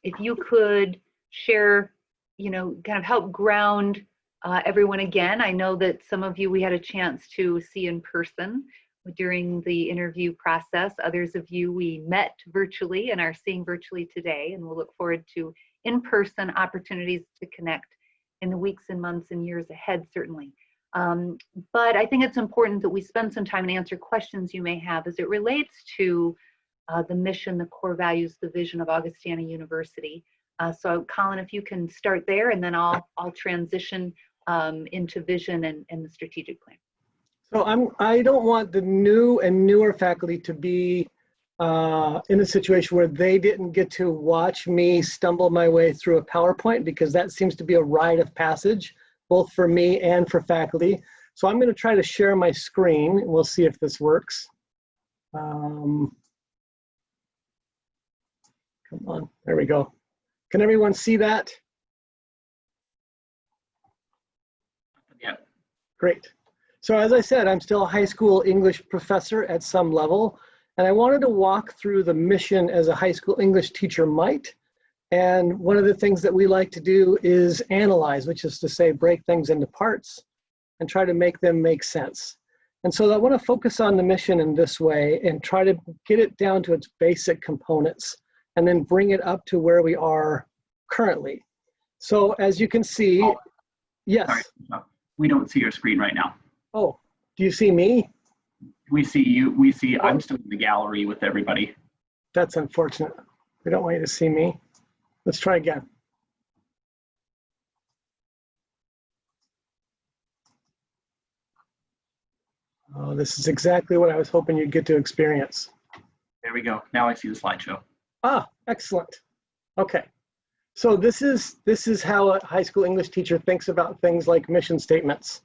If you could share, kind of help ground everyone again. I know that some of you we had a chance to see in person during the interview process. Others of you we met virtually and are seeing virtually today, and we'll look forward to in-person opportunities to connect in the weeks and months and years ahead, certainly. But I think it's important that we spend some time and answer questions you may have as it relates to the mission, the core values, the vision of Augustana University. So Colin, if you can start there, and then I'll transition into vision and the strategic plan. So I don't want the new and newer faculty to be in a situation where they didn't get to watch me stumble my way through a PowerPoint, because that seems to be a rite of passage, both for me and for faculty. So I'm going to try to share my screen, and we'll see if this works. Come on, there we go. Can everyone see that? Yeah. Great. So as I said, I'm still a high school English professor at some level, and I wanted to walk through the mission as a high school English teacher might. And one of the things that we like to do is analyze, which is to say break things into parts and try to make them make sense. And so I want to focus on the mission in this way and try to get it down to its basic components and then bring it up to where we are currently. So as you can see, yes. Sorry, we don't see your screen right now. Oh, do you see me? We see you. We see, I'm still in the gallery with everybody. That's unfortunate. We don't want you to see me. Let's try again. Oh, this is exactly what I was hoping you'd get to experience. There we go. Now I see the slideshow. Ah, excellent. Okay. So this is how a high school English teacher thinks about things like mission statements.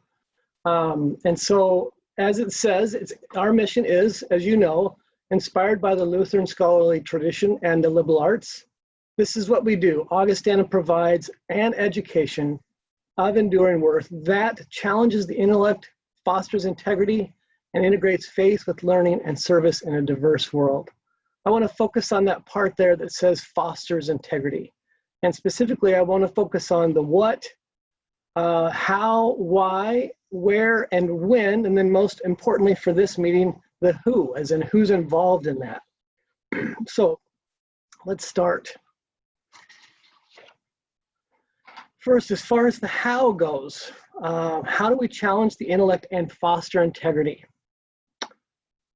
And so as it says, our mission is, as you know, inspired by the Lutheran scholarly tradition and the liberal arts. This is what we do. Augustana provides an education of enduring worth that challenges the intellect, fosters integrity, and integrates faith with learning and service in a diverse world. I want to focus on that part there that says fosters integrity. And specifically, I want to focus on the what, how, why, where, and when, and then most importantly for this meeting, the who, as in who's involved in that. So let's start. First, as far as the how goes, how do we challenge the intellect and foster integrity?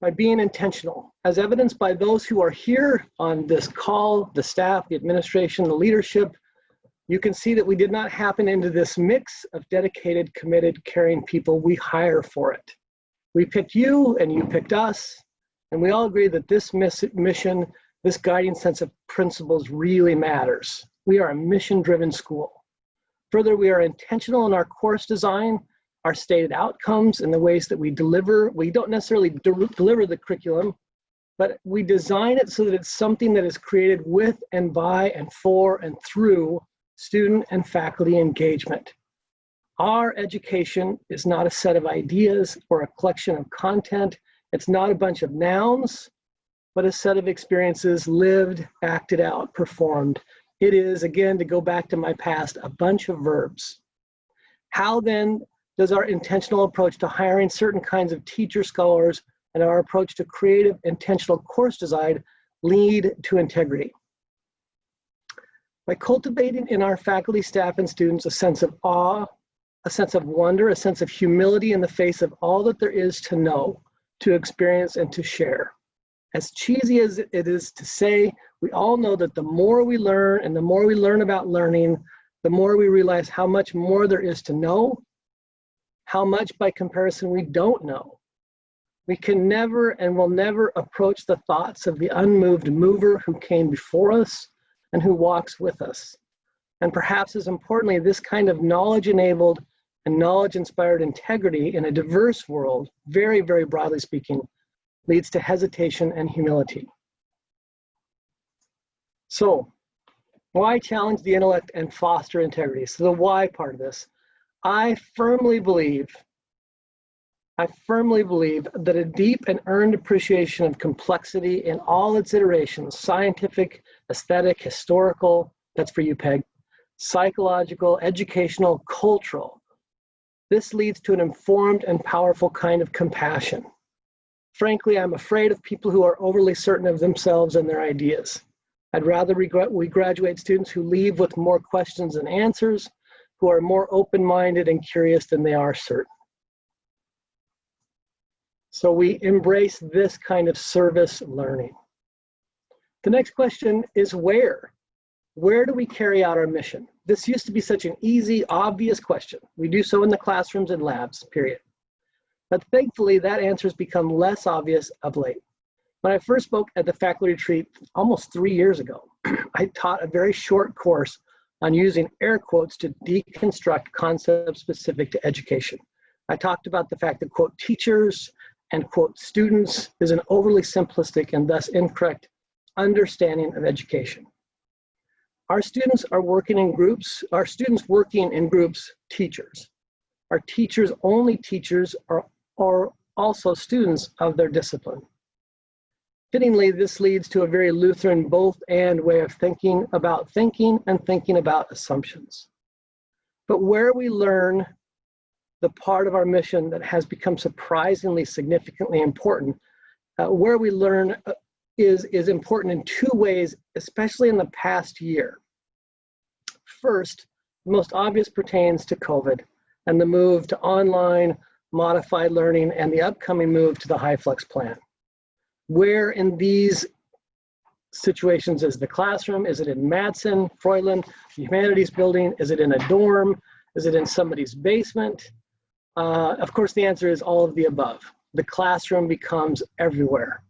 By being intentional, as evidenced by those who are here on this call, the staff, the administration, the leadership. You can see that we did not happen into this mix of dedicated, committed, caring people. We hire for it. We picked you and you picked us, and we all agree that this mission, this guiding sense of principles really matters. We are a mission-driven school. Further, we are intentional in our course design, our stated outcomes, and the ways that we deliver. We don't necessarily deliver the curriculum, but we design it so that it's something that is created with and by and for and through student and faculty engagement. Our education is not a set of ideas or a collection of content. It's not a bunch of nouns, but a set of experiences lived, acted out, performed. It is, again, to go back to my past, a bunch of verbs. How then does our intentional approach to hiring certain kinds of teacher scholars and our approach to creative, intentional course design lead to integrity? By cultivating in our faculty, staff, and students a sense of awe, a sense of wonder, a sense of humility in the face of all that there is to know, to experience, and to share. As cheesy as it is to say, we all know that the more we learn and the more we learn about learning, the more we realize how much more there is to know, how much by comparison we don't know. We can never and will never approach the thoughts of the unmoved mover who came before us and who walks with us. And perhaps as importantly, this kind of knowledge-enabled and knowledge-inspired integrity in a diverse world, very, very broadly speaking, leads to hesitation and humility. So, why challenge the intellect and foster integrity? So the why part of this. I firmly believe that a deep and earned appreciation of complexity in all its iterations, scientific, aesthetic, historical, that's for you, Peg, psychological, educational, cultural, this leads to an informed and powerful kind of compassion. Frankly, I'm afraid of people who are overly certain of themselves and their ideas. I'd rather we graduate students who leave with more questions than answers, who are more open-minded and curious than they are certain. So we embrace this kind of service learning. The next question is where? Where do we carry out our mission? This used to be such an easy, obvious question. We do so in the classrooms and labs, period. But thankfully, that answer has become less obvious of late. When I first spoke at the faculty retreat almost 3 years ago, I taught a very short course on using air quotes to deconstruct concepts specific to education. I talked about the fact that, quote, teachers and, quote, students is an overly simplistic and thus incorrect understanding of education. Our students are working in groups, our students working in groups, teachers. Our teachers, only teachers, are also students of their discipline. Fittingly, this leads to a very Lutheran both and way of thinking about thinking and thinking about assumptions. But where we learn the part of our mission that has become surprisingly significantly important, where we learn is important in two ways, especially in the past year. First, the most obvious pertains to COVID and the move to online, modified learning, and the upcoming move to the HyFlex plan. Where in these situations is the classroom? Is it in Madsen, Freuland, the Humanities Building? Is it in a dorm? Is it in somebody's basement? Of course, the answer is all of the above. The classroom becomes everywhere.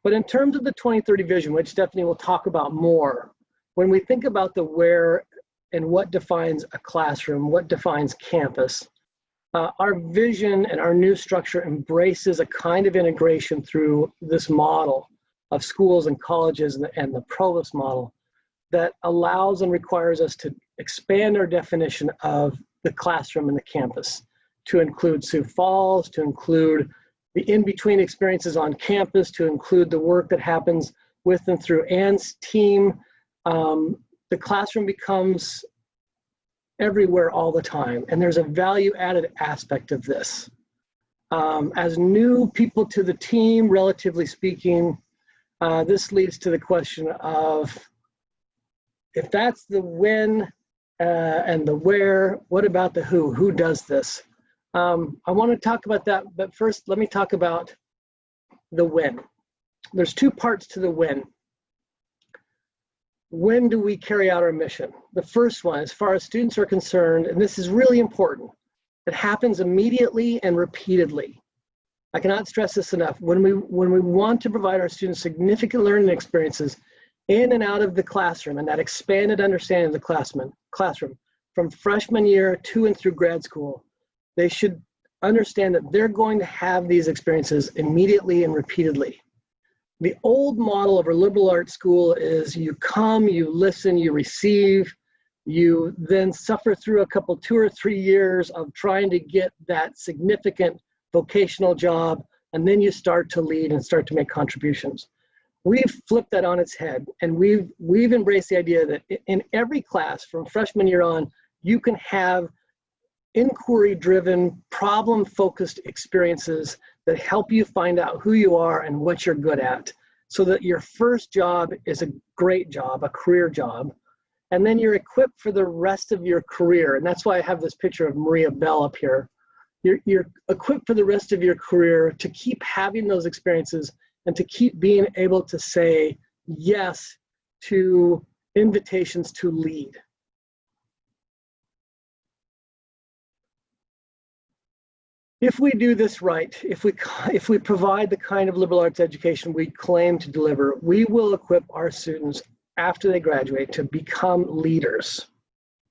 But in terms of the 2030 vision, which Stephanie will talk about more, when we think about the where and what defines a classroom, what defines campus, our vision and our new structure embraces a kind of integration through this model of schools and colleges and the provost model that allows and requires us to expand our definition of the classroom and the campus to include Sioux Falls, to include the in-between experiences on campus, to include the work that happens with and through Anne's team. The classroom becomes everywhere all the time, and there's a value-added aspect of this. As new people to the team, relatively speaking, this leads to the question of, if that's the when and the where, what about the who? Who does this? I want to talk about that, but first let me talk about the when. There's two parts to the when. When do we carry out our mission? The first one, as far as students are concerned, and this is really important, it happens immediately and repeatedly. I cannot stress this enough. When we want to provide our students significant learning experiences in and out of the classroom and that expanded understanding of the classroom from freshman year to and through grad school, they should understand that they're going to have these experiences immediately and repeatedly. The old model of a liberal arts school is you come, you listen, you receive, you then suffer through a couple, 2 or 3 years of trying to get that significant vocational job, and then you start to lead and start to make contributions. We've flipped that on its head, and we've embraced the idea that in every class from freshman year on, you can have inquiry-driven, problem-focused experiences that help you find out who you are and what you're good at, so that your first job is a great job, a career job, and then you're equipped for the rest of your career. And that's why I have this picture of Maria Bell up here. You're equipped for the rest of your career to keep having those experiences and to keep being able to say yes to invitations to lead. If we do this right, if we provide the kind of liberal arts education we claim to deliver, we will equip our students after they graduate to become leaders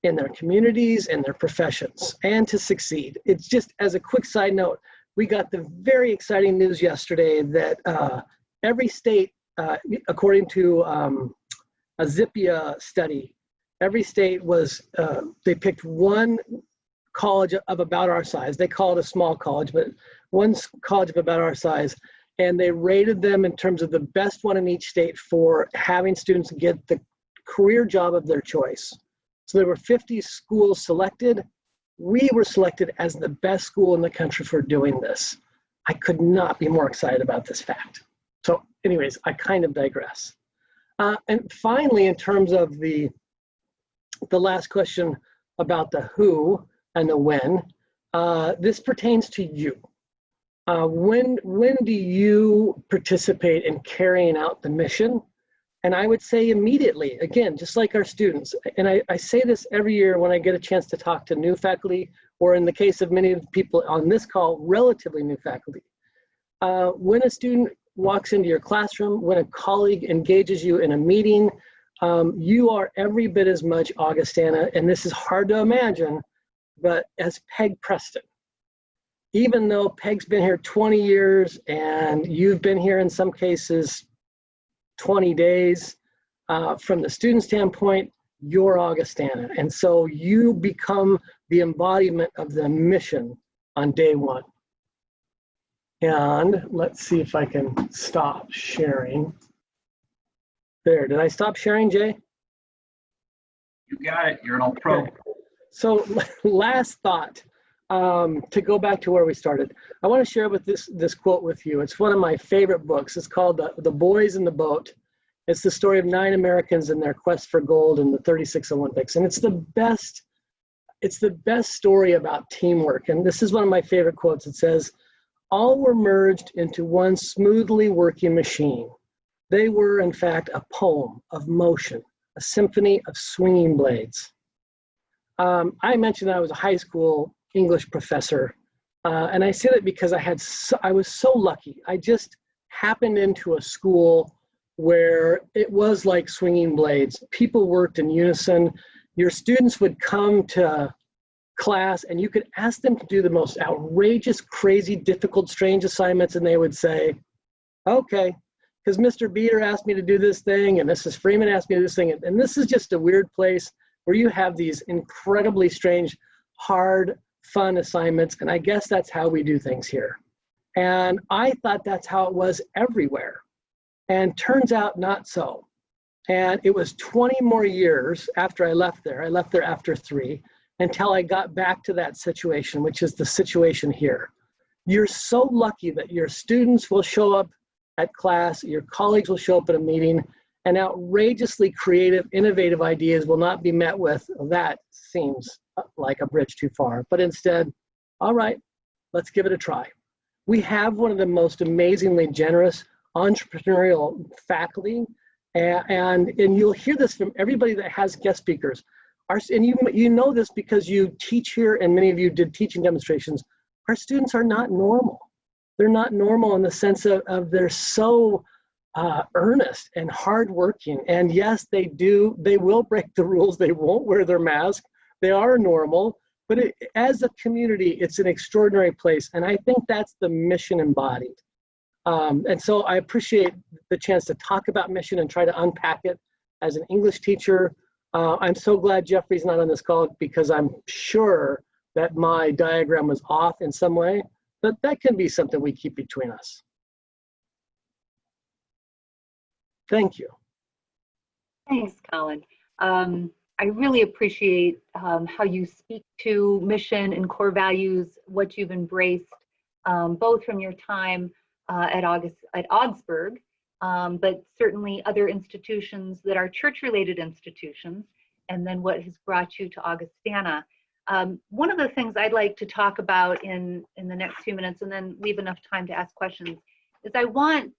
in their communities and their professions and to succeed. It's just, as a quick side note, we got the very exciting news yesterday that every state, according to a Zippia study, every state was, they picked one college of about our size. They call it a small college, but one college of about our size, and they rated them in terms of the best one in each state for having students get the career job of their choice. So there were 50 schools selected. We were selected as the best school in the country for doing this. I could not be more excited about this fact. So anyways, I kind of digress. And finally, in terms of the last question about the who and the when, this pertains to you. When do you participate in carrying out the mission? And I would say immediately, again, just like our students. And I say this every year when I get a chance to talk to new faculty, or in the case of many of the people on this call, relatively new faculty. When a student walks into your classroom, when a colleague engages you in a meeting, you are every bit as much Augustana, and this is hard to imagine, but as Peg Preston. Even though Peg's been here 20 years and you've been here in some cases 20 days, from the student standpoint, you're Augustana. And so you become the embodiment of the mission on day one. And let's see if I can stop sharing. There, did I stop sharing, Jay? You got it, you're an old pro. Okay. So last thought, to go back to where we started. I want to share with this quote with you. It's one of my favorite books. It's called The Boys in the Boat. It's the story of 9 Americans and their quest for gold in the 36 Olympics. And it's the best story about teamwork. And this is one of my favorite quotes. It says, "All were merged into one smoothly working machine. They were, in fact, a poem of motion, a symphony of swinging blades." I mentioned that I was a high school English professor, and I say that because I was so lucky. I just happened into a school where it was like swinging blades. People worked in unison. Your students would come to class and you could ask them to do the most outrageous, crazy, difficult, strange assignments, and they would say, okay, because Mr. Beater asked me to do this thing and Mrs. Freeman asked me to do this thing. And this is just a weird place where you have these incredibly strange, hard, fun assignments. And I guess that's how we do things here. And I thought that's how it was everywhere. And turns out not so. And it was 20 more years after I left there after 3, until I got back to that situation, which is the situation here. You're so lucky that your students will show up at class, your colleagues will show up at a meeting, and outrageously creative, innovative ideas will not be met with, that seems like a bridge too far, but instead, all right, let's give it a try. We have one of the most amazingly generous entrepreneurial faculty, and you'll hear this from everybody that has guest speakers. And you know this because you teach here, and many of you did teaching demonstrations. Our students are not normal. They're not normal in the sense of they're so earnest and hardworking. And yes, they will break the rules. They won't wear their mask. They are normal. But as a community, it's an extraordinary place. And I think that's the mission embodied. And so I appreciate the chance to talk about mission and try to unpack it as an English teacher. I'm so glad Jeffrey's not on this call because I'm sure that my diagram was off in some way, but that can be something we keep between us. Thank you. Thanks, Colin. I really appreciate how you speak to mission and core values, what you've embraced, both from your time at Augsburg, but certainly other institutions that are church-related institutions, and then what has brought you to Augustana. One of the things I'd like to talk about in the next few minutes, and then leave enough time to ask questions, is I want,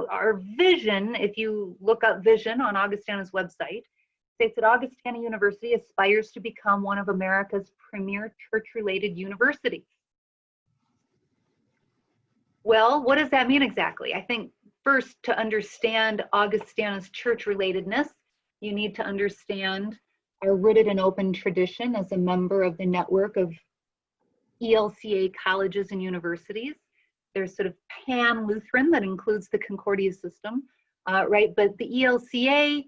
our vision, if you look up vision on Augustana's website, states that Augustana University aspires to become one of America's premier church-related universities. Well, what does that mean exactly? I think first, to understand Augustana's church-relatedness, you need to understand our rooted and open tradition as a member of the network of ELCA colleges and universities. There's sort of pan-Lutheran that includes the Concordia system, right? But the ELCA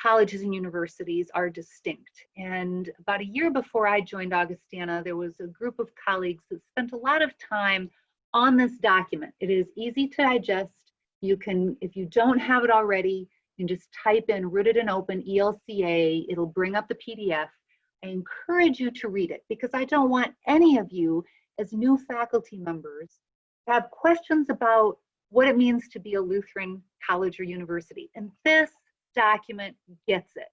colleges and universities are distinct. And about a year before I joined Augustana, there was a group of colleagues that spent a lot of time on this document. It is easy to digest. You can, if you don't have it already, you can just type in rooted and open ELCA. It'll bring up the PDF. I encourage you to read it because I don't want any of you as new faculty members to have questions about what it means to be a Lutheran college or university. And this document gets it.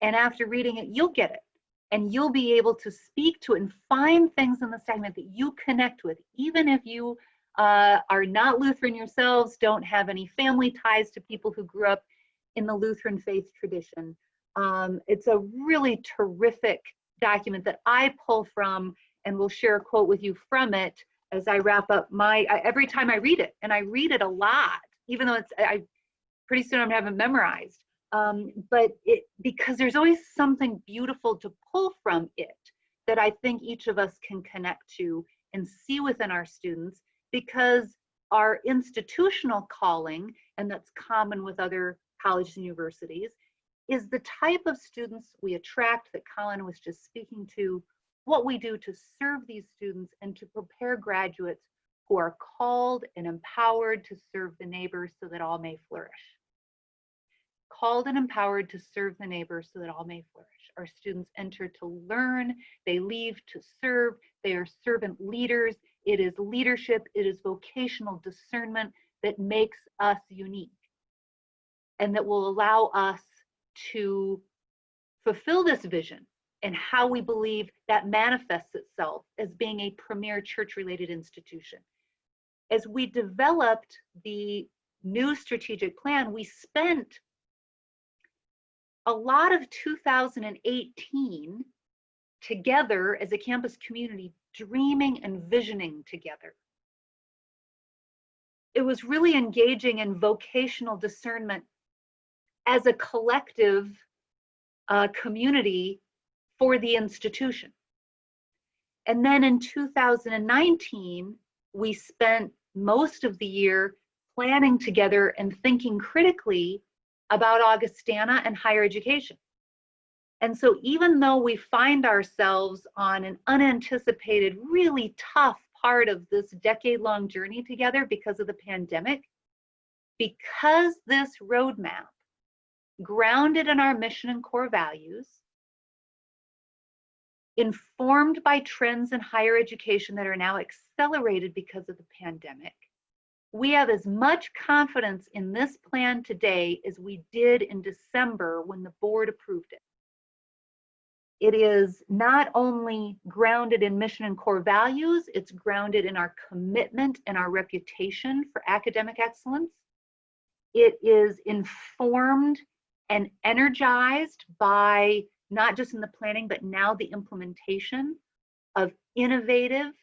And after reading it, you'll get it. And you'll be able to speak to it and find things in this document that you connect with, even if you are not Lutheran yourselves, don't have any family ties to people who grew up in the Lutheran faith tradition. It's a really terrific document that I pull from, and will share a quote with you from it as I wrap up every time I read it, and I read it a lot, even though pretty soon I'm having it memorized. But because there's always something beautiful to pull from it that I think each of us can connect to and see within our students, because our institutional calling, and that's common with other colleges and universities, is the type of students we attract that Colin was just speaking to, what we do to serve these students and to prepare graduates who are called and empowered to serve the neighbor so that all may flourish. Called and empowered to serve the neighbor so that all may flourish. Our students enter to learn, they leave to serve, they are servant leaders. It is leadership, it is vocational discernment that makes us unique and that will allow us to fulfill this vision and how we believe that manifests itself as being a premier church-related institution. As we developed the new strategic plan, we spent a lot of 2018 together as a campus community, dreaming and visioning together. It was really engaging in vocational discernment as a collective community for the institution. And then in 2019, we spent most of the year planning together and thinking critically about Augustana and higher education. And so even though we find ourselves on an unanticipated, really tough part of this decade-long journey together because of the pandemic, because this roadmap, grounded in our mission and core values, informed by trends in higher education that are now accelerated because of the pandemic, we have as much confidence in this plan today as we did in December when the board approved it. It is not only grounded in mission and core values, it's grounded in our commitment and our reputation for academic excellence. It is informed and energized by not just in the planning, but now the implementation of innovative,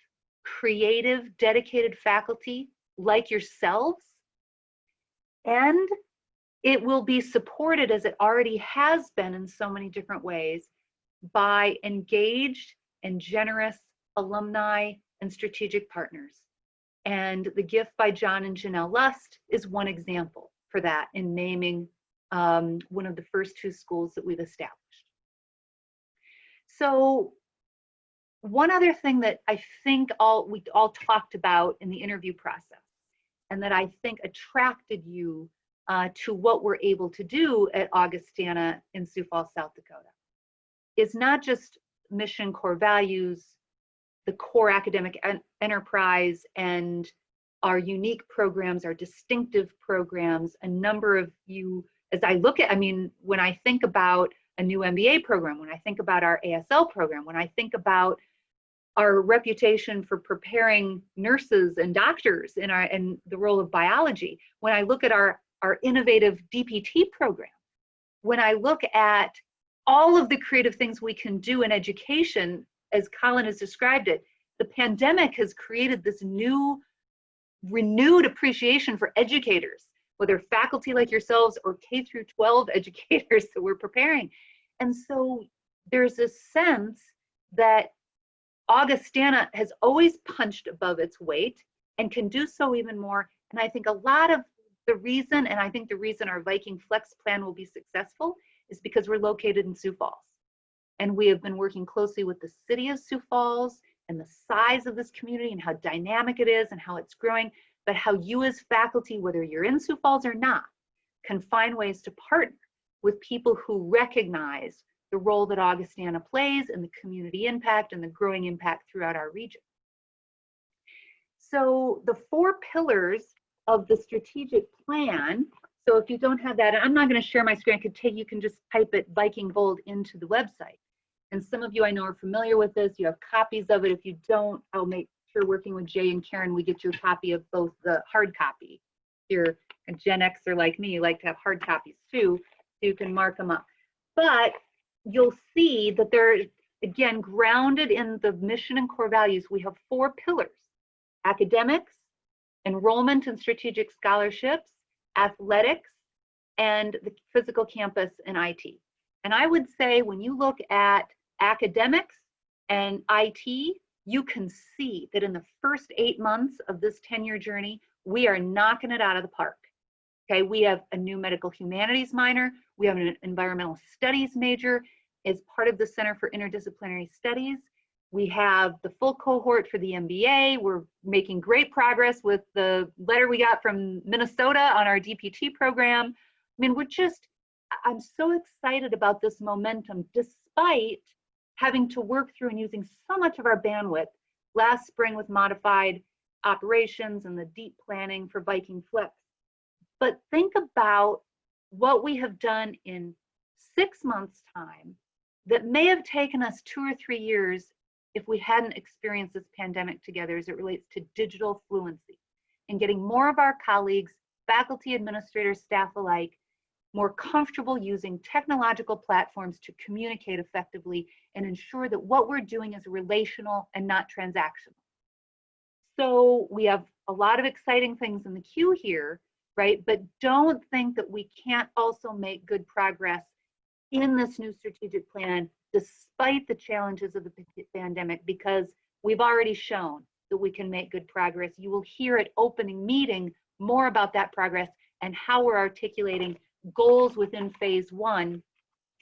creative, dedicated faculty like yourselves. And it will be supported, as it already has been in so many different ways, by engaged and generous alumni and strategic partners. And the gift by John and Janelle Lust is one example for that in naming one of the first 2 schools that we've established. So one other thing that I think we all talked about in the interview process, and that I think attracted you to what we're able to do at Augustana in Sioux Falls, South Dakota, is not just mission, core values, the core academic enterprise, and our unique programs, our distinctive programs. A number of you, as I look at, I mean, when I think about a new MBA program, when I think about our ASL program, when I think about our reputation for preparing nurses and doctors in the role of biology, when I look at our innovative DPT program, when I look at all of the creative things we can do in education, as Colin has described it, the pandemic has created this new, renewed appreciation for educators, whether faculty like yourselves or K through 12 educators that we're preparing. And so there's a sense that Augustana has always punched above its weight and can do so even more. And I think a lot of the reason, and I think the reason our Viking Flex plan will be successful, is because we're located in Sioux Falls. And we have been working closely with the city of Sioux Falls and the size of this community and how dynamic it is and how it's growing, but how you as faculty, whether you're in Sioux Falls or not, can find ways to partner with people who recognize the role that Augustana plays in the community impact and the growing impact throughout our region. So the 4 pillars of the strategic plan, so if you don't have that, I'm not going to share my screen. You can just type it Viking Bold into the website. And some of you I know are familiar with this. You have copies of it. If you don't, I'll make sure, working with Jay and Karen, we get you a copy of both the hard copy. If you're a Gen Xer like me, you like to have hard copies too, so you can mark them up. But you'll see that they're, again, grounded in the mission and core values. We have 4 pillars: academics, enrollment and strategic scholarships, athletics, and the physical campus and IT. And I would say when you look at academics and IT, you can see that in the first 8 months of this 10-year journey, we are knocking it out of the park. Okay, we have a new medical humanities minor, we have an environmental studies major as part of the Center for Interdisciplinary Studies. We have the full cohort for the MBA. We're making great progress with the letter we got from Minnesota on our DPT program. I mean, I'm so excited about this momentum, despite having to work through and using so much of our bandwidth last spring with modified operations and the deep planning for Viking Flex. But think about what we have done in 6 months' time that may have taken us 2 or 3 years if we hadn't experienced this pandemic together as it relates to digital fluency and getting more of our colleagues, faculty, administrators, staff alike, more comfortable using technological platforms to communicate effectively and ensure that what we're doing is relational and not transactional. So we have a lot of exciting things in the queue here, right? But don't think that we can't also make good progress in this new strategic plan, despite the challenges of the pandemic, because we've already shown that we can make good progress. You will hear at opening meeting more about that progress and how we're articulating goals within phase one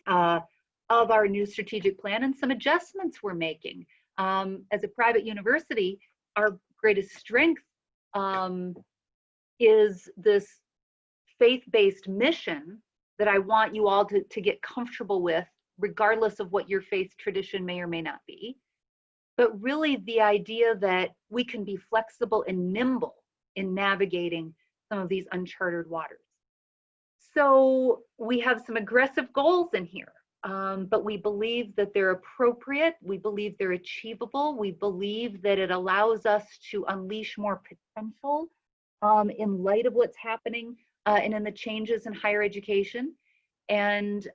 of our new strategic plan and some adjustments we're making. As a private university, our greatest strength is this faith-based mission that I want you all to get comfortable with, regardless of what your faith tradition may or may not be. But really the idea that we can be flexible and nimble in navigating some of these uncharted waters. So we have some aggressive goals in here, but we believe that they're appropriate. We believe they're achievable. We believe that it allows us to unleash more potential in light of what's happening and in the changes in higher education. And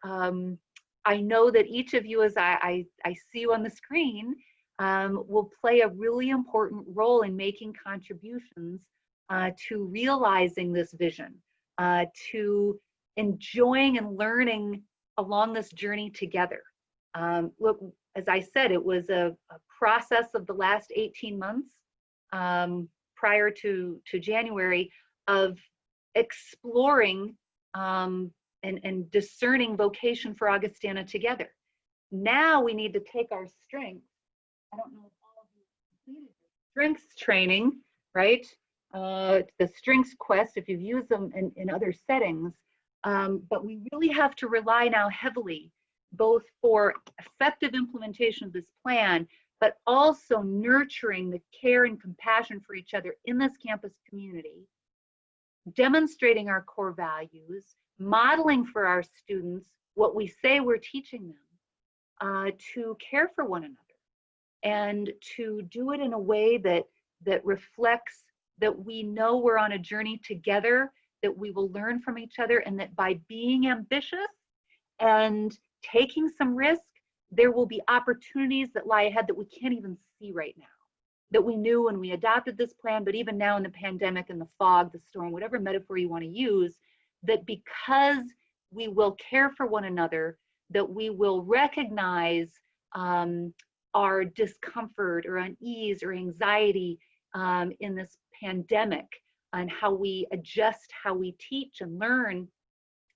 I know that each of you, as I see you on the screen, will play a really important role in making contributions to realizing this vision, to enjoying and learning along this journey together. Look, as I said, it was a process of the last 18 months prior to January of exploring and discerning vocation for Augustana together. Now we need to take our strengths. I don't know if all of you completed strengths training, right? The strengths quest, if you've used them in other settings, but we really have to rely now heavily both for effective implementation of this plan, but also nurturing the care and compassion for each other in this campus community, demonstrating our core values, modeling for our students what we say we're teaching them, to care for one another, and to do it in a way that reflects that we know we're on a journey together, that we will learn from each other, and that by being ambitious and taking some risk, there will be opportunities that lie ahead that we can't even see right now, that we knew when we adopted this plan, but even now in the pandemic and the fog, the storm, whatever metaphor you want to use, that because we will care for one another, that we will recognize our discomfort or unease or anxiety in this pandemic, and how we adjust how we teach and learn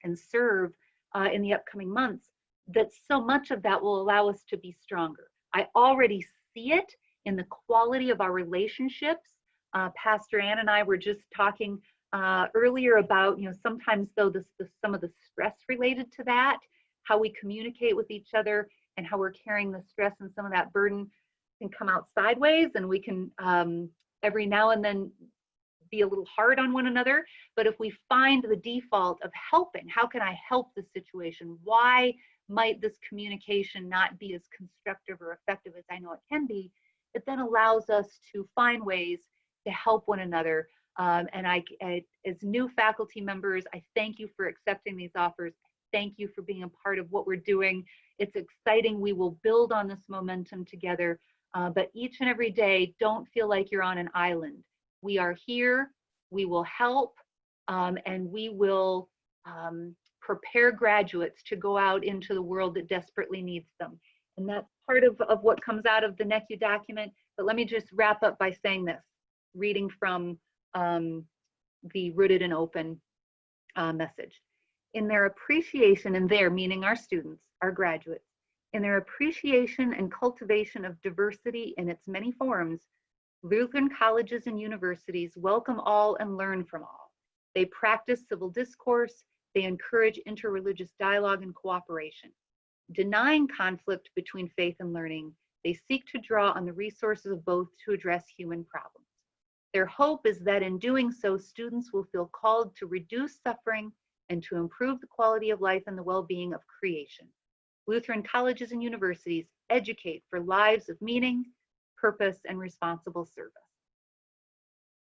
and serve in the upcoming months, that so much of that will allow us to be stronger. I already see it in the quality of our relationships. Pastor Ann and I were just talking earlier about, sometimes though some of the stress related to that, how we communicate with each other and how we're carrying the stress and some of that burden can come out sideways, and we can every now and then be a little hard on one another. But if we find the default of helping, how can I help this situation? Why might this communication not be as constructive or effective as I know it can be? It then allows us to find ways to help one another. And as new faculty members, I thank you for accepting these offers. Thank you for being a part of what we're doing. It's exciting. We will build on this momentum together. But each and every day, don't feel like you're on an island. We are here, we will help, and we will prepare graduates to go out into the world that desperately needs them. And that's part of what comes out of the NECU document. But let me just wrap up by saying this, reading from the Rooted and Open message. In their appreciation, and their, meaning our students, our graduates, in their appreciation and cultivation of diversity in its many forms, Lutheran colleges and universities welcome all and learn from all. They practice civil discourse, they encourage interreligious dialogue and cooperation. Denying conflict between faith and learning, they seek to draw on the resources of both to address human problems. Their hope is that in doing so, students will feel called to reduce suffering and to improve the quality of life and the well-being of creation. Lutheran colleges and universities educate for lives of meaning, purpose, and responsible service.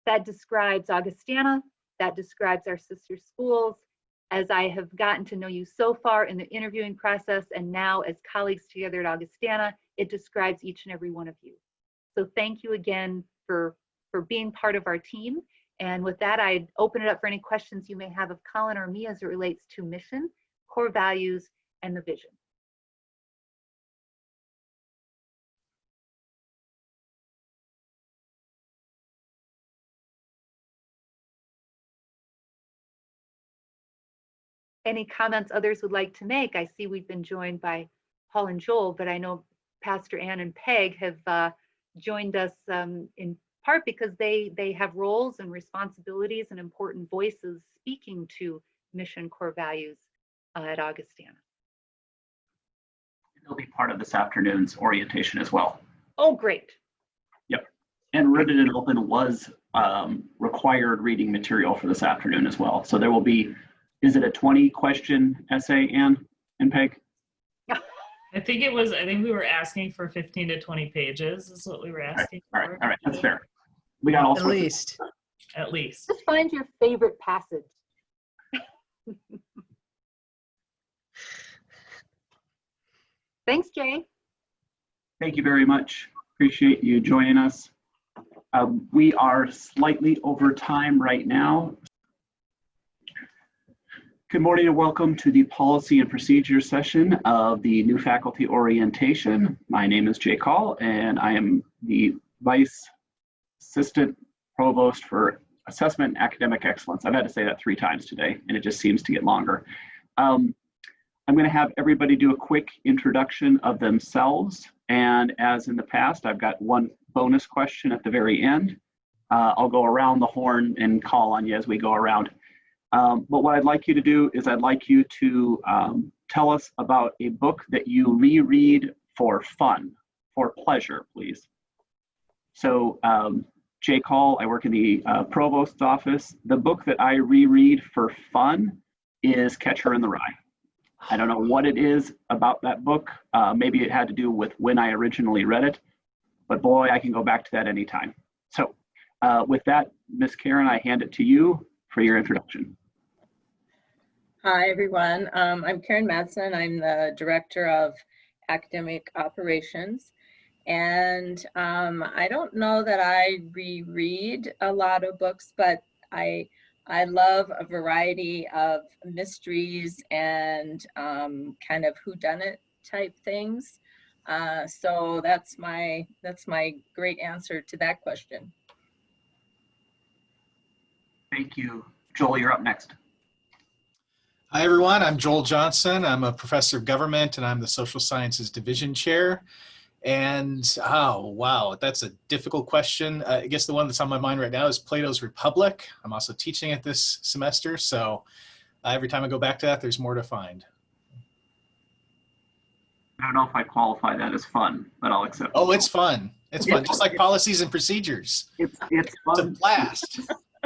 That describes Augustana, that describes our sister schools. As I have gotten to know you so far in the interviewing process and now as colleagues together at Augustana, it describes each and every one of you. So thank you again for being part of our team, And with that, I'd open it up for any questions you may have of Colin or me as it relates to mission, core values, and the vision. Any comments others would like to make? I see we've been joined by Paul and Joel, but I know Pastor Ann and Peg have joined us in part because they have roles and responsibilities and important voices speaking to mission core values at Augustana. They'll be part of this afternoon's orientation as well. Oh, great. Yep. And Written and Open was required reading material for this afternoon as well. So there will be, is it a 20-question essay, Ann and Peg? I think we were asking for 15 to 20 pages is what we were asking for. All right, that's fair. We got all At least. At least. Just find your favorite passage. Thanks, Jay. Thank you very much. Appreciate you joining us. We are slightly over time right now. Good morning and welcome to the policy and procedure session of the new faculty orientation. My name is Jay Call and I am the Vice Assistant Provost for Assessment and Academic Excellence. I've had to say that 3 times today and it just seems to get longer. I'm going to have everybody do a quick introduction of themselves, and as in the past, I've got one bonus question at the very end. I'll go around the horn and call on you as we go around. But what I'd like you to do is I'd like you to tell us about a book that you reread for fun, for pleasure, please. So Jay Call, I work in the Provost's office. The book that I reread for fun is Catcher in the Rye. I don't know what it is about that book. Maybe it had to do with when I originally read it, but boy, I can go back to that anytime. So with that, Miss Karen, I hand it to you for your introduction. Hi, everyone. I'm Karen Madsen. I'm the Director of Academic Operations. And I don't know that I reread a lot of books, but I love a variety of mysteries and kind of whodunit type things. So that's my great answer to that question. Thank you. Joel, you're up next. Hi, everyone. I'm Joel Johnson. I'm a professor of government, and I'm the Social Sciences Division Chair. And, oh, wow, that's a difficult question. I guess the one that's on my mind right now is Plato's Republic. I'm also teaching it this semester, so every time I go back to that, there's more to find. I don't know if I qualify that as fun, but I'll accept it. Oh, it's fun. It's fun, just like policies and procedures. It's fun. It's a blast.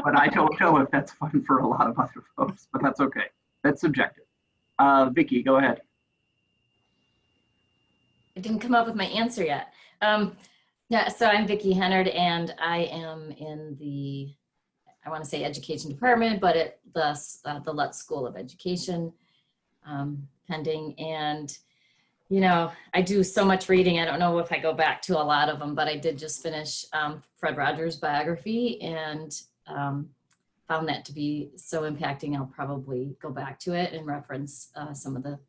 But I don't know if that's fun for a lot of other folks, but that's okay. That's subjective. Vicki, go ahead. I didn't come up with my answer yet. Yeah, so I'm Vicki Hennard, and I am in the, I want to say education department, but at the Lutz School of Education, pending. And, you know, I do so much reading. I don't know if I go back to a lot of them, but I did just finish Fred Rogers' biography and found that to be so impacting. I'll probably go back to it and reference some of the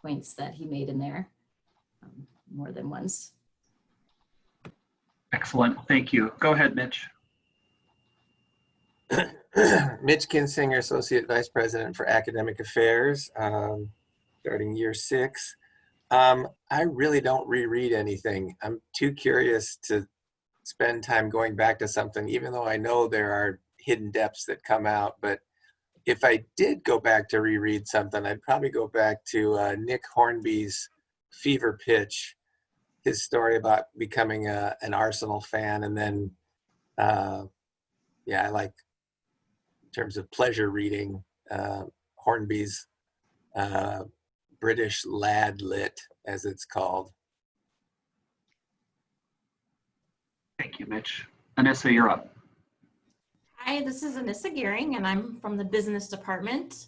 points that he made in there. More than once. Excellent, thank you. Go ahead, Mitch. Mitch Kinsinger, Associate Vice President for Academic Affairs, starting year 6. I really don't reread anything. I'm too curious to spend time going back to something, even though I know there are hidden depths that come out. But if I did go back to reread something, I'd probably go back to Nick Hornby's Fever Pitch, his story about becoming an Arsenal fan. And then, yeah, I like, in terms of pleasure reading, Hornby's British Lad Lit, as it's called. Thank you, Mitch. Anissa, you're up. Hi, this is Anissa Gearing, and I'm from the business department.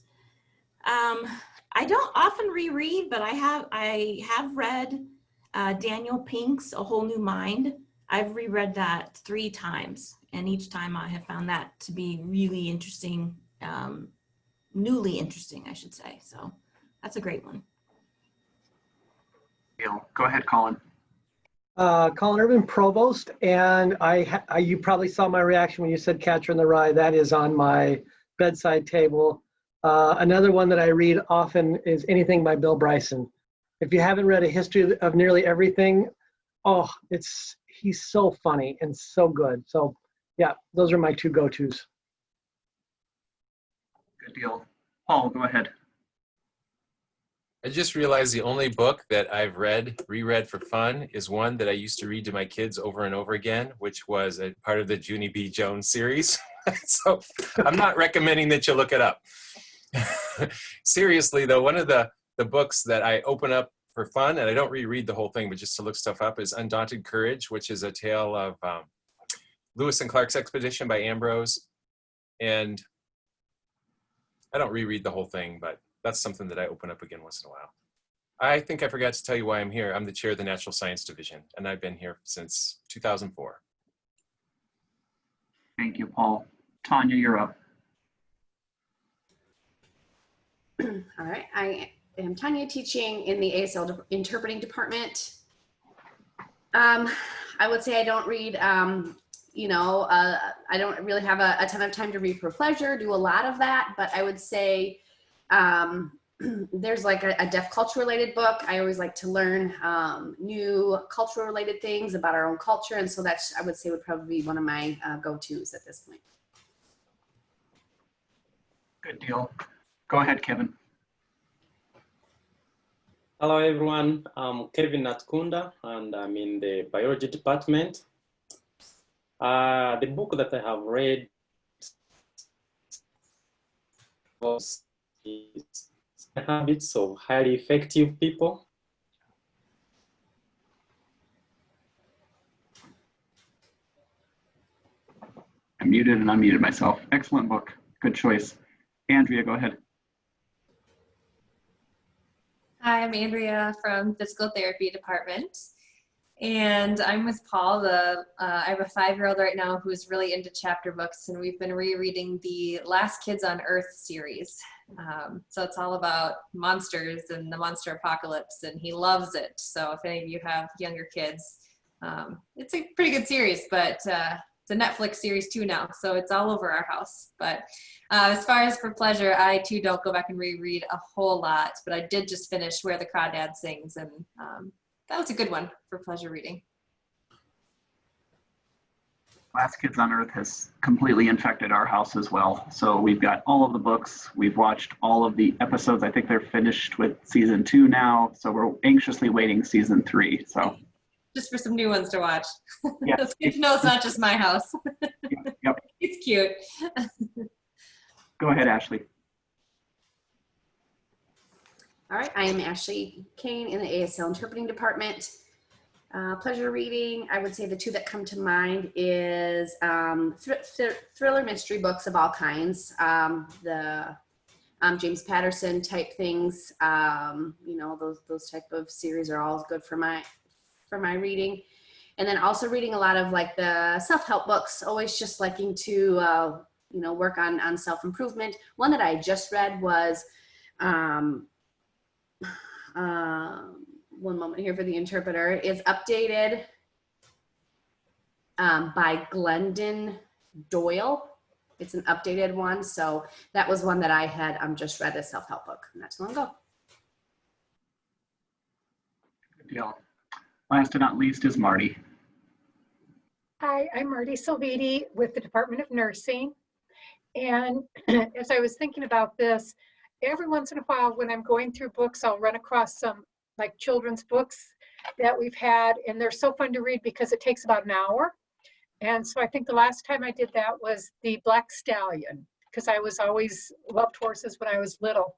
I don't often reread, but I have read Daniel Pink's A Whole New Mind. I've reread that 3 times, and each time I have found that to be really interesting, newly interesting, I should say. So that's a great one. Go ahead, Colin. Colin Urban, Provost, and you probably saw my reaction when you said Catcher in the Rye. That is on my bedside table. Another one that I read often is anything by Bill Bryson. If you haven't read A History of Nearly Everything, oh, he's so funny and so good. So yeah, those are my 2 go-tos. Good deal. Paul, go ahead. I just realized the only book that I've reread for fun is one that I used to read to my kids over and over again, which was a part of the Junie B. Jones series. So I'm not recommending that you look it up. Seriously though, one of the books that I open up for fun, and I don't reread the whole thing, but just to look stuff up, is Undaunted Courage, which is a tale of Lewis and Clark's expedition by Ambrose. And I don't reread the whole thing, but that's something that I open up again once in a while. I think I forgot to tell you why I'm here. I'm the chair of the Natural Science Division, and I've been here since 2004. Thank you, Paul. Tanya, you're up. All right, I am Tanya, teaching in the ASL interpreting department. I would say I don't read, I don't really have a ton of time to read for pleasure, do a lot of that, but I would say there's like a deaf culture related book. I always like to learn new cultural related things about our own culture. And so that's, I would say, would probably be one of my go-tos at this point. Good deal. Go ahead, Kevin. Hello, everyone. I'm Kevin Natkunda, and I'm in the biology department. The book that I have read was Habits of Highly Effective People. I muted and unmuted myself. Excellent book. Good choice. Andrea, go ahead. Hi, I'm Andrea from Physical Therapy Department. And I'm with Paul. I have a 5-year-old right now who's really into chapter books, and we've been rereading the Last Kids on Earth series. So it's all about monsters and the monster apocalypse, and he loves it. So if any of you have younger kids, it's a pretty good series, but it's a Netflix series too now, so it's all over our house. But as far as for pleasure, I too don't go back and reread a whole lot, but I did just finish Where the Crawdad Sings, and that was a good one for pleasure reading. Last Kids on Earth has completely infected our house as well. So we've got all of the books. We've watched all of the episodes. I think they're finished with season 2 now. So we're anxiously waiting season 3. So just for some new ones to watch. Yeah. It's good to know it's not just my house. Yep. It's cute. Go ahead, Ashley. All right, I am Ashley Kane in the ASL interpreting department. Pleasure reading, I would say the 2 that come to mind is thriller mystery books of all kinds. The James Patterson type things, those type of series are always good for my reading. And then also reading a lot of like the self-help books, always just liking to work on self-improvement. One that I just read was one moment here for the interpreter, is Updated by Glendon Doyle. It's an updated one. So that was one that I had just read, a self-help book, and that's long ago. Good deal. Last but not least is Marty. Hi, I'm Marty Silviti with the Department of Nursing. And as I was thinking about this, every once in a while when I'm going through books, I'll run across some like children's books that we've had, and they're so fun to read because it takes about an hour. And so I think the last time I did that was the Black Stallion, because I was always loved horses when I was little.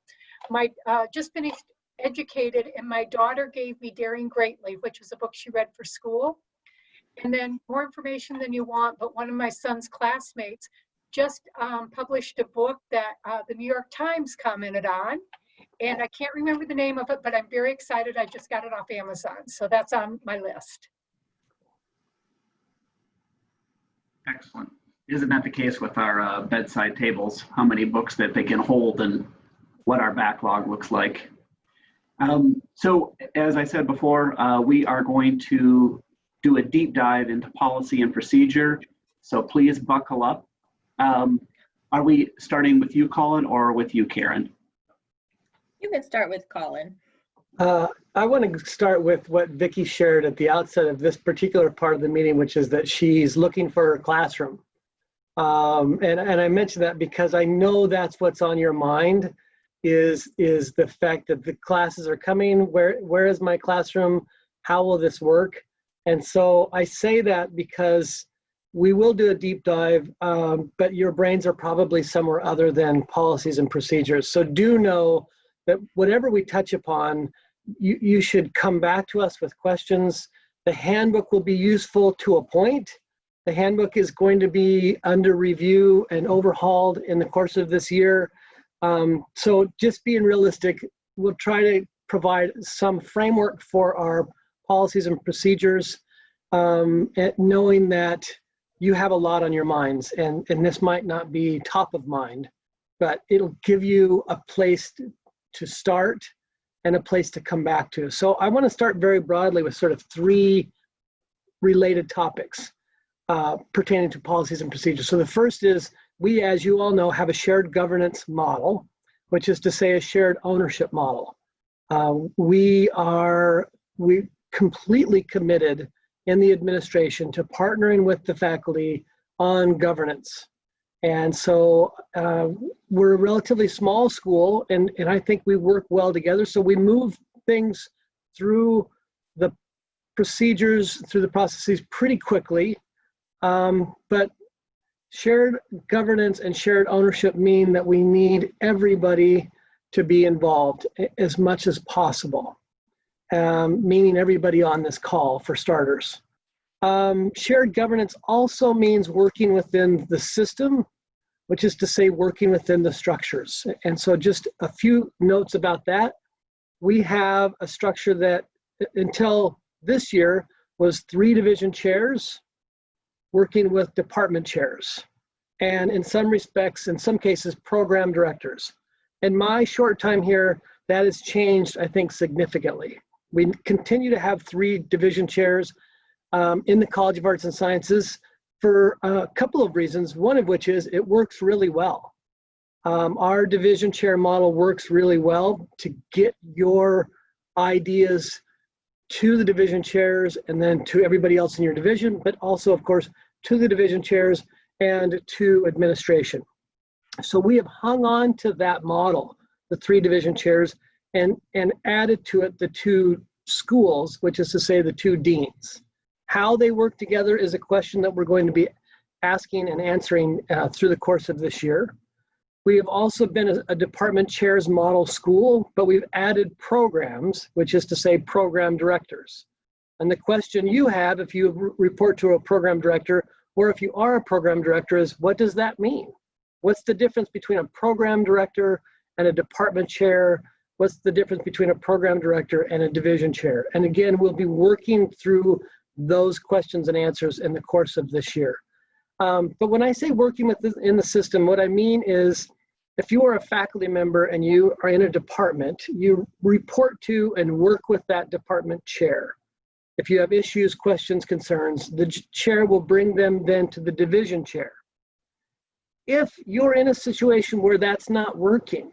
My just finished Educated, and my daughter gave me Daring Greatly, which was a book she read for school. And then More Information Than You Want, but one of my son's classmates just published a book that the New York Times commented on. And I can't remember the name of it, but I'm very excited. I just got it off Amazon. So that's on my list. Excellent. Isn't that the case with our bedside tables? How many books that they can hold and what our backlog looks like. So as I said before, we are going to do a deep dive into policy and procedure. So please buckle up. Are we starting with you, Colin, or with you, Karen? You can start with Colin. I want to start with what Vicki shared at the outset of this particular part of the meeting, which is that she's looking for her classroom. And I mention that because I know that's what's on your mind is the fact that the classes are coming. Where is my classroom? How will this work? And so I say that because we will do a deep dive, but your brains are probably somewhere other than policies and procedures. So do know that whatever we touch upon, you should come back to us with questions. The handbook will be useful to a point. The handbook is going to be under review and overhauled in the course of this year. So just being realistic, we'll try to provide some framework for our policies and procedures, knowing that you have a lot on your minds, and this might not be top of mind, but it'll give you a place to start and a place to come back to. So I want to start very broadly with sort of 3 related topics pertaining to policies and procedures. So the first is, we, as you all know, have a shared governance model, which is to say a shared ownership model. We completely committed in the administration to partnering with the faculty on governance. And so we're a relatively small school, and I think we work well together. So we move things through the procedures, through the processes pretty quickly. But shared governance and shared ownership mean that we need everybody to be involved as much as possible, meaning everybody on this call for starters. Shared governance also means working within the system, which is to say working within the structures. And so just a few notes about that. We have a structure that until this year was 3 division chairs working with department chairs, and in some respects, in some cases, program directors. In my short time here, that has changed, I think, significantly. We continue to have 3 division chairs in the College of Arts and Sciences for a couple of reasons, one of which is it works really well. Our division chair model works really well to get your ideas to the division chairs and then to everybody else in your division, but also, of course, to the division chairs and to administration. So we have hung on to that model, the 3 division chairs, and added to it the 2 schools, which is to say the 2 deans. How they work together is a question that we're going to be asking and answering through the course of this year. We have also been a department chairs model school, but we've added programs, which is to say program directors. And the question you have if you report to a program director, or if you are a program director, is what does that mean? What's the difference between a program director and a department chair? What's the difference between a program director and a division chair? And again, we'll be working through those questions and answers in the course of this year. But when I say working in the system, what I mean is if you are a faculty member and you are in a department, you report to and work with that department chair. If you have issues, questions, concerns, the chair will bring them then to the division chair. If you're in a situation where that's not working,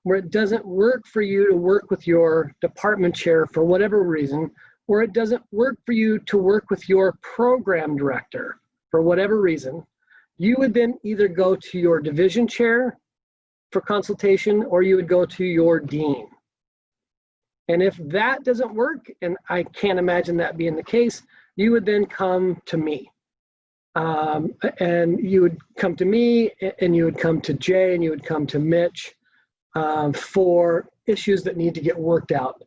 where it doesn't work for you to work with your department chair for whatever reason, or it doesn't work for you to work with your program director for whatever reason, you would then either go to your division chair for consultation or you would go to your dean. And if that doesn't work, and I can't imagine that being the case, you would then come to me. And you would come to me, and you would come to Jay, and you would come to Mitch for issues that need to get worked out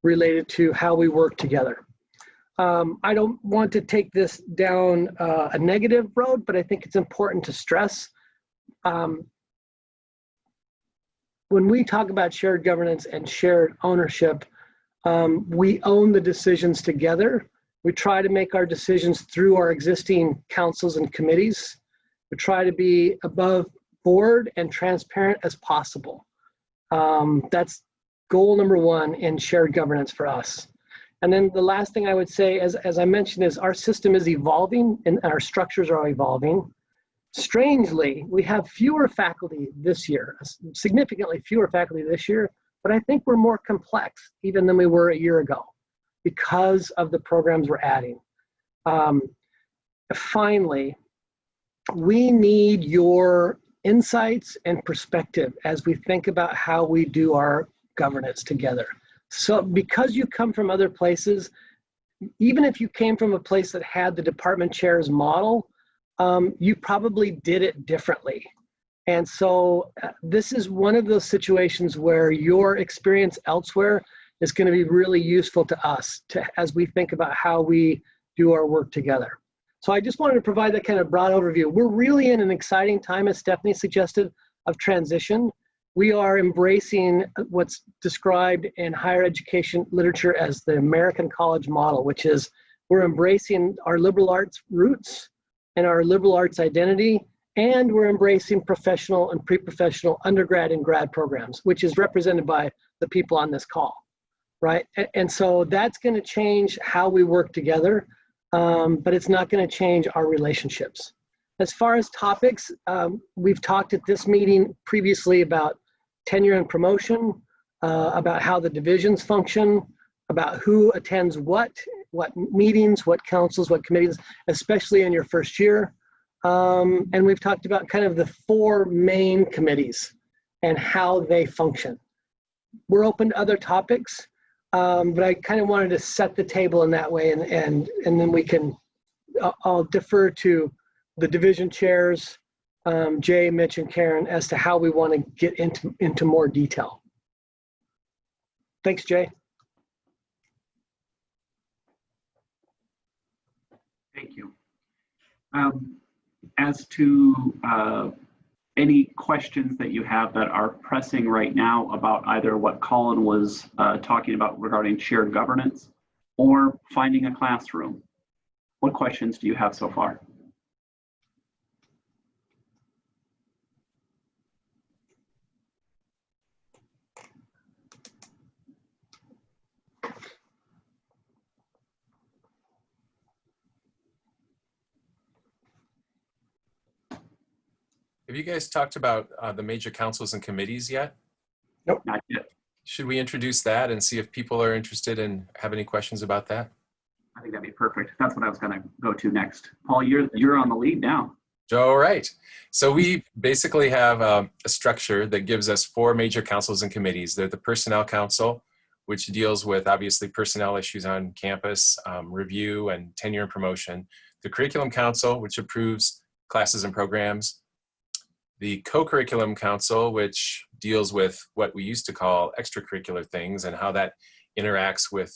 related to how we work together. I don't want to take this down a negative road, but I think it's important to stress. When we talk about shared governance and shared ownership, we own the decisions together, We try to make our decisions through our existing councils and committees. We try to be above board and transparent as possible. That's goal number one in shared governance for us. And then the last thing I would say, as I mentioned, is our system is evolving and our structures are evolving. Strangely, we have fewer faculty this year, significantly fewer faculty this year, but I think we're more complex even than we were a year ago because of the programs we're adding. Finally, we need your insights and perspective as we think about how we do our governance together. So because you come from other places, even if you came from a place that had the department chair's model, you probably did it differently. And so this is one of those situations where your experience elsewhere is going to be really useful to us as we think about how we do our work together. So I just wanted to provide that kind of broad overview. We're really in an exciting time, as Stephanie suggested, of transition. We are embracing what's described in higher education literature as the American college model, which is we're embracing our liberal arts roots and our liberal arts identity, and we're embracing professional and pre-professional undergrad and grad programs, which is represented by the people on this call, right? And so that's going to change how we work together, but it's not going to change our relationships. As far as topics, we've talked at this meeting previously about tenure and promotion, about how the divisions function, about who attends what meetings, what councils, what committees, especially in your first year. And we've talked about kind of the 4 main committees and how they function. We're open to other topics, but I kind of wanted to set the table in that way, and then we can, I'll defer to the division chairs, Jay, Mitch, and Karen, as to how we want to get into more detail. Thanks, Jay. Thank you. As to any questions that you have that are pressing right now about either what Colin was talking about regarding shared governance or finding a classroom, what questions do you have so far? Have you guys talked about the major councils and committees yet? Nope, not yet. Should we introduce that and see if people are interested and have any questions about that? I think that'd be perfect. That's what I was going to go to next. Paul, you're on the lead now. All right. So we basically have a structure that gives us 4 major councils and committees. They're the Personnel Council, which deals with obviously personnel issues on campus, review and tenure and promotion. The Curriculum Council, which approves classes and programs. The Co-Curriculum Council, which deals with what we used to call extracurricular things and how that interacts with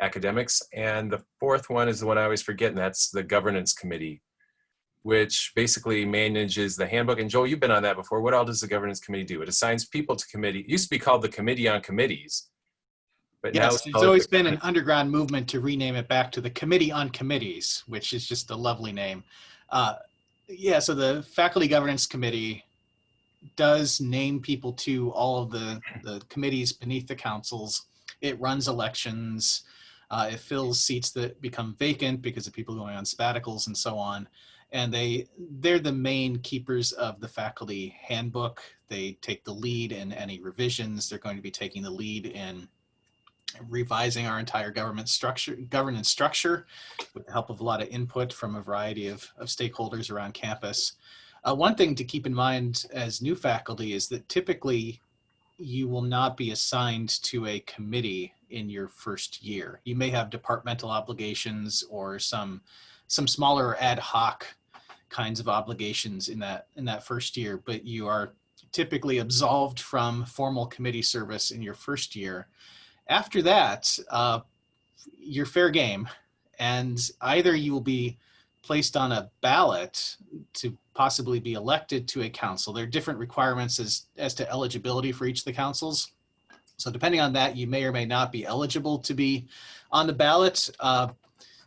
academics. And the 4th one is the one I always forget, and that's the Governance Committee, which basically manages the handbook. And Joel, you've been on that before. What all does the Governance Committee do? It assigns people to committee. It used to be called the Committee on Committees. But now Yes, there's always been an underground movement to rename it back to the Committee on Committees, which is just a lovely name. Yeah, so the Faculty Governance Committee does name people to all of the committees beneath the councils. It runs elections. It fills seats that become vacant because of people going on sabbaticals and so on. And they're the main keepers of the faculty handbook. They take the lead in any revisions. They're going to be taking the lead in revising our entire governance structure with the help of a lot of input from a variety of stakeholders around campus. One thing to keep in mind as new faculty is that typically you will not be assigned to a committee in your first year. You may have departmental obligations or some smaller ad hoc kinds of obligations in that first year, but you are typically absolved from formal committee service in your first year. After that, you're fair game, and either you will be placed on a ballot to possibly be elected to a council. There are different requirements as to eligibility for each of the councils. So depending on that, you may or may not be eligible to be on the ballot.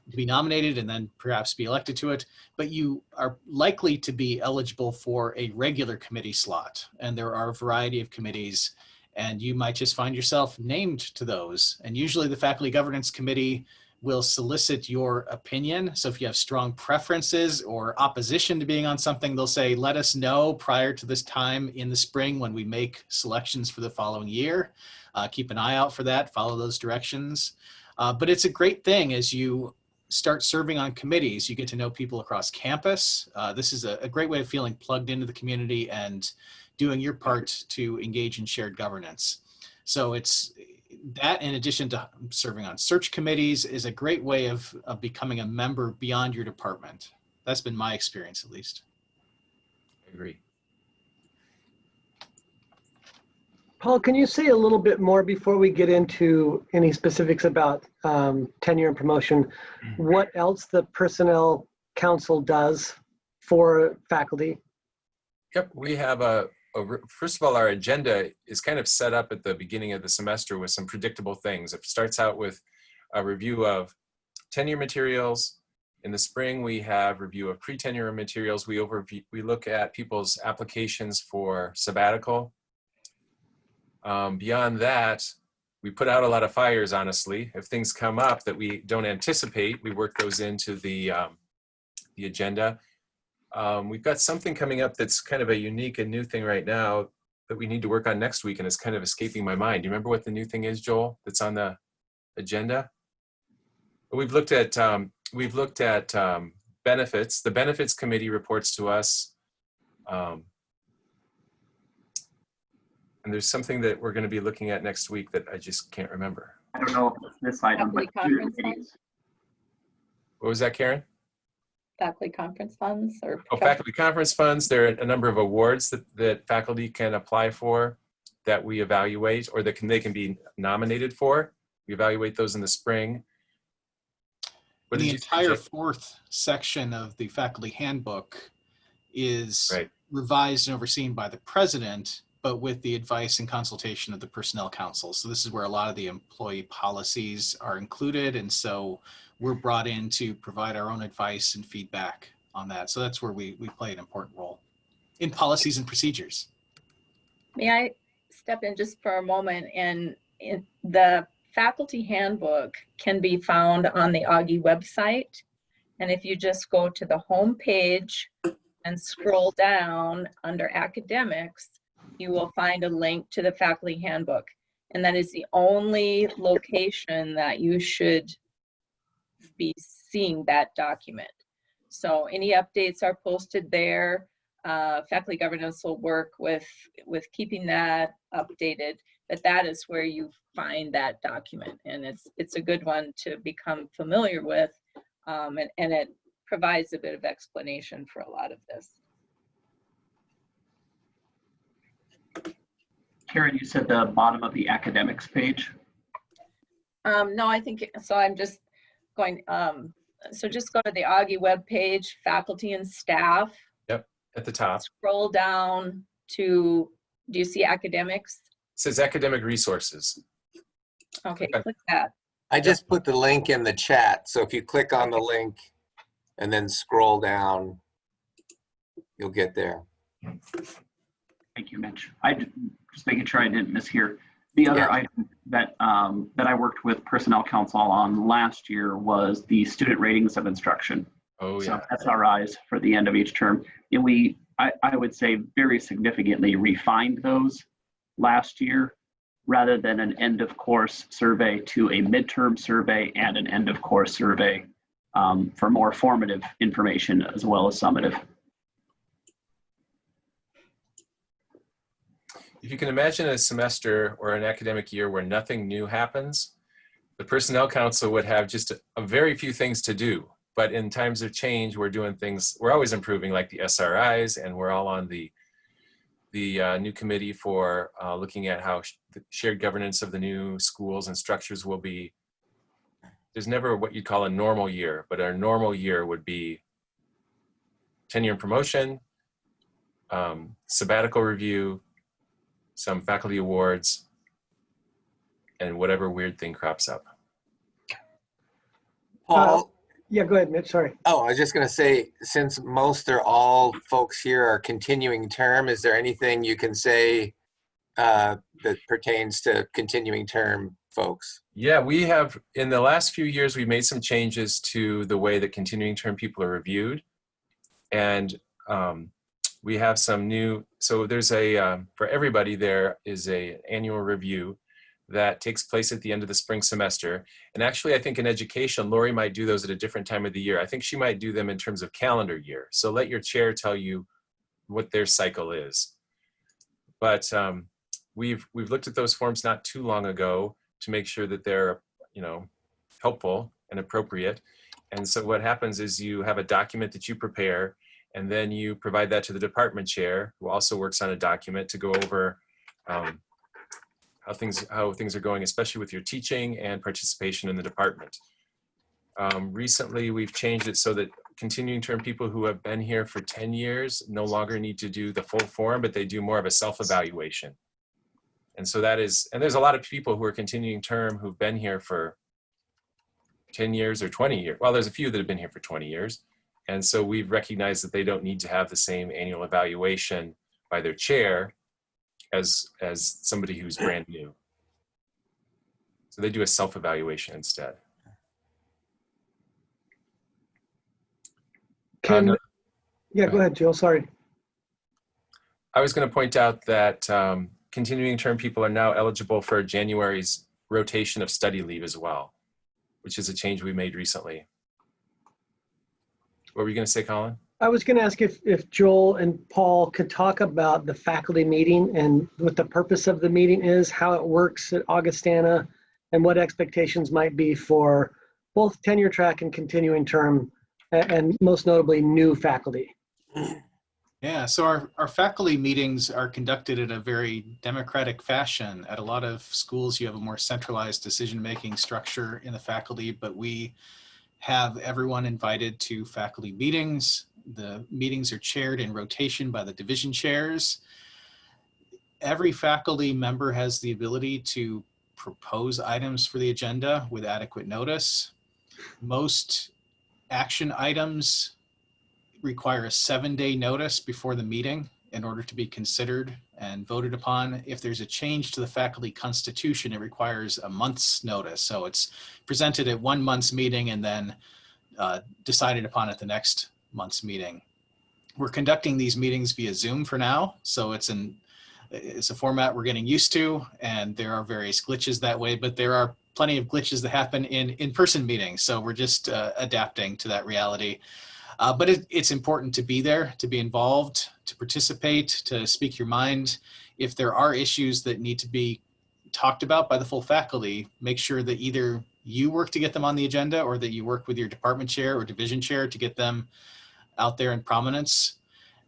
to be nominated and then perhaps be elected to it, but you are likely to be eligible for a regular committee slot. And there are a variety of committees, and you might just find yourself named to those. And usually the Faculty Governance Committee will solicit your opinion. So if you have strong preferences or opposition to being on something, they'll say, let us know prior to this time in the spring when we make selections for the following year. Keep an eye out for that, follow those directions. But it's a great thing as you start serving on committees, you get to know people across campus. This is a great way of feeling plugged into the community and doing your part to engage in shared governance. So it's that, in addition to serving on search committees, is a great way of becoming a member beyond your department. That's been my experience, at least. I agree. Paul, can you say a little bit more before we get into any specifics about tenure and promotion, what else the Personnel Council does for faculty? Yep, we have first of all, our agenda is kind of set up at the beginning of the semester with some predictable things. It starts out with a review of tenure materials. In the spring, we have review of pre-tenure materials. We look at people's applications for sabbatical. Beyond that, we put out a lot of fires, honestly. If things come up that we don't anticipate, we work those into the agenda. We've got something coming up that's kind of a unique and new thing right now that we need to work on next week, and it's kind of escaping my mind. Do you remember what the new thing is, Joel, that's on the agenda? We've looked at benefits. The benefits committee reports to us. And there's something that we're going to be looking at next week that I just can't remember. I don't know if it's this item, but Conference funds? What was that, Karen? Faculty conference funds or Faculty conference funds. There are a number of awards that faculty can apply for that we evaluate, or they can be nominated for. We evaluate those in the spring. The entire fourth section of the faculty handbook is revised and overseen by the president, but with the advice and consultation of the Personnel Council. So this is where a lot of the employee policies are included. And so we're brought in to provide our own advice and feedback on that. So that's where we play an important role in policies and procedures. May I step in just for a moment? And the faculty handbook can be found on the Augie website. And if you just go to the home page and scroll down under academics, you will find a link to the faculty handbook. And that is the only location that you should be seeing that document. So any updates are posted there. Faculty governance will work with keeping that updated, but that is where you find that document. And it's a good one to become familiar with, and it provides a bit of explanation for a lot of this. Karen, you said the bottom of the academics page? No, I think, so I'm just going, so just go to the Augie webpage, faculty and staff. Yep, at the top. Scroll down to, do you see academics? It says academic resources. Okay, click that. I just put the link in the chat. So if you click on the link and then scroll down, you'll get there. Thank you, Mitch. Just making sure I didn't mishear. The other item that I worked with Personnel Council on last year was the student ratings of instruction. Oh yeah. So SRIs for the end of each term. And I would say very significantly refined those last year, rather than an end of course survey to a midterm survey and an end of course survey for more formative information as well as summative. If you can imagine a semester or an academic year where nothing new happens, the Personnel Council would have just a very few things to do. But in times of change, we're doing things, we're always improving, like the SRIs, and we're all on the new committee for looking at how the shared governance of the new schools and structures will be. There's never what you'd call a normal year, but our normal year would be tenure and promotion, sabbatical review, some faculty awards, and whatever weird thing crops up. Paul, Yeah, go ahead, Mitch, sorry. Oh, I was just going to say, since most or all folks here are continuing term, is there anything you can say that pertains to continuing term folks? Yeah, we have, in the last few years, we've made some changes to the way that continuing term people are reviewed. And we have some new, so there's a, for everybody, there is a annual review that takes place at the end of the spring semester. And actually, I think in education, Lori might do those at a different time of the year. I think she might do them in terms of calendar year. So let your chair tell you what their cycle is. But we've looked at those forms not too long ago to make sure that they're, you know, helpful and appropriate. And so what happens is you have a document that you prepare, and then you provide that to the department chair, who also works on a document to go over how things are going, especially with your teaching and participation in the department. Recently, we've changed it so that continuing term people who have been here for 10 years no longer need to do the full form, but they do more of a self-evaluation. And so that is, and there's a lot of people who are continuing term who've been here for 10 years or 20 years. Well, there's a few that have been here for 20 years. And so we've recognized that they don't need to have the same annual evaluation by their chair as somebody who's brand new. So they do a self-evaluation instead. Yeah, go ahead, Jill, sorry. I was going to point out that continuing term people are now eligible for January's rotation of study leave as well, which is a change we made recently. What were you going to say, Colin? I was going to ask if Joel and Paul could talk about the faculty meeting and what the purpose of the meeting is, how it works at Augustana, and what expectations might be for both tenure track and continuing term, and most notably new faculty. Yeah, so our faculty meetings are conducted in a very democratic fashion. At a lot of schools, you have a more centralized decision-making structure in the faculty, but we have everyone invited to faculty meetings. The meetings are chaired in rotation by the division chairs. Every faculty member has the ability to propose items for the agenda with adequate notice. Most action items require a 7-day notice before the meeting in order to be considered and voted upon. If there's a change to the faculty constitution, it requires a month's notice. So it's presented at 1 month's meeting and then decided upon at the next month's meeting. We're conducting these meetings via Zoom for now. So it's a format we're getting used to, and there are various glitches that way, but there are plenty of glitches that happen in in-person meetings. So we're just adapting to that reality. But it's important to be there, to be involved, to participate, to speak your mind. If there are issues that need to be talked about by the full faculty, make sure that either you work to get them on the agenda or that you work with your department chair or division chair to get them out there in prominence.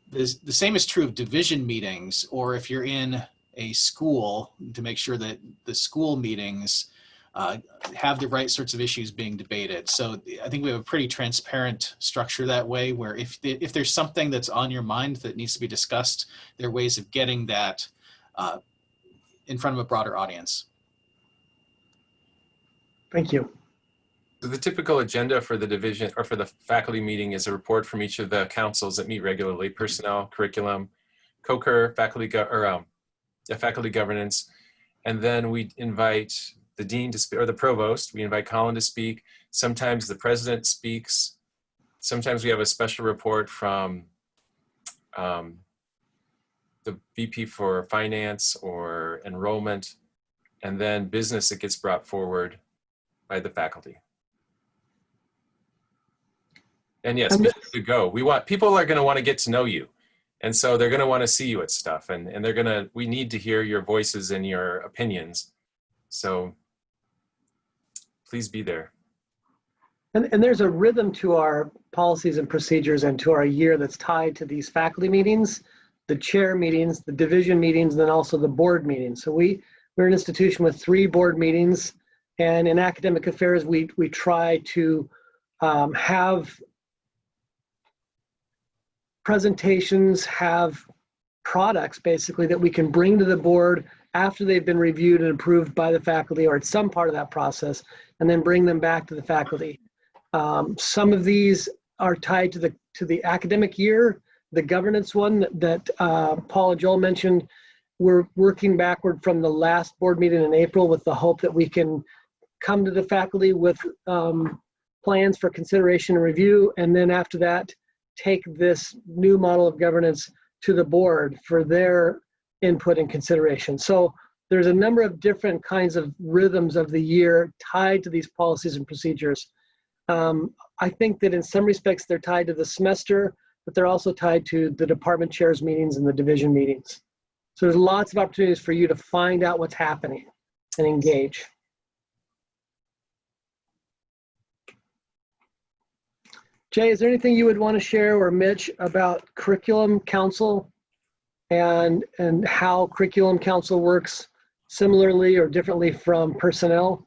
The same is true of division meetings, or if you're in a school, to make sure that the school meetings have the right sorts of issues being debated. So I think we have a pretty transparent structure that way, where if there's something that's on your mind that needs to be discussed, there are ways of getting that in front of a broader audience. Thank you. So the typical agenda for the division or for the faculty meeting is a report from each of the councils that meet regularly: personnel, curriculum, CoCur, faculty governance, and then we invite the dean to speak, or the provost. We invite Colin to speak. Sometimes the president speaks. Sometimes we have a special report from the VP for finance or enrollment, and then business that gets brought forward by the faculty. And yes, to go. People are going to want to get to know you. And so they're going to want to see you at stuff, and we need to hear your voices and your opinions. So please be there. And there's a rhythm to our policies and procedures and to our year that's tied to these faculty meetings, the chair meetings, the division meetings, and then also the board meetings. So we're an institution with 3 board meetings, and in academic affairs, we try to have presentations, have products basically that we can bring to the board after they've been reviewed and approved by the faculty or at some part of that process, and then bring them back to the faculty. Some of these are tied to the academic year. The governance one that Paul and Joel mentioned, we're working backward from the last board meeting in April with the hope that we can come to the faculty with plans for consideration and review, and then after that, take this new model of governance to the board for their input and consideration. So there's a number of different kinds of rhythms of the year tied to these policies and procedures. I think that in some respects they're tied to the semester, but they're also tied to the department chairs meetings and the division meetings. So there's lots of opportunities for you to find out what's happening and engage. Jay, is there anything you would want to share, or Mitch, about Curriculum Council and how Curriculum Council works similarly or differently from personnel?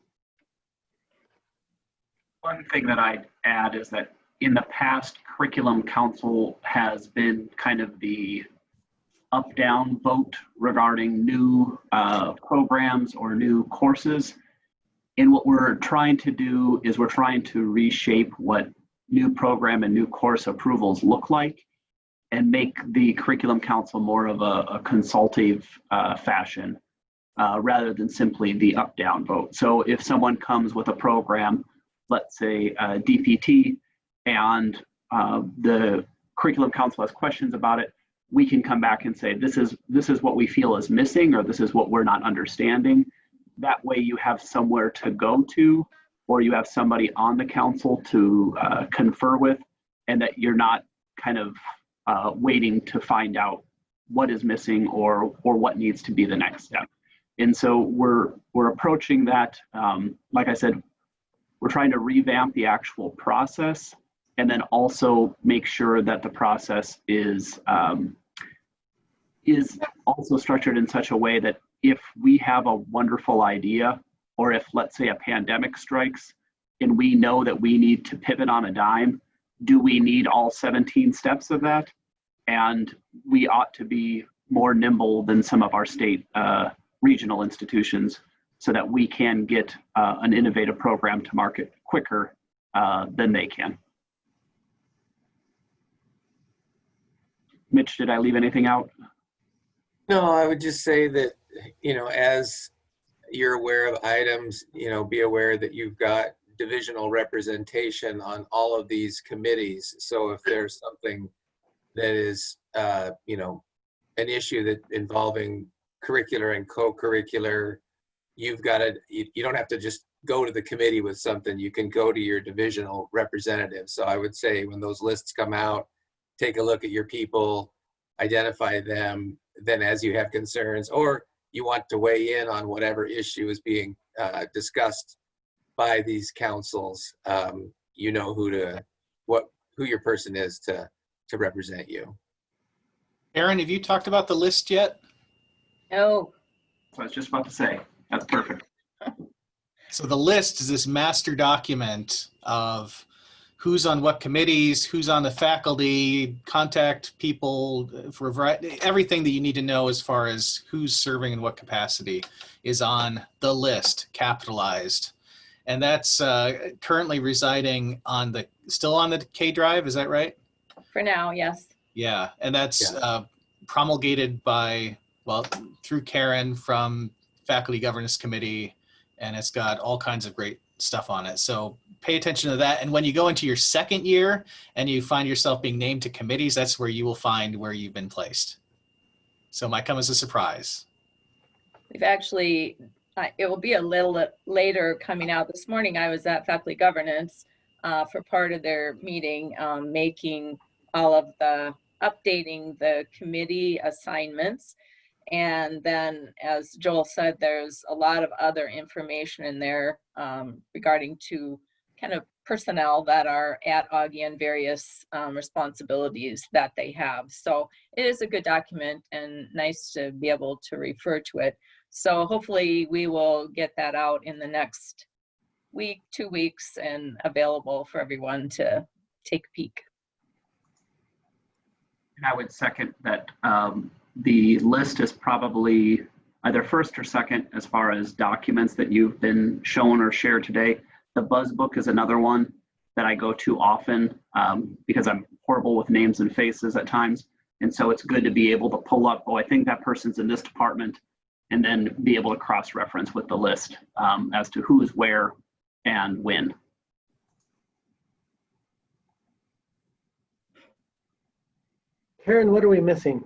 One thing that I'd add is that in the past, Curriculum Council has been kind of the up-down vote regarding new programs or new courses. And what we're trying to do is we're trying to reshape what new program and new course approvals look like and make the Curriculum Council more of a consultative fashion rather than simply the up-down vote. So if someone comes with a program, let's say DPT, and the Curriculum Council has questions about it, we can come back and say, this is what we feel is missing, or this is what we're not understanding. That way you have somewhere to go to, or you have somebody on the council to confer with, and that you're not kind of waiting to find out what is missing or what needs to be the next step. And so we're approaching that, like I said, we're trying to revamp the actual process, and then also make sure that the process is also structured in such a way that if we have a wonderful idea, or if, let's say, a pandemic strikes and we know that we need to pivot on a dime, do we need all 17 steps of that? And we ought to be more nimble than some of our state regional institutions so that we can get an innovative program to market quicker than they can. Mitch, did I leave anything out? No, I would just say that, as you're aware of items, be aware that you've got divisional representation on all of these committees. So if there's something that is, an issue that involving curricular and co-curricular, you don't have to just go to the committee with something. You can go to your divisional representative. So I would say when those lists come out, take a look at your people, identify them. Then as you have concerns, or you want to weigh in on whatever issue is being discussed by these councils, you know who your person is to represent you. Aaron, have you talked about the list yet? No. So I was just about to say, that's perfect. So the list is this master document of who's on what committees, who's on the faculty, contact people for a variety, everything that you need to know as far as who's serving in what capacity is on the list, capitalized. And that's currently residing still on the K drive, is that right? For now, yes. Yeah, and that's promulgated through Karen from Faculty Governance Committee, and it's got all kinds of great stuff on it. So pay attention to that. And when you go into your second year and you find yourself being named to committees, that's where you will find where you've been placed. So it might come as a surprise. We've actually, it will be a little later coming out. This morning I was at Faculty Governance for part of their meeting, making all of updating the committee assignments. And then, as Joel said, there's a lot of other information in there regarding to kind of personnel that are at Augie and various responsibilities that they have. So it is a good document and nice to be able to refer to it. So hopefully we will get that out in the next week, 2 weeks, and available for everyone to take a peek. And I would second that. The list is probably either first or second as far as documents that you've been shown or shared today. The Buzz Book is another one. that I go to often because I'm horrible with names and faces at times. And so it's good to be able to pull up, oh, I think that person's in this department, and then be able to cross-reference with the list as to who's where and when. Karen, what are we missing?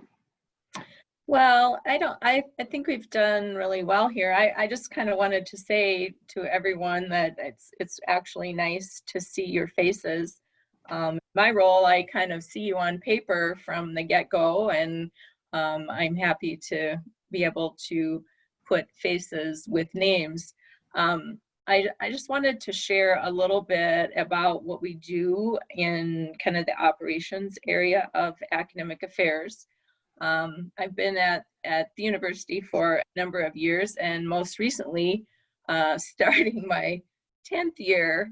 Well, I think we've done really well here. I just kind of wanted to say to everyone that it's actually nice to see your faces. My role, I kind of see you on paper from the get-go, and I'm happy to be able to put faces with names. I just wanted to share a little bit about what we do in kind of the operations area of academic affairs. I've been at the university for a number of years, and most recently starting my 10th year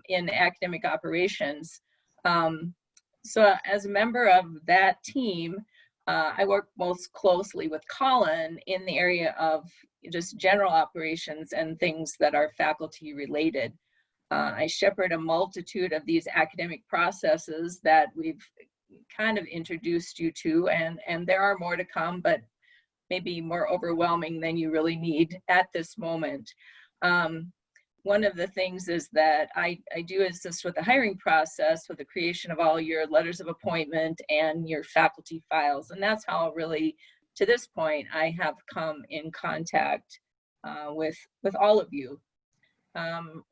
in academic operations. So as a member of that team, I work most closely with Colin in the area of just general operations and things that are faculty related. I shepherd a multitude of these academic processes that we've kind of introduced you to, and there are more to come, but maybe more overwhelming than you really need at this moment. One of the things is that I do assist with the hiring process, with the creation of all your letters of appointment and your faculty files. And that's how really, to this point, I have come in contact with all of you.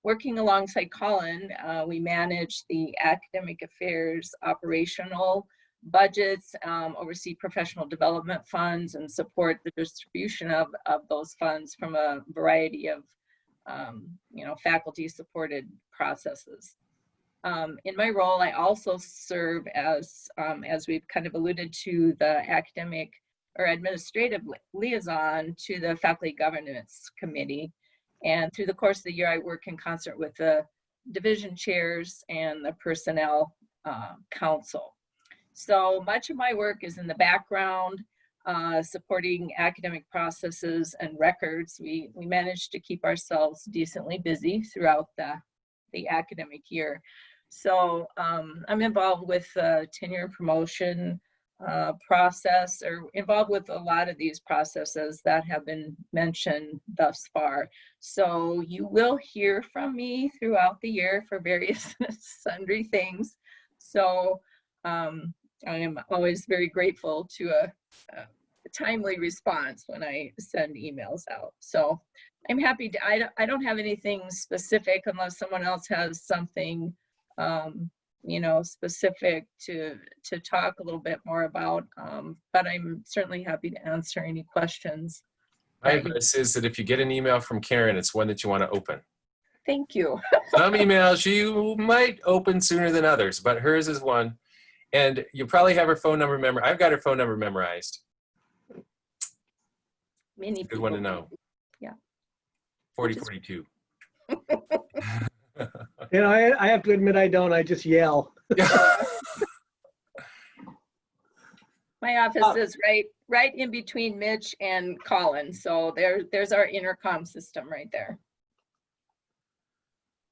Working alongside Colin, we manage the academic affairs operational budgets, oversee professional development funds, and support the distribution of those funds from a variety of faculty supported processes. In my role, I also serve as we've kind of alluded to, the academic or administrative liaison to the faculty governance committee. And through the course of the year, I work in concert with the division chairs and the personnel council. So much of my work is in the background, supporting academic processes and records. We managed to keep ourselves decently busy throughout the academic year. So I'm involved with tenure and promotion process, or involved with a lot of these processes that have been mentioned thus far. So you will hear from me throughout the year for various sundry things. So I am always very grateful to a timely response when I send emails out. So I'm happy to, I don't have anything specific unless someone else has something specific to talk a little bit more about, but I'm certainly happy to answer any questions. My advice is that if you get an email from Karen, it's one that you want to open. Thank you. Some emails you might open sooner than others, but hers is one. And you probably have her phone number memorized. I've got her phone number memorized. Many Good one to know. Yeah. 4042. I have to admit I don't. I just yell. My office is right in between Mitch and Colin. So there's our intercom system right there.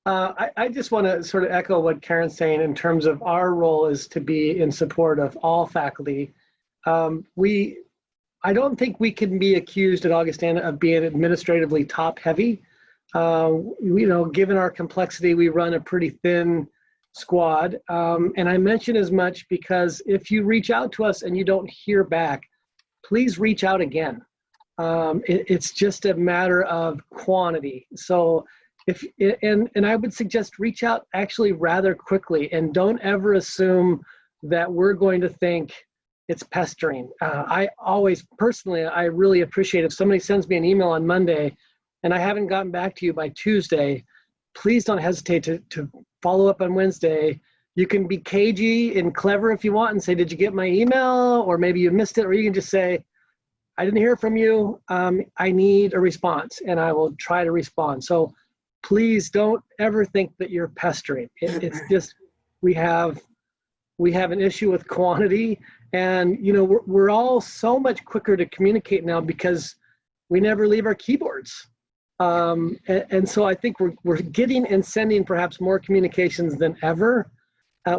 I just want to sort of echo what Karen's saying in terms of our role is to be in support of all faculty. I don't think we can be accused at Augustana of being administratively top heavy. Given our complexity, we run a pretty thin squad. And I mention as much because if you reach out to us and you don't hear back, please reach out again. It's just a matter of quantity. So and I would suggest reach out actually rather quickly, and don't ever assume that we're going to think it's pestering. I always, personally, I really appreciate if somebody sends me an email on Monday and I haven't gotten back to you by Tuesday, please don't hesitate to follow up on Wednesday. You can be cagey and clever if you want and say, did you get my email? Or maybe you missed it, or you can just say, I didn't hear from you. I need a response, and I will try to respond. So please don't ever think that you're pestering. It's just, we have an issue with quantity, and we're all so much quicker to communicate now because we never leave our keyboards. And so I think we're getting and sending perhaps more communications than ever,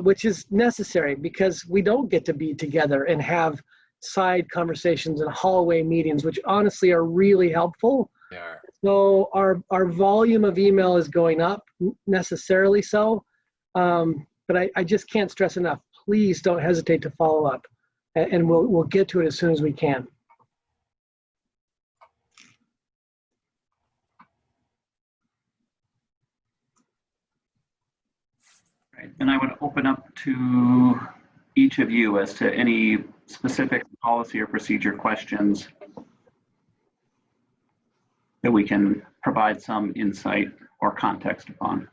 which is necessary because we don't get to be together and have side conversations and hallway meetings, which honestly are really helpful. Yeah. So our volume of email is going up, necessarily so. But I just can't stress enough. Please don't hesitate to follow up, and we'll get to it as soon as we can. Right. And I would open up to each of you as to any specific policy or procedure questions that we can provide some insight or context upon.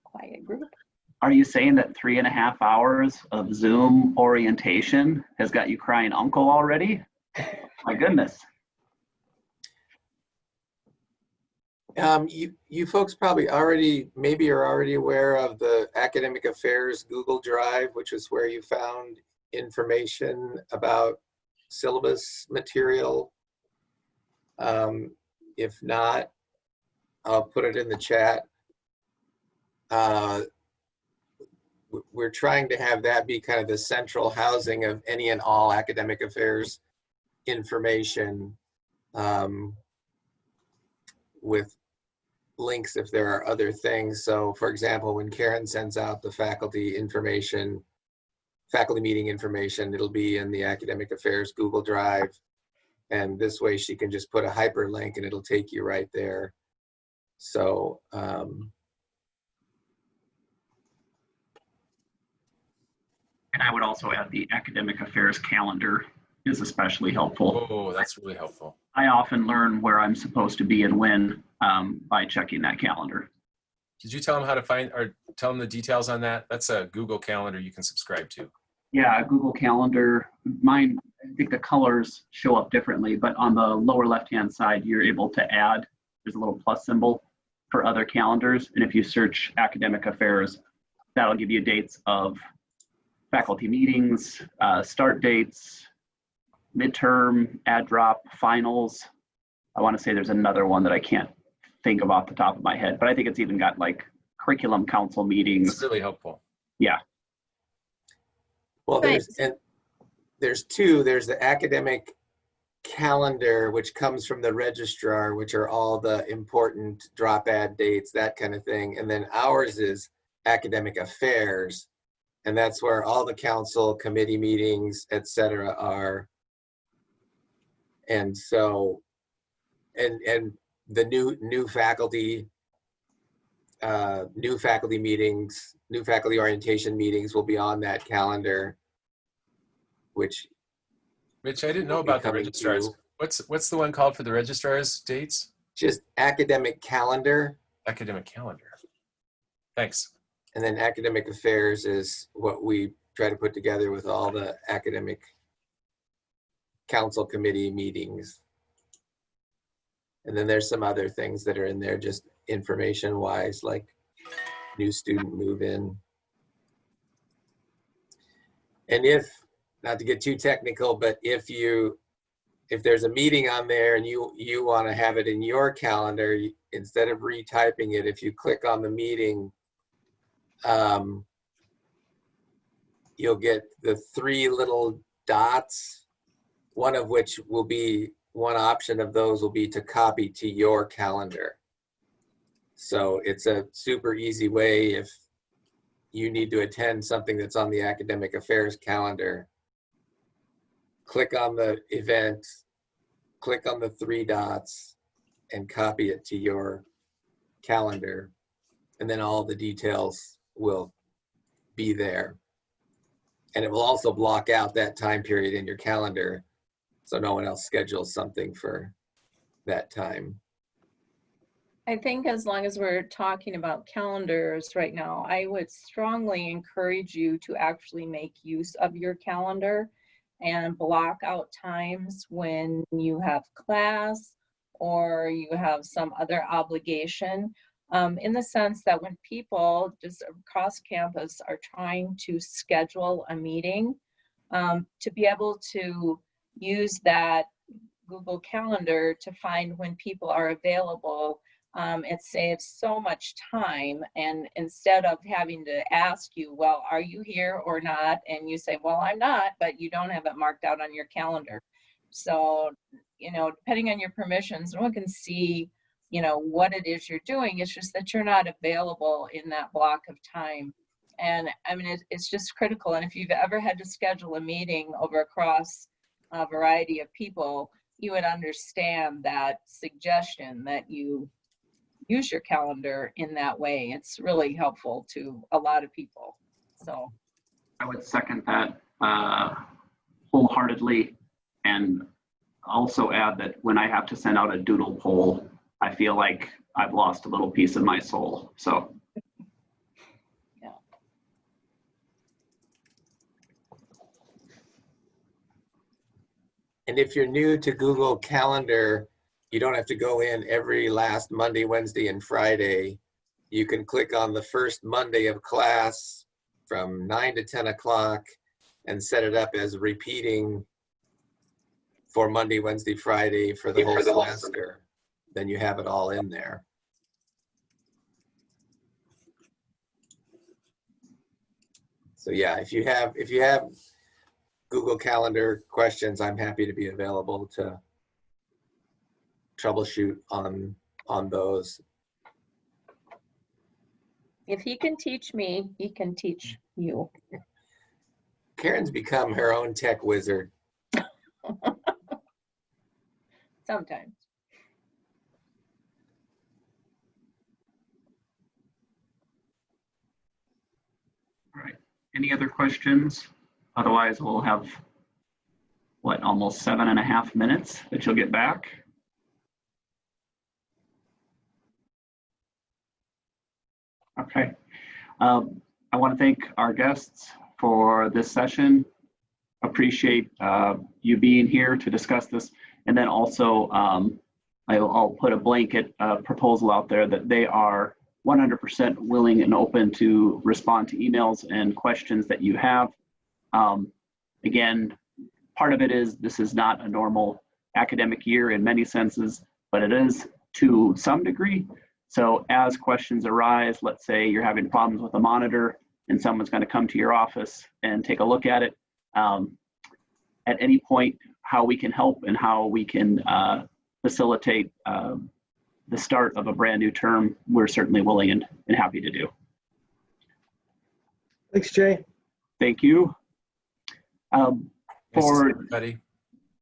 Quiet group. Are you saying that 3.5 hours of Zoom orientation has got you crying uncle already? My goodness. You folks probably maybe are already aware of the Academic Affairs Google Drive, which is where you found information about syllabus material. If not, I'll put it in the chat. We're trying to have that be kind of the central housing of any and all academic affairs information, with links if there are other things. So for example, when Karen sends out the faculty meeting information, it'll be in the Academic Affairs Google Drive. And this way she can just put a hyperlink and it'll take you right there. So, And I would also add the Academic Affairs calendar is especially helpful. Oh, that's really helpful. I often learn where I'm supposed to be and when by checking that calendar. Did you tell them how to find, or tell them the details on that? That's a Google Calendar you can subscribe to. Yeah, Google Calendar. Mine, I think the colors show up differently, but on the lower left-hand side, you're able to add, there's a little plus symbol for other calendars. And if you search Academic Affairs, that'll give you dates of faculty meetings, start dates, midterm, add drop, finals. I want to say there's another one that I can't think of off the top of my head, but I think it's even got like curriculum council meetings. It's really helpful. Yeah. Well, there's two. There's the academic calendar, which comes from the registrar, which are all the important drop add dates, that kind of thing. And then ours is Academic Affairs. And that's where all the council committee meetings, et cetera, are. And so, and the new faculty meetings, new faculty orientation meetings will be on that calendar, which Mitch, I didn't know about the registrars. What's the one called for the registrars dates? Just Academic Calendar. Academic Calendar. Thanks. And then Academic Affairs is what we try to put together with all the academic council committee meetings. And then there's some other things that are in there just information wise, like new student move in. And if, not to get too technical, but if there's a meeting on there and you want to have it in your calendar, instead of retyping it, if you click on the meeting, you'll get the 3 little dots, one of which will be, one option of those will be to copy to your calendar. So it's a super easy way if you need to attend something that's on the Academic Affairs calendar. Click on the event, click on the 3 dots and copy it to your calendar. And then all the details will be there. And it will also block out that time period in your calendar so no one else schedules something for that time. I think as long as we're talking about calendars right now, I would strongly encourage you to actually make use of your calendar and block out times when you have class or you have some other obligation. in the sense that when people just across campus are trying to schedule a meeting, to be able to use that Google Calendar to find when people are available, it saves so much time. And instead of having to ask you, well, are you here or not? And you say, well, I'm not, but you don't have it marked out on your calendar. So, you know, depending on your permissions, no one can see, you know, what it is you're doing. It's just that you're not available in that block of time. And I mean, it's just critical. And if you've ever had to schedule a meeting over across a variety of people, you would understand that suggestion that you use your calendar in that way. It's really helpful to a lot of people. So I would second that wholeheartedly, and also add that when I have to send out a doodle poll, I feel like I've lost a little piece of my soul. So. Yeah. And if you're new to Google Calendar, you don't have to go in every last Monday, Wednesday, and Friday. You can click on the first Monday of class from 9 to 10 o'clock and set it up as repeating for Monday, Wednesday, Friday for the whole semester. Then you have it all in there. So yeah, if you have Google Calendar questions, I'm happy to be available to troubleshoot on those. if he can teach me, he can teach you. Karen's become her own tech wizard. Sometimes. All right. Any other questions? Otherwise, we'll have, what, almost 7.5 minutes that you'll get back. Okay. I want to thank our guests for this session. Appreciate you being here to discuss this. And then also, I'll put a blanket proposal out there that they are 100% willing and open to respond to emails and questions that you have. Again, part of it is this is not a normal academic year in many senses, but it is to some degree. So as questions arise, let's say you're having problems with a monitor and someone's going to come to your office and take a look at it. At any point, how we can help and how we can facilitate the start of a brand new term, we're certainly willing and happy to do. Thanks, Jay. Thank you. Nice to see everybody.